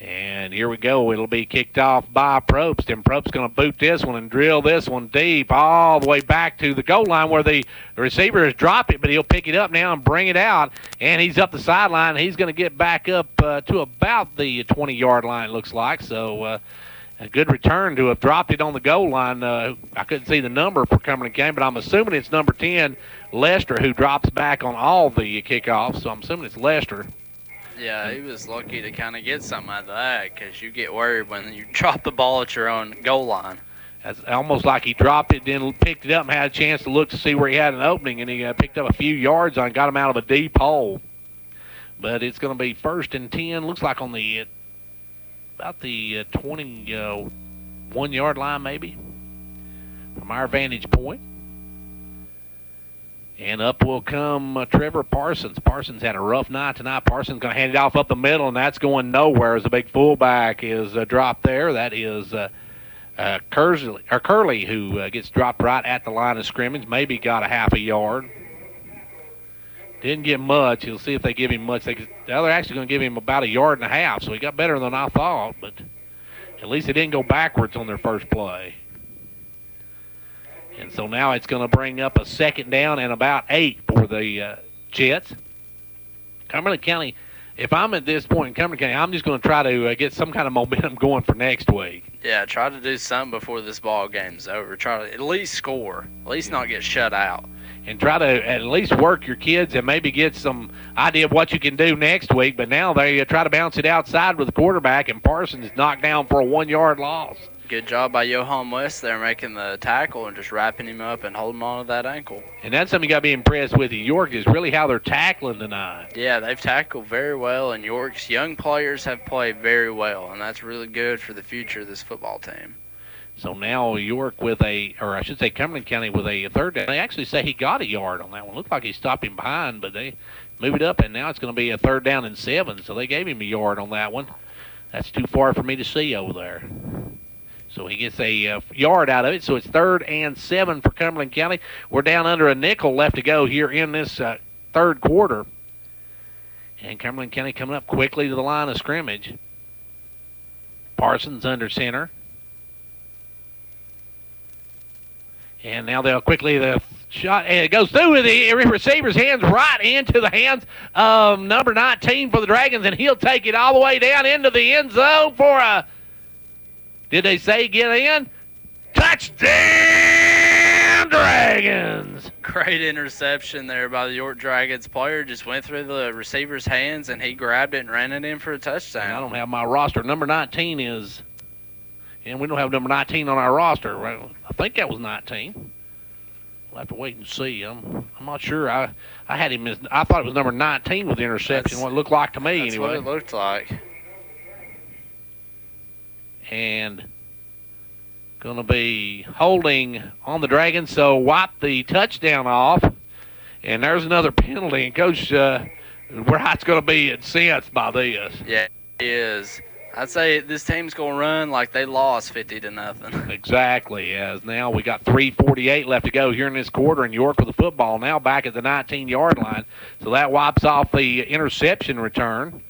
And here we go. It'll be kicked off by Probst, and Probst's going to boot this one and drill this one deep all the way back to the goal line where the receiver has dropped it, but he'll pick it up now and bring it out, and he's up the sideline. He's going to get back up to about the 20-yard line, it looks like. So a good return to have dropped it on the goal line. I couldn't see the number for Cumberland County, but I'm assuming it's number 10, Lester, who drops back on all the kickoffs, so I'm assuming it's Lester. Yeah, he was lucky to kind of get something out of that because you get worried when you drop the ball at your own goal line. It's almost like he dropped it, then picked it up and had a chance to look to see where he had an opening, and he picked up a few yards on it, got him out of a deep hole. But it's going to be 1st and 10, looks like on the about the 21-yard line maybe from our vantage point. And up will come Trevor Parsons. Parsons had a rough night tonight. Parsons going to hand it off up the middle, and that's going nowhere as the big fullback is dropped there. That is Curley, who gets dropped right at the line of scrimmage. Maybe got a half a yard. Didn't get much. You'll see if they give him much. They're actually going to give him about a yard and a half, so he got better than I thought. But at least they didn't go backwards on their first play. And so now it's going to bring up a 2nd down and about 8 for the Jets. Cumberland County, if I'm at this point in Cumberland County, I'm just going to try to get some kind of momentum going for next week. Yeah, try to do something before this ball game's over. Try to at least score, at least not get shut out. And try to at least work your kids and maybe get some idea of what you can do next week. But now they try to bounce it outside with the quarterback, and Parsons knocked down for a 1-yard loss. Good job by Johan West there making the tackle and just wrapping him up and holding on to that ankle. And that's something you got to be impressed with at York is really how they're tackling tonight. Yeah, they've tackled very well, and York's young players have played very well, and that's really good for the future of this football team. So now York with Cumberland County with a 3rd down. They actually say he got a yard on that one. Looked like he stopped him behind, but they move it up, and now it's going to be a 3rd down and 7. So they gave him a yard on that one. That's too far for me to see over there. So he gets a yard out of it. So it's 3rd and 7 for Cumberland County. We're down under a nickel left to go here in this 3rd quarter. And Cumberland County coming up quickly to the line of scrimmage. Parsons under center. And now they'll quickly the shot, and it goes through the receiver's hands right into the hands of number 19 for the Dragons, and he'll take it all the way down into the end zone for a, did they say get in? Touchdown, Dragons! Great interception there by the York Dragons player. Just went through the receiver's hands, and he grabbed it and ran it in for a touchdown. And I don't have my roster. Number 19 is, and we don't have number 19 on our roster. I think that was 19. We'll have to wait and see. I'm not sure. I had him as, I thought it was number 19 with the interception. What it looked like to me, that's anyway. That's what it looked like. And going to be holding on the Dragons, so wipe the touchdown off. And there's another penalty. And Coach Wright's going to be incensed by this. Yeah, he is. I'd say this team's going to run like they lost 50-0. Exactly. As now we got 3:48 left to go here in this quarter, and York with the football now back at the 19-yard line. So that wipes off the interception return.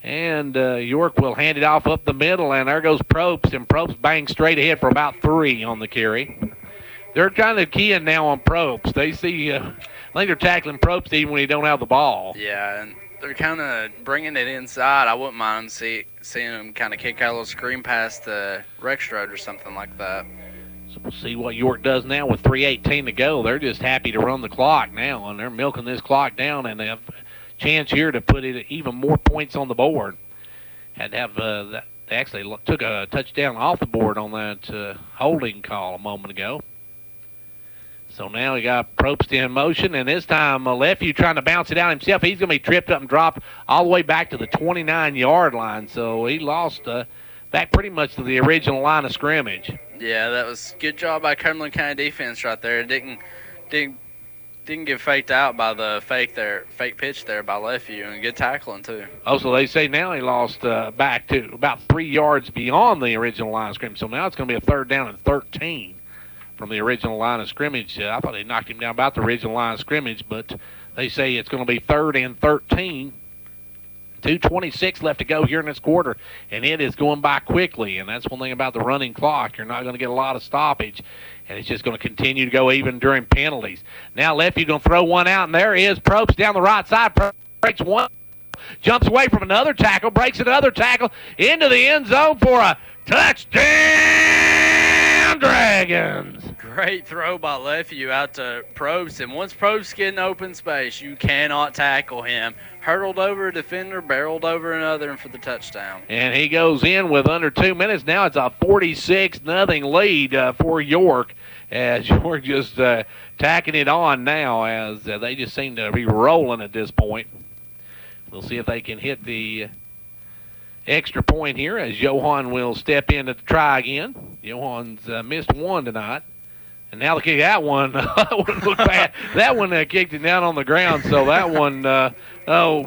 And York will hand it off up the middle, and there goes Probst, and Probst bangs straight ahead for about 3 on the carry. They're kind of keying now on Probst. They see, I think they're tackling Probst even when he don't have the ball. Yeah, and they're kind of bringing it inside. I wouldn't mind seeing them kind of kick out a little screen past the Rexroad or something like that. So we'll see what York does now with 3:18 to go. They're just happy to run the clock now, and they're milking this clock down, and they have chance here to put it even more points on the board. Had to have they actually took a touchdown off the board on that holding call a moment ago. So now we got Probst in motion, and this time Lefevue trying to bounce it out himself. He's going to be tripped up and dropped all the way back to the 29-yard line. So he lost back pretty much to the original line of scrimmage. Yeah, that was good job by Cumberland County defense right there. Didn't get faked out by the fake pitch there by Lefeview, and good tackling too. Also, they say now he lost back to about 3 yards beyond the original line of scrimmage. So now it's going to be a 3rd down and 13 from the original line of scrimmage. I thought they knocked him down about the original line of scrimmage, but they say it's going to be 3rd and 13. 2:26 left to go here in this quarter, and it is going by quickly. And that's one thing about the running clock. You're not going to get a lot of stoppage, and it's just going to continue to go even during penalties. Now Lefeview going to throw one out, and there is Probst down the right side. Probst breaks one, jumps away from another tackle, breaks another tackle into the end zone for a touchdown, Dragons. Great throw by Lefeview out to Probst, and once Probst gets in open space, you cannot tackle him. Hurdled over a defender, barreled over another, and for the touchdown. And he goes in with under 2 minutes. Now it's a 46-0 lead for York, as York just tacking it on now, as they just seem to be rolling at this point. We'll see if they can hit the extra point here, as Johan will step in to try again. Johan's missed one tonight. And now the kick, that one wouldn't look bad. That one kicked it down on the ground, so that one,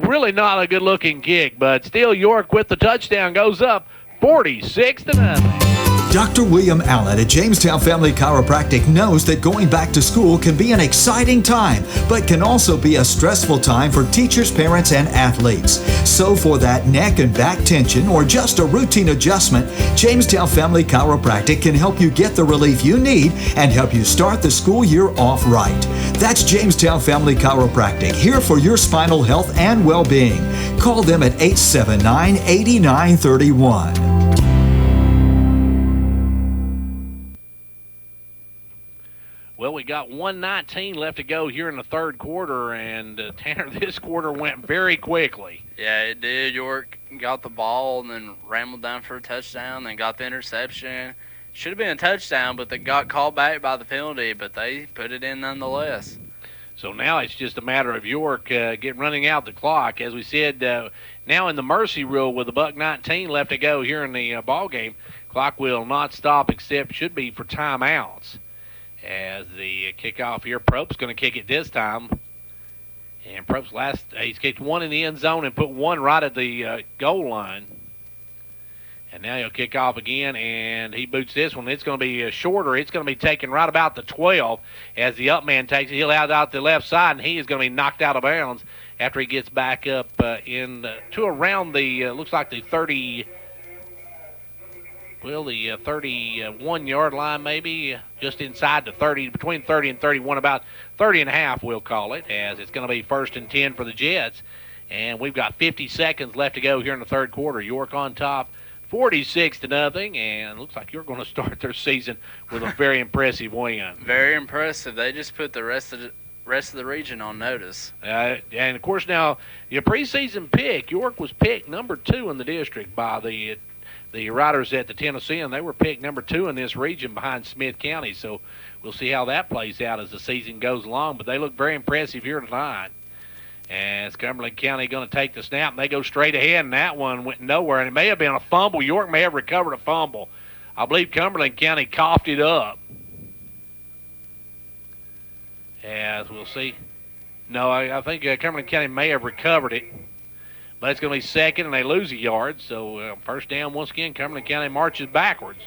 really not a good-looking kick. But still, York with the touchdown goes up 46-0. Dr. William Allen at Jamestown Family Chiropractic knows that going back to school can be an exciting time, but can also be a stressful time for teachers, parents, and athletes. So for that neck and back tension or just a routine adjustment, Jamestown Family Chiropractic can help you get the relief you need and help you start the school year off right. That's Jamestown Family Chiropractic, here for your spinal health and well-being. Call them at 879-8931. Well, we got 1:19 left to go here in the third quarter, and Tanner, this quarter went very quickly. Yeah, it did. York got the ball and then rambled down for a touchdown, then got the interception. Should have been a touchdown, but they got called back by the penalty, but they put it in nonetheless. So now it's just a matter of York running out the clock. As we said, now in the mercy rule with $1:19 left to go here in the ball game, clock will not stop except should be for timeouts. As the kickoff here, Probst's going to kick it this time. And Probst he's kicked one in the end zone and put one right at the goal line. And now he'll kick off again, and he boots this one. It's going to be shorter. It's going to be taken right about the 12 as the up man takes it. He'll out the left side, and he is going to be knocked out of bounds after he gets back up to around the, looks like the 30, well, the 31-yard line maybe, just inside the 30, between 30 and 31, about 30 and a half we'll call it, as it's going to be 1st and 10 for the Jets. And we've got 50 seconds left to go here in the third quarter. York on top, 46-0, and looks like you're going to start their season with a very impressive win. Very impressive. They just put the rest of the region on notice. And of course now your preseason pick, York was picked number 2 in the district by the Riders at the Tennessee, and they were picked number 2 in this region behind Smith County. So we'll see how that plays out as the season goes along. But they look very impressive here tonight. As Cumberland County going to take the snap, and they go straight ahead, and that one went nowhere. And it may have been a fumble. York may have recovered a fumble. I believe Cumberland County coughed it up. As we'll see. No, I think Cumberland County may have recovered it. But it's going to be second, and they lose a yard. So first down once again, Cumberland County marches backwards.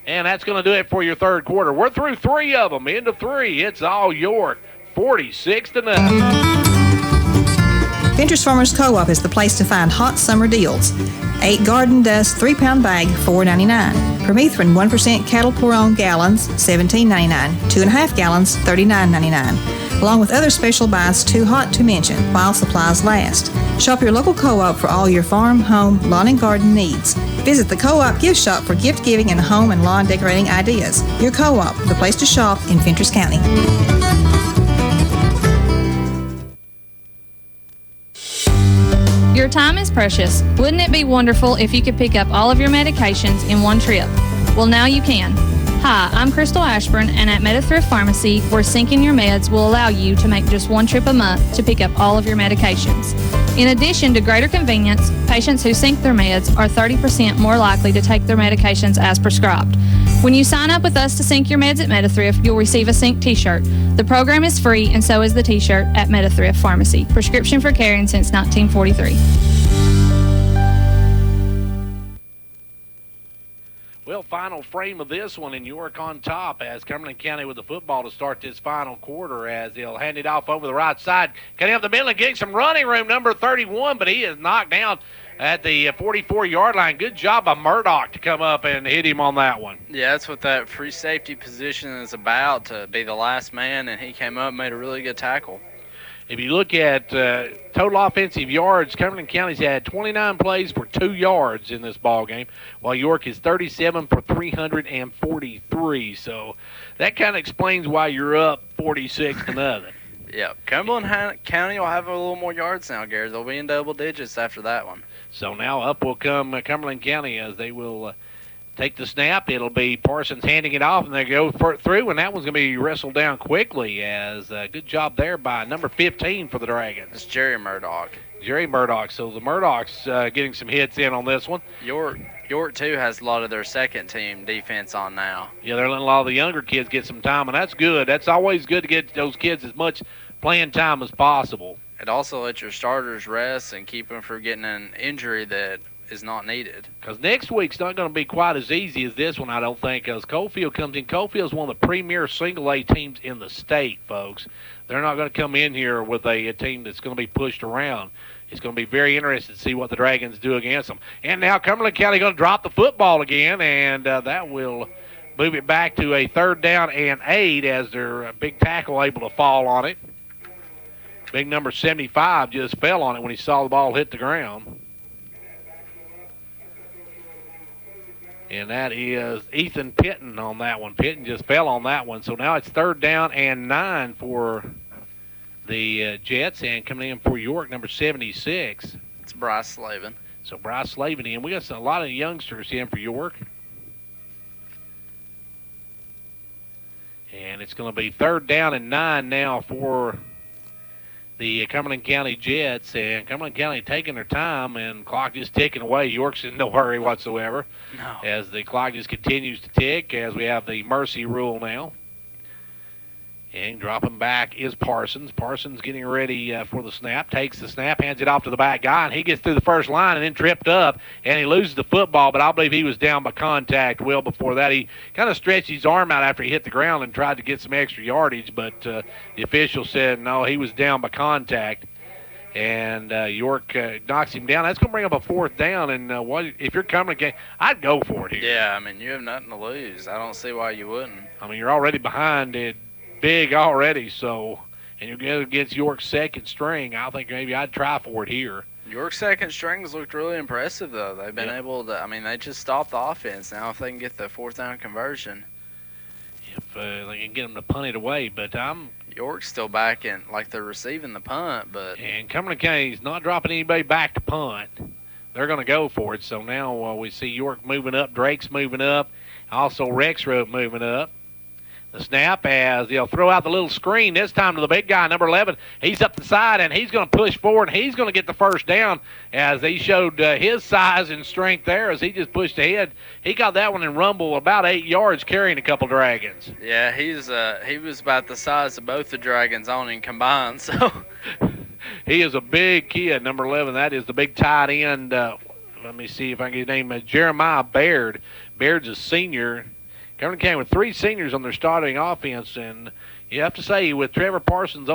And that's going to do it for your third quarter. We're through 3 of them. Into 3. It's all York, 46-0. Ventures Farmers Co-op is the place to find hot summer deals. 8 garden dust 3-pound bag, $4.99. Permethrin 1% cattle pour-on gallons, $17.99. 2.5 gallons, $39.99. Along with other special buys too hot to mention while supplies last. Shop your local co-op for all your farm, home, lawn, and garden needs. Visit the co-op gift shop for gift giving and home and lawn decorating ideas. Your co-op, the place to shop in Fentress County. Your time is precious. Wouldn't it be wonderful if you could pick up all of your medications in one trip? Well, now you can. Hi, I'm Crystal Ashburn, and at MetaThrift Pharmacy, where syncing your meds will allow you to make just one trip a month to pick up all of your medications. In addition to greater convenience, patients who sync their meds are 30% more likely to take their medications as prescribed. When you sign up with us to sync your meds at MetaThrift, you'll receive a Sync t-shirt. The program is free, and so is the t-shirt at MetaThrift Pharmacy. Prescription for carrying since 1943. Well, final frame of this one, and York on top as Cumberland County with the football to start this final quarter as they'll hand it off over the right side. Cutting up the middle and getting some running room, number 31, but he is knocked down at the 44-yard line. Good job by Murdoch to come up and hit him on that one. Yeah, that's what that free safety position is about, to be the last man, and he came up and made a really good tackle. If you look at total offensive yards, Cumberland County's had 29 plays for 2 yards in this ball game, while York is 37 for 343. So that kind of explains why you're up 46-0. Yeah, Cumberland County will have a little more yards now, Gary. They'll be in double digits after that one. So now up will come Cumberland County as they will take the snap. It'll be Parsons handing it off, and they go through, and that one's going to be wrestled down quickly as good job there by number 15 for the Dragons. It's Jerry Murdoch. Jerry Murdoch. So the Murdochs getting some hits in on this one. York, too, has a lot of their second-team defense on now. Yeah, they're letting a lot of the younger kids get some time, and that's good. That's always good to get those kids as much playing time as possible. It also lets your starters rest and keep them from getting an injury that is not needed. Because next week's not going to be quite as easy as this one, I don't think, because Coalfield comes in. Coalfield's one of the premier single-A teams in the state, folks. They're not going to come in here with a team that's going to be pushed around. It's going to be very interesting to see what the Dragons do against them. And now Cumberland County going to drop the football again, and that will move it back to a 3rd down and 8 as their big tackle able to fall on it. Big number 75 just fell on it when he saw the ball hit the ground. And that is Ethan Pitton on that one. Pitton just fell on that one. So now it's 3rd down and 9 for the Jets. And coming in for York, number 76. It's Bryce Slavin. So Bryce Slavin in. We got a lot of youngsters in for York. And it's going to be 3rd down and 9 now for the Cumberland County Jets, and Cumberland County taking their time, and clock just ticking away. York's in no hurry whatsoever. No. As the clock just continues to tick as we have the mercy rule now. And dropping back is Parsons. Parsons getting ready for the snap. Takes the snap, hands it off to the back guy, and he gets through the first line and then tripped up, and he loses the football, but I believe he was down by contact well before that. He kind of stretched his arm out after he hit the ground and tried to get some extra yardage, but the official said no, he was down by contact. And York knocks him down. That's going to bring up a 4th down, and if you're Cumberland County, I'd go for it here. Yeah, I mean, you have nothing to lose. I don't see why you wouldn't. I mean, you're already behind it. Big already, so, and you're going against York's second string. I think maybe I'd try for it here. York's second strings looked really impressive, though. They've been able to, I mean, they just stopped the offense. Now if they can get the 4th down conversion. If they can get them to punt it away, but York's still back in, like they're receiving the punt, but. And Cumberland County's not dropping anybody back to punt. They're going to go for it. So now we see York moving up, Drake's moving up, also Rexroth moving up. The snap as they'll throw out the little screen this time to the big guy, number 11. He's up the side, and he's going to push forward, and he's going to get the 1st down as he showed his size and strength there as he just pushed ahead. He got that one in rumble about 8 yards carrying a couple Dragons. Yeah, he was about the size of both the Dragons on him combined. So he is a big kid, number 11. That is the big tight end. Let me see if I can get his name. Jeremiah Baird. Baird's a senior. Cumberland County with 3 seniors on their starting offense, and you have to say with Trevor Parsons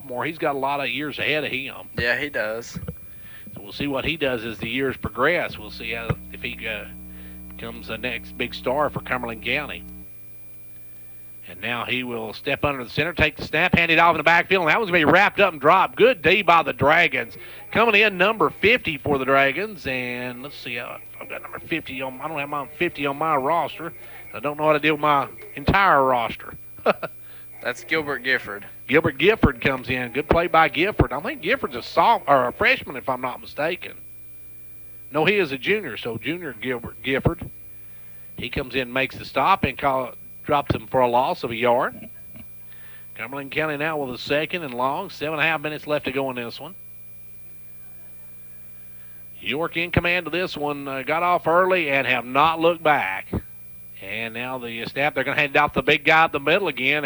more, he's got a lot of years ahead of him. Yeah, he does. So we'll see what he does as the years progress. We'll see if he becomes the next big star for Cumberland County. And now he will step under the center, take the snap, hand it off in the backfield, and that one's going to be wrapped up and dropped. Good D by the Dragons. Coming in, number 50 for the Dragons, and let's see, I've got number 50 on. I don't have my 50 on my roster. I don't know how to deal with my entire roster. That's Gilbert Gifford. Gilbert Gifford comes in. Good play by Gifford. I think Gifford's a freshman, if I'm not mistaken. No, he is a junior, so junior Gilbert Gifford. He comes in, makes the stop, and drops him for a loss of a yard. Cumberland County now with a 2nd and long. 7.5 minutes left to go in this one. York in command of this one. Got off early and have not looked back. And now the snap, they're going to hand it off the big guy up the middle again,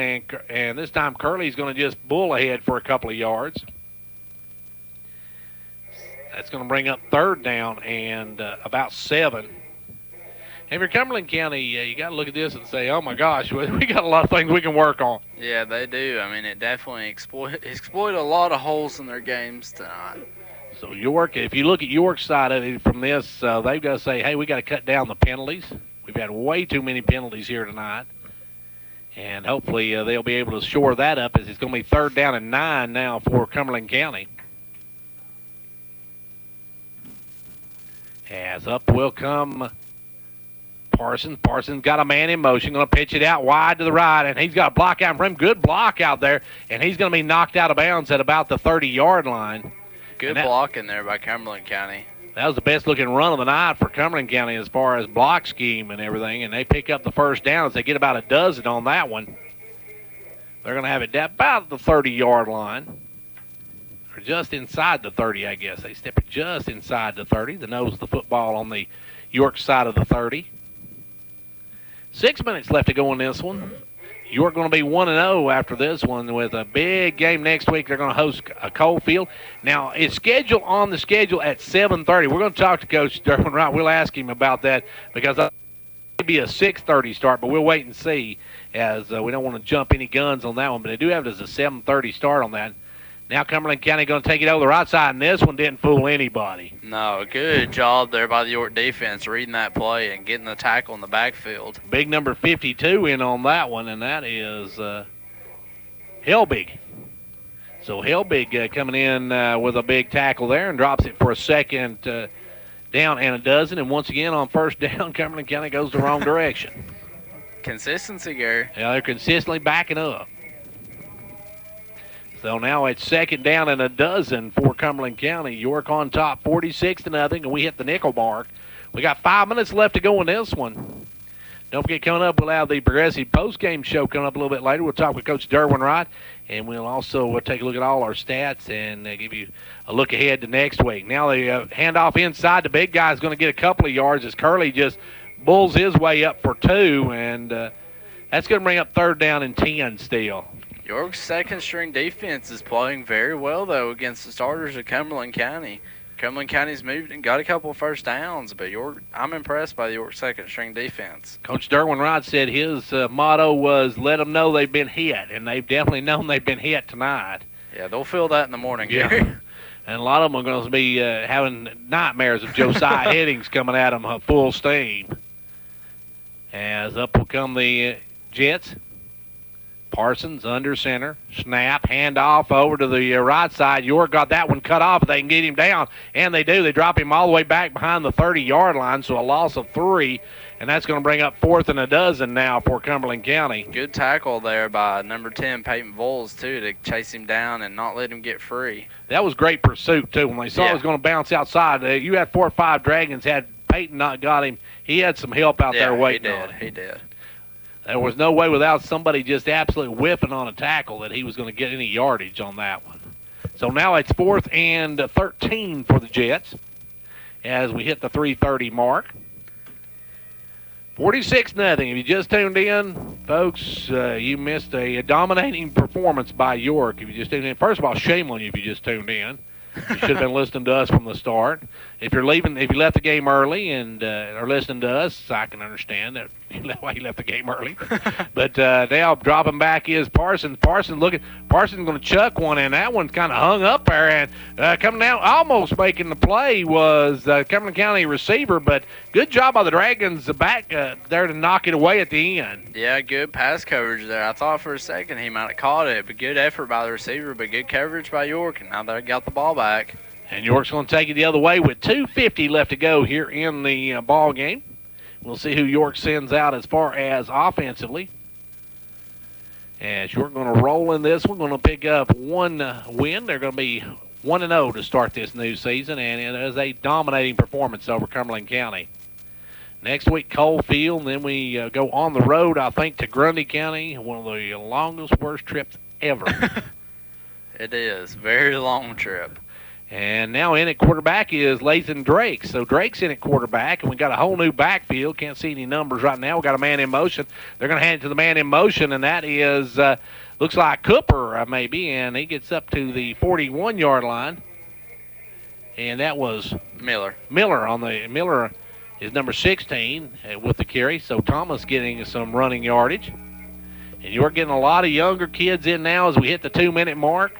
and this time Curley's going to just bull ahead for a couple of yards. That's going to bring up third down and about 7. If you're Cumberland County, you got to look at this and say, oh, my gosh, we got a lot of things we can work on. Yeah, they do. I mean, it definitely exploit a lot of holes in their games tonight. So York, if you look at York's side of it from this, they've got to say, hey, we got to cut down the penalties. We've had way too many penalties here tonight. And hopefully they'll be able to shore that up as it's going to be third down and 9 now for Cumberland County. As up will come Parsons. Parsons got a man in motion, going to pitch it out wide to the right, and he's got a block out from him. Good block out there, and he's going to be knocked out of bounds at about the 30-yard line. Good blocking there by Cumberland County. That was the best-looking run of the night for Cumberland County as far as block scheme and everything, and they pick up the first down as they get about a dozen on that one. They're going to have it about the 30-yard line, or just inside the 30, I guess. They step it just inside the 30, the nose of the football on the York side of the 30. 6 minutes left to go in this one. York going to be 1-0 after this one with a big game next week. They're going to host Coalfield. Now, it's scheduled on the schedule at 7:30. We're going to talk to Coach Derwin Wright. We'll ask him about that because it may be a 6:30 start, but we'll wait and see as we don't want to jump any guns on that one. But they do have it as a 7:30 start on that. Now Cumberland County going to take it over the right side, and this one didn't fool anybody. No, good job there by the York defense reading that play and getting the tackle in the backfield. Big number 52 in on that one, and that is Helbig. So Helbig coming in with a big tackle there and drops it for a second down and a dozen. And once again on first down, Cumberland County goes the wrong direction. Consistency, Gary. Yeah, they're consistently backing up. So now it's second down and a dozen for Cumberland County. York on top, 46-0, and we hit the nickel mark. We got 5 minutes left to go in this one. Don't forget, coming up, we'll have the Progressive postgame show coming up a little bit later. We'll talk with Coach Derwin Wright, and we'll also take a look at all our stats and give you a look ahead to next week. Now the handoff inside. The big guy's going to get a couple of yards as Curley just bulls his way up for 2, and that's going to bring up third down and 10 still. York's second-string defense is playing very well, though, against the starters of Cumberland County. Cumberland County's moved and got a couple of first downs, but I'm impressed by the York second-string defense. Coach Derwin Wright said his motto was let them know they've been hit, and they've definitely known they've been hit tonight. Yeah, they'll feel that in the morning, Gary. Yeah. And a lot of them are going to be having nightmares of Josiah Headings coming at them full steam. As up will come the Jets. Parsons under center, snap, handoff over to the right side. York got that one cut off. They can get him down, and they do. They drop him all the way back behind the 30-yard line, so a loss of 3, and that's going to bring up fourth and a dozen now for Cumberland County. Good tackle there by number 10, Peyton Voles, too, to chase him down and not let him get free. That was great pursuit, too. When they saw it was going to bounce outside, you had 4 or 5 Dragons. Had Peyton not got him, he had some help out there waiting on him. He did. There was no way without somebody just absolutely whipping on a tackle that he was going to get any yardage on that one. So now it's 4th and 13 for the Jets as we hit the 3:30 mark. 46-0. If you just tuned in, folks, you missed a dominating performance by York. If you just tuned in, first of all, shame on you if you just tuned in. You should have been listening to us from the start. If you left the game early and are listening to us, I can understand that why you left the game early. But now dropping back is Parsons. Parsons going to chuck one, and that one's kind of hung up there. And coming down, almost making the play was Cumberland County receiver. But good job by the Dragons back there to knock it away at the end. Yeah, good pass coverage there. I thought for a second he might have caught it, but good effort by the receiver, but good coverage by York, and now they got the ball back. And York's going to take it the other way with 2:50 left to go here in the ball game. We'll see who York sends out as far as offensively. As York going to roll in this one, going to pick up one win. They're going to be 1-0 to start this new season, and it is a dominating performance over Cumberland County. Next week, Coalfield, and then we go on the road, I think, to Grundy County, one of the longest, worst trips ever. It is. Very long trip. And now in at quarterback is Lathan Drake. So Drake's in at quarterback, and we got a whole new backfield. Can't see any numbers right now. We got a man in motion. They're going to hand it to the man in motion, and that is looks like Cooper maybe, and he gets up to the 41-yard line. And that was Miller. Miller is number 16 with the carry. So Thomas getting some running yardage. And you're getting a lot of younger kids in now as we hit the 2-minute mark.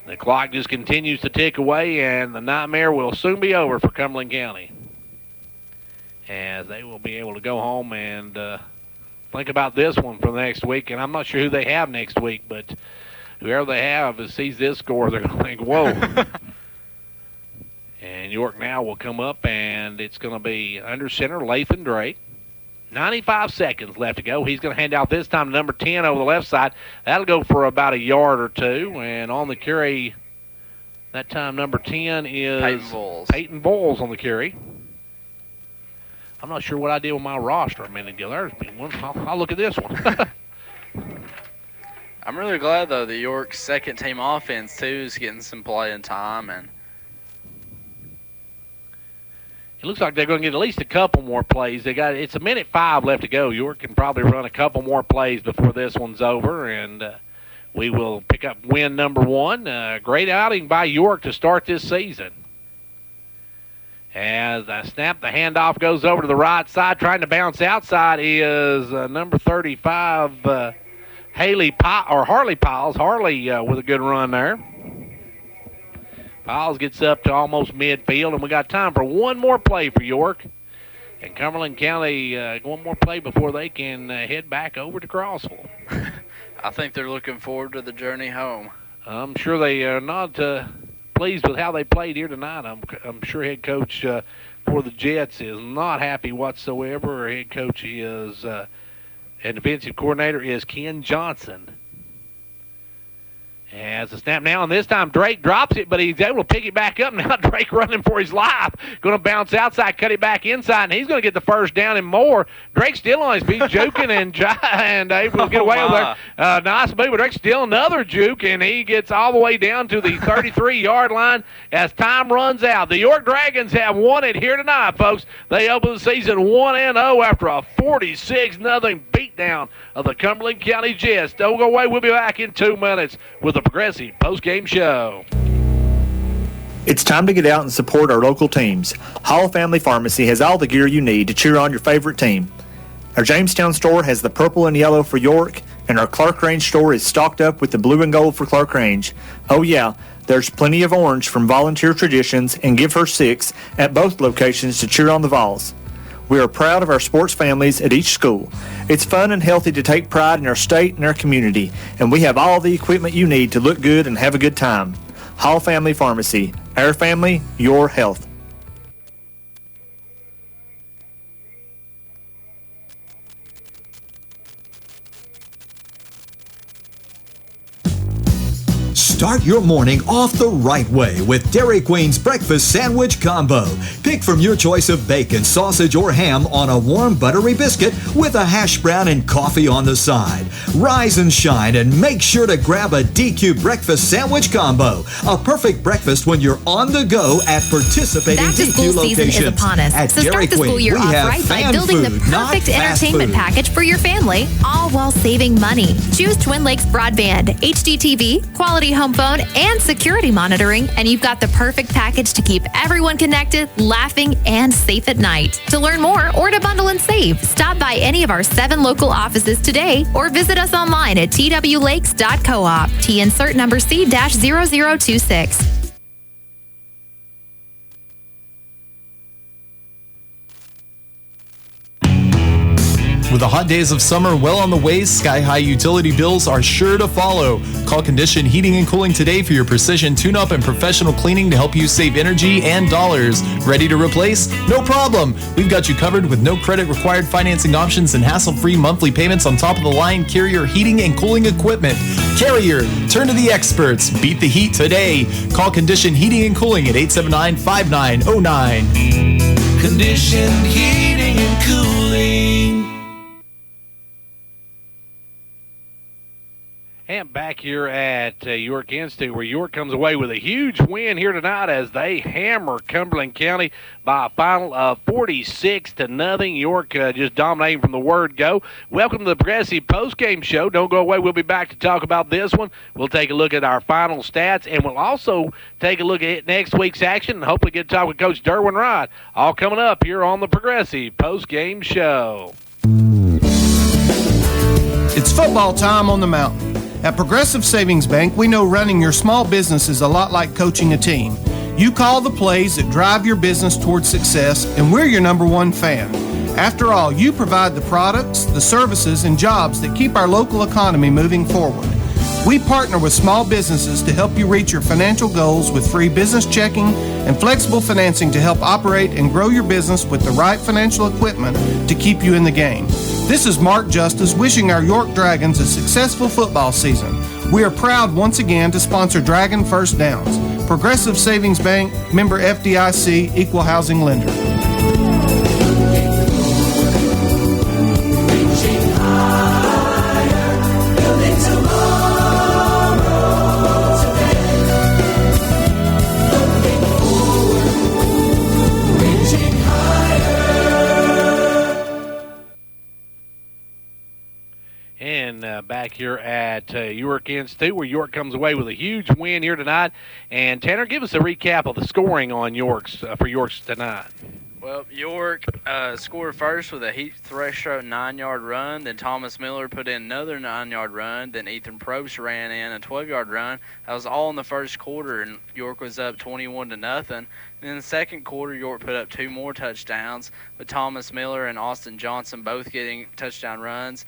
The clock just continues to tick away, and the nightmare will soon be over for Cumberland County, as they will be able to go home and think about this one for next week. And I'm not sure who they have next week, but whoever they have sees this score, they're going to think, whoa. And York now will come up, and it's going to be under center, Lathan Drake. 95 seconds left to go. He's going to hand out this time to number 10 over the left side. That'll go for about a yard or two. And on the carry, that time number 10 is Peyton Bowles on the carry. I'm not sure what I did with my roster a minute ago. There's one. I'll look at this one. I'm really glad, though, that York's second-team offense, too, is getting some playing time. And it looks like they're going to get at least a couple more plays. It's a minute 5 left to go. York can probably run a couple more plays before this one's over, and we will pick up win number 1. Great outing by York to start this season. As I snap, the handoff goes over to the right side. Trying to bounce outside is number 35, Harley Piles. Harley with a good run there. Piles gets up to almost midfield, and we got time for one more play for York. And Cumberland County, one more play before they can head back over to Crossville. I think they're looking forward to the journey home. I'm sure they are not pleased with how they played here tonight. I'm sure head coach for the Jets is not happy whatsoever. Our head coach is, and defensive coordinator is Ken Johnson. As a snap now, and this time Drake drops it, but he's able to pick it back up. Now Drake running for his life. Going to bounce outside, cut it back inside, and he's going to get the first down and more. Drake's still on his feet, juking and able to get away with it. Nice move, but Drake's still another juke, and he gets all the way down to the 33-yard line as time runs out. The York Dragons have won it here tonight, folks. They open the season 1-0 after a 46-0 beatdown of the Cumberland County Jets. Don't go away. We'll be back in 2 minutes with the Progressive post-game show. It's time to get out and support our local teams. Hall Family Pharmacy has all the gear you need to cheer on your favorite team. Our Jamestown store has the purple and yellow for York, and our Clark Range store is stocked up with the blue and gold for Clark Range. Oh yeah, there's plenty of orange from Volunteer Traditions and Give Her 6 at both locations to cheer on the Vols. We are proud of our sports families at each school. It's fun and healthy to take pride in our state and our community, and we have all the equipment you need to look good and have a good time. Hall Family Pharmacy. Our family, your health. Start your morning off the right way with Dairy Queen's Breakfast Sandwich Combo. Pick from your choice of bacon, sausage, or ham on a warm buttery biscuit with a hash brown and coffee on the side. Rise and shine and make sure to grab a DQ Breakfast Sandwich Combo. A perfect breakfast when you're on the go at participating DQ locations. Back to school season is upon us, so start the school year off right by building the perfect entertainment package for your family, all while saving money. Choose Twin Lakes Broadband, HDTV, quality home phone, and security monitoring, and you've got the perfect package to keep everyone connected, laughing, and safe at night. To learn more or to bundle and save, stop by any of our 7 local offices today or visit us online at twlakes.coop. T insert number C-0026. With the hot days of summer well on the way, sky-high utility bills are sure to follow. Call Condition Heating and Cooling today for your precision tune-up and professional cleaning to help you save energy and dollars. Ready to replace? No problem. We've got you covered with no credit required financing options and hassle-free monthly payments on top-of-the-line Carrier heating and cooling equipment. Carrier, turn to the experts. Beat the heat today. Call Condition Heating and Cooling at 879-5909. Condition Heating and Cooling. And back here at York Institute, where York comes away with a huge win here tonight as they hammer Cumberland County by a final of 46-0. York just dominating from the word go. Welcome to the Progressive Postgame Show. Don't go away. We'll be back to talk about this one. We'll take a look at our final stats, and we'll also take a look at next week's action and hopefully get to talk with Coach Derwin Wright. All coming up here on the Progressive Postgame Show. It's football time on the mountain. At Progressive Savings Bank, we know running your small business is a lot like coaching a team. You call the plays that drive your business towards success, and we're your number one fan. After all, you provide the products, the services, and jobs that keep our local economy moving forward. We partner with small businesses to help you reach your financial goals with free business checking and flexible financing to help operate and grow your business with the right financial equipment to keep you in the game. This is Mark Justice wishing our York Dragons a successful football season. We are proud once again to sponsor Dragon First Downs. Progressive Savings Bank, member FDIC, equal housing lender. Back here at York Institute, where York comes away with a huge win here tonight. And Tanner, give us a recap of the scoring on for York's tonight. Well, York scored first with a Heath Threshout 9-yard run. Then Thomas Miller put in another 9-yard run. Then Ethan Probst ran in a 12-yard run. That was all in the first quarter, and York was up 21-0. And in the second quarter, York put up 2 more touchdowns, with Thomas Miller and Austin Johnson both getting touchdown runs.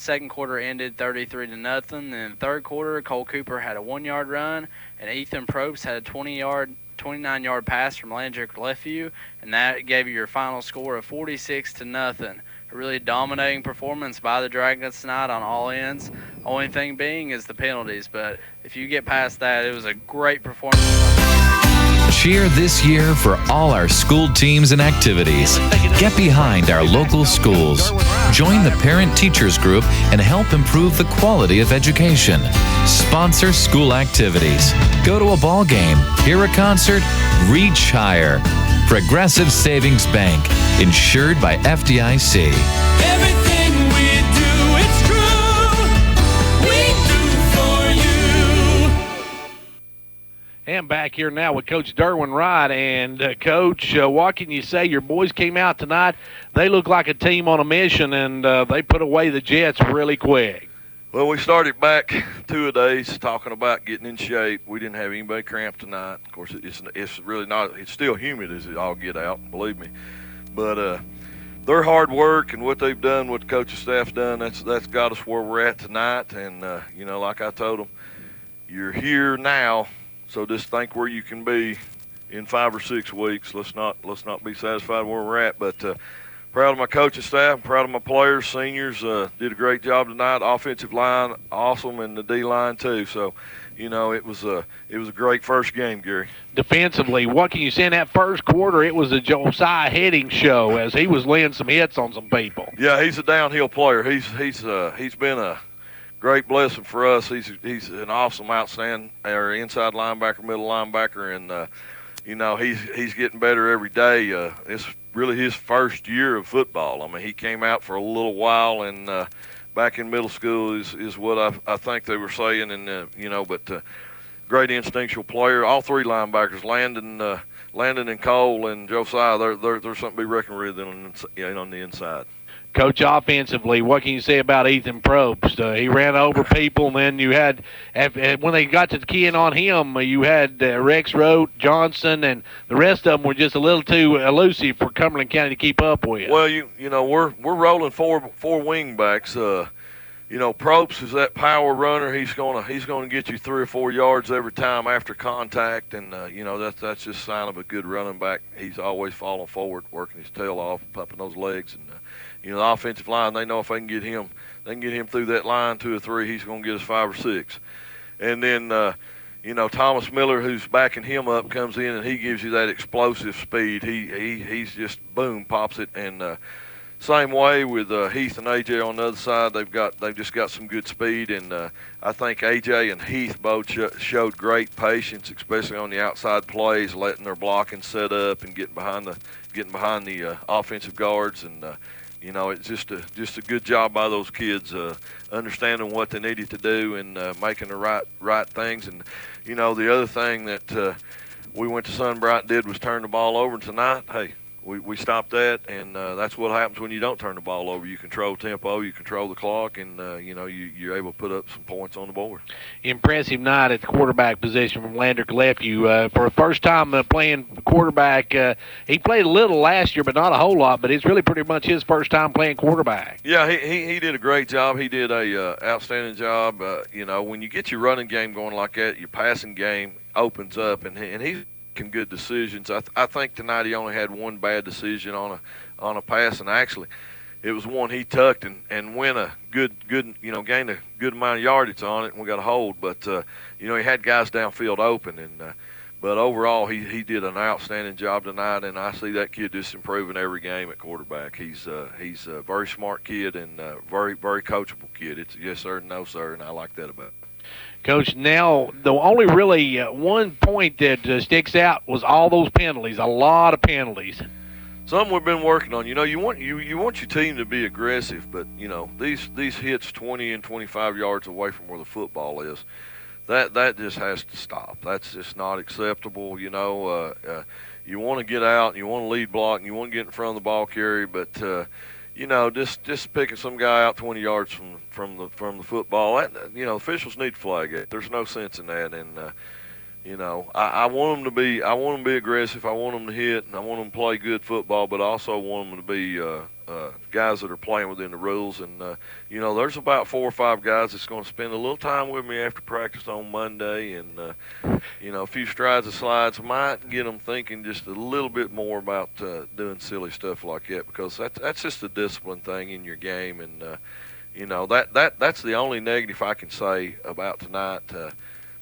Second quarter ended 33-0. Then in the third quarter, Cole Cooper had a 1-yard run, and Ethan Probst had a 29-yard pass from Landrick Lefevue, and that gave you your final score of 46-0. A really dominating performance by the Dragons tonight on all ends. Only thing being is the penalties, but if you get past that, it was a great performance. Cheer this year for all our school teams and activities. Get behind our local schools. Join the parent-teachers group and help improve the quality of education. Sponsor school activities. Go to a ball game, hear a concert, reach higher. Progressive Savings Bank, insured by FDIC. Everything we do, it's true. We do for you. And back here now with Coach Derwin Wright. And, Coach, what can you say? Your boys came out tonight. They look like a team on a mission, and they put away the Jets really quick. Well, we started back 2 days talking about getting in shape. We didn't have anybody cramp tonight. Of course, it's really not. It's still humid as it all get out, believe me. But their hard work and what they've done, what the coaching staff's done, that's got us where we're at tonight. And like I told them, you're here now, so just think where you can be in 5 or 6 weeks. Let's not be satisfied where we're at, but. Proud of my coaching staff, proud of my players, seniors, did a great job tonight. Offensive line, awesome, and the D-line too. So, it was a great first game, Gary. Defensively, what can you say in that first quarter? It was a Josiah Heading show as he was laying some hits on some people. Yeah, he's a downhill player. He's been a great blessing for us. He's an awesome, outstanding inside linebacker, middle linebacker, and he's getting better every day. It's really his first year of football. I mean, he came out for a little while and back in middle school is what I think they were saying, and but great instinctual player. All 3 linebackers, Landon and Cole and Josiah, they're something to be reckoned with on the inside. Coach, offensively, what can you say about Ethan Probst? He ran over people, and then you had, when they got to keying on him, you had Rex Rote, Johnson, and the rest of them were just a little too elusive for Cumberland County to keep up with. Well, we're rolling four wing backs. Probst is that power runner. He's gonna get you 3 or 4 yards every time after contact, and that's just a sign of a good running back. He's always falling forward, working his tail off, pumping those legs, and the offensive line, they know if they can get him through that line 2 or 3, he's gonna get us 5 or 6. And then Thomas Miller, who's backing him up, comes in and he gives you that explosive speed. He's just boom, pops it, and same way with Heath and AJ on the other side. They've just got some good speed, and I think AJ and Heath both showed great patience, especially on the outside plays, letting their blocking set up and getting behind the offensive guards. And it's just a good job by those kids, understanding what they needed to do and making the right things. And the other thing that we went to Sunbright and did was turn the ball over. And tonight, hey, we stopped that, and that's what happens when you don't turn the ball over. You control tempo, you control the clock, and you're able to put up some points on the board. Impressive night at the quarterback position from Landrick Lefew. For a first time playing quarterback, he played a little last year, but not a whole lot. But it's really pretty much his first time playing quarterback. Yeah, he did a great job. He did a outstanding job. When you get your running game going like that, your passing game opens up, and he's making good decisions. I think tonight he only had one bad decision on a pass, and actually it was one he tucked and went a good gained a good amount of yardage on it, and we got a hold. But he had guys downfield open, and but overall he did an outstanding job tonight, and I see that kid just improving every game at quarterback. He's a very smart kid and very very coachable kid. It's yes sir, no sir, and I like that about him. Coach, now the only really one point that sticks out was all those penalties, a lot of penalties. Something we've been working on. You want your team to be aggressive, but these hits 20 and 25 yards away from where the football is, that just has to stop. That's just not acceptable. You want to get out, and you want to lead block, and you want to get in front of the ball carrier, but just picking some guy out 20 yards from the football, officials need to flag it. There's no sense in that, and I want them to be aggressive. I want them to hit, and I want them to play good football, but I also want them to be guys that are playing within the rules. And there's about 4 or 5 guys that's going to spend a little time with me after practice on Monday, and a few strides and slides might get them thinking just a little bit more about doing silly stuff like that, because that's just a discipline thing in your game, and that's the only negative I can say about tonight.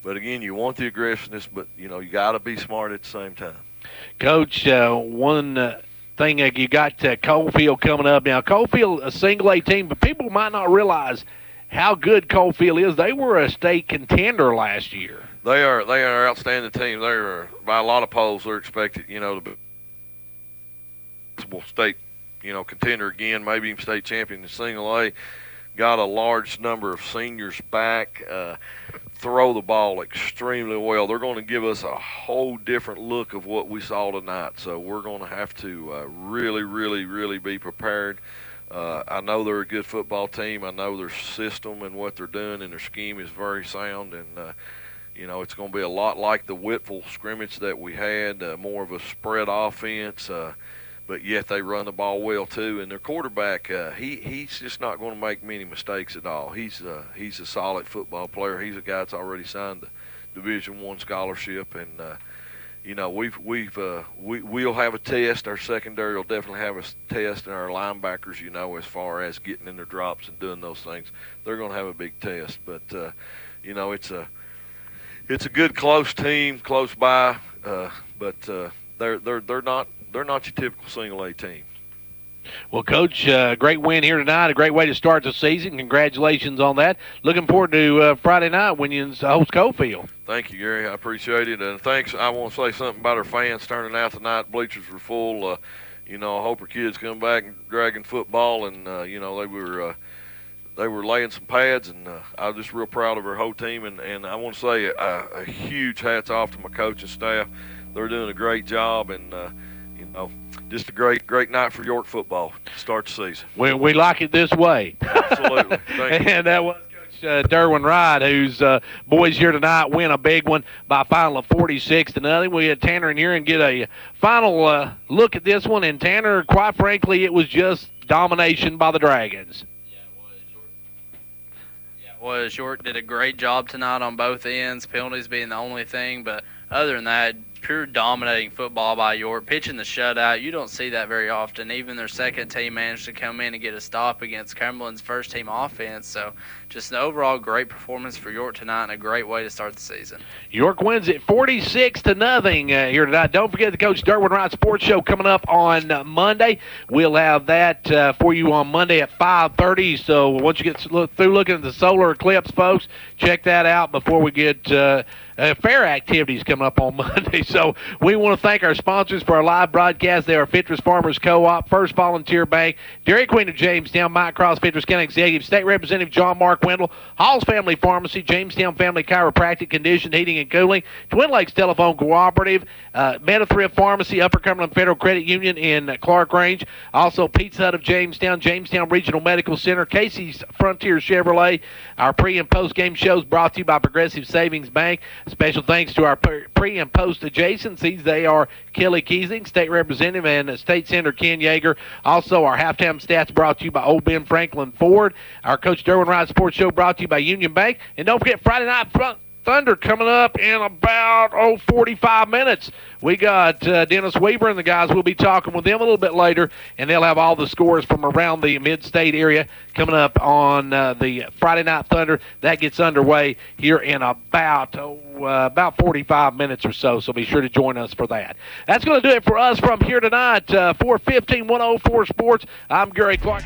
But again, you want the aggressiveness, but you got to be smart at the same time. Coach, one thing you got Coalfield coming up now. Coalfield, a single A team, but people might not realize how good Coalfield is. They were a state contender last year. They are an outstanding team. They are, by a lot of polls, they're expected to be state contender again, maybe even state champion in single A. Got a large number of seniors back. Throw the ball extremely well. They're going to give us a whole different look of what we saw tonight. So we're going to have to really, really, really be prepared. I know they're a good football team. I know their system and what they're doing and their scheme is very sound. And, it's going to be a lot like the Whitville scrimmage that we had, more of a spread offense. But yet they run the ball well too, and their quarterback, he's just not going to make many mistakes at all. He's a solid football player. He's a guy that's already signed the Division I scholarship, and we'll have a test. Our secondary will definitely have a test, and our linebackers, as far as getting in their drops and doing those things, they're going to have a big test. But it's a good close team, close by, but they're not. They're not your typical single-A team. Well, Coach, great win here tonight. A great way to start the season. Congratulations on that. Looking forward to Friday night when you host Coalfield. Thank you, Gary. I appreciate it. And thanks. I want to say something about our fans turning out tonight. Bleachers were full. I hope our kids come back and dragging football. And, they were laying some pads. And I was just real proud of our whole team. And I want to say a huge hats off to my coaching staff. They're doing a great job. And, just a great night for York football to start the season. We like it this way. Absolutely. Thank you. And that was Coach Derwin Wright, whose boys here tonight win a big one by a final of 46-0. We had Tanner in here and get a final look at this one. And Tanner, quite frankly, it was just domination by the Dragons. York did a great job tonight on both ends, penalties being the only thing. But other than that, pure dominating football by York, pitching the shutout. You don't see that very often. Even their second team managed to come in and get a stop against Cumberland's first team offense. So just an overall great performance for York tonight and a great way to start the season. York wins it 46-0 here tonight. Don't forget the Coach Derwin Wright Sports Show coming up on Monday. We'll have that for you on Monday at 5:30. So once you get through looking at the solar eclipse, folks, check that out before we get fair activities coming up on Monday. So we want to thank our sponsors for our live broadcast. They are Fitris Farmers Co-op, First Volunteer Bank, Dairy Queen of Jamestown, Mike Cross, Fitris County Executive, State Representative John Mark Wendell, Hall's Family Pharmacy, Jamestown Family Chiropractic, Condition Heating and Cooling, Twin Lakes Telephone Cooperative, Meta-Thrift Pharmacy, Upper Cumberland Federal Credit Union in Clark Range, also Pizza Hut of Jamestown, Jamestown Regional Medical Center, Casey's Frontier Chevrolet. Our pre- and post-game shows brought to you by Progressive Savings Bank. Special thanks to our pre- and post adjacencies. They are Kelly Keesing, State Representative, and State Senator Ken Yeager. Also, our halftime stats brought to you by Old Ben Franklin Ford. Our Coach Derwin Wright Sports Show brought to you by Union Bank. And don't forget Friday Night Thunder coming up in about 45 minutes. We got Dennis Weaver and the guys. We'll be talking with them a little bit later, and they'll have all the scores from around the mid-state area coming up on the Friday Night Thunder. That gets underway here in about 45 minutes or so, so be sure to join us for that. That's going to do it for us from here tonight. 415-104 Sports. I'm Gary Clark.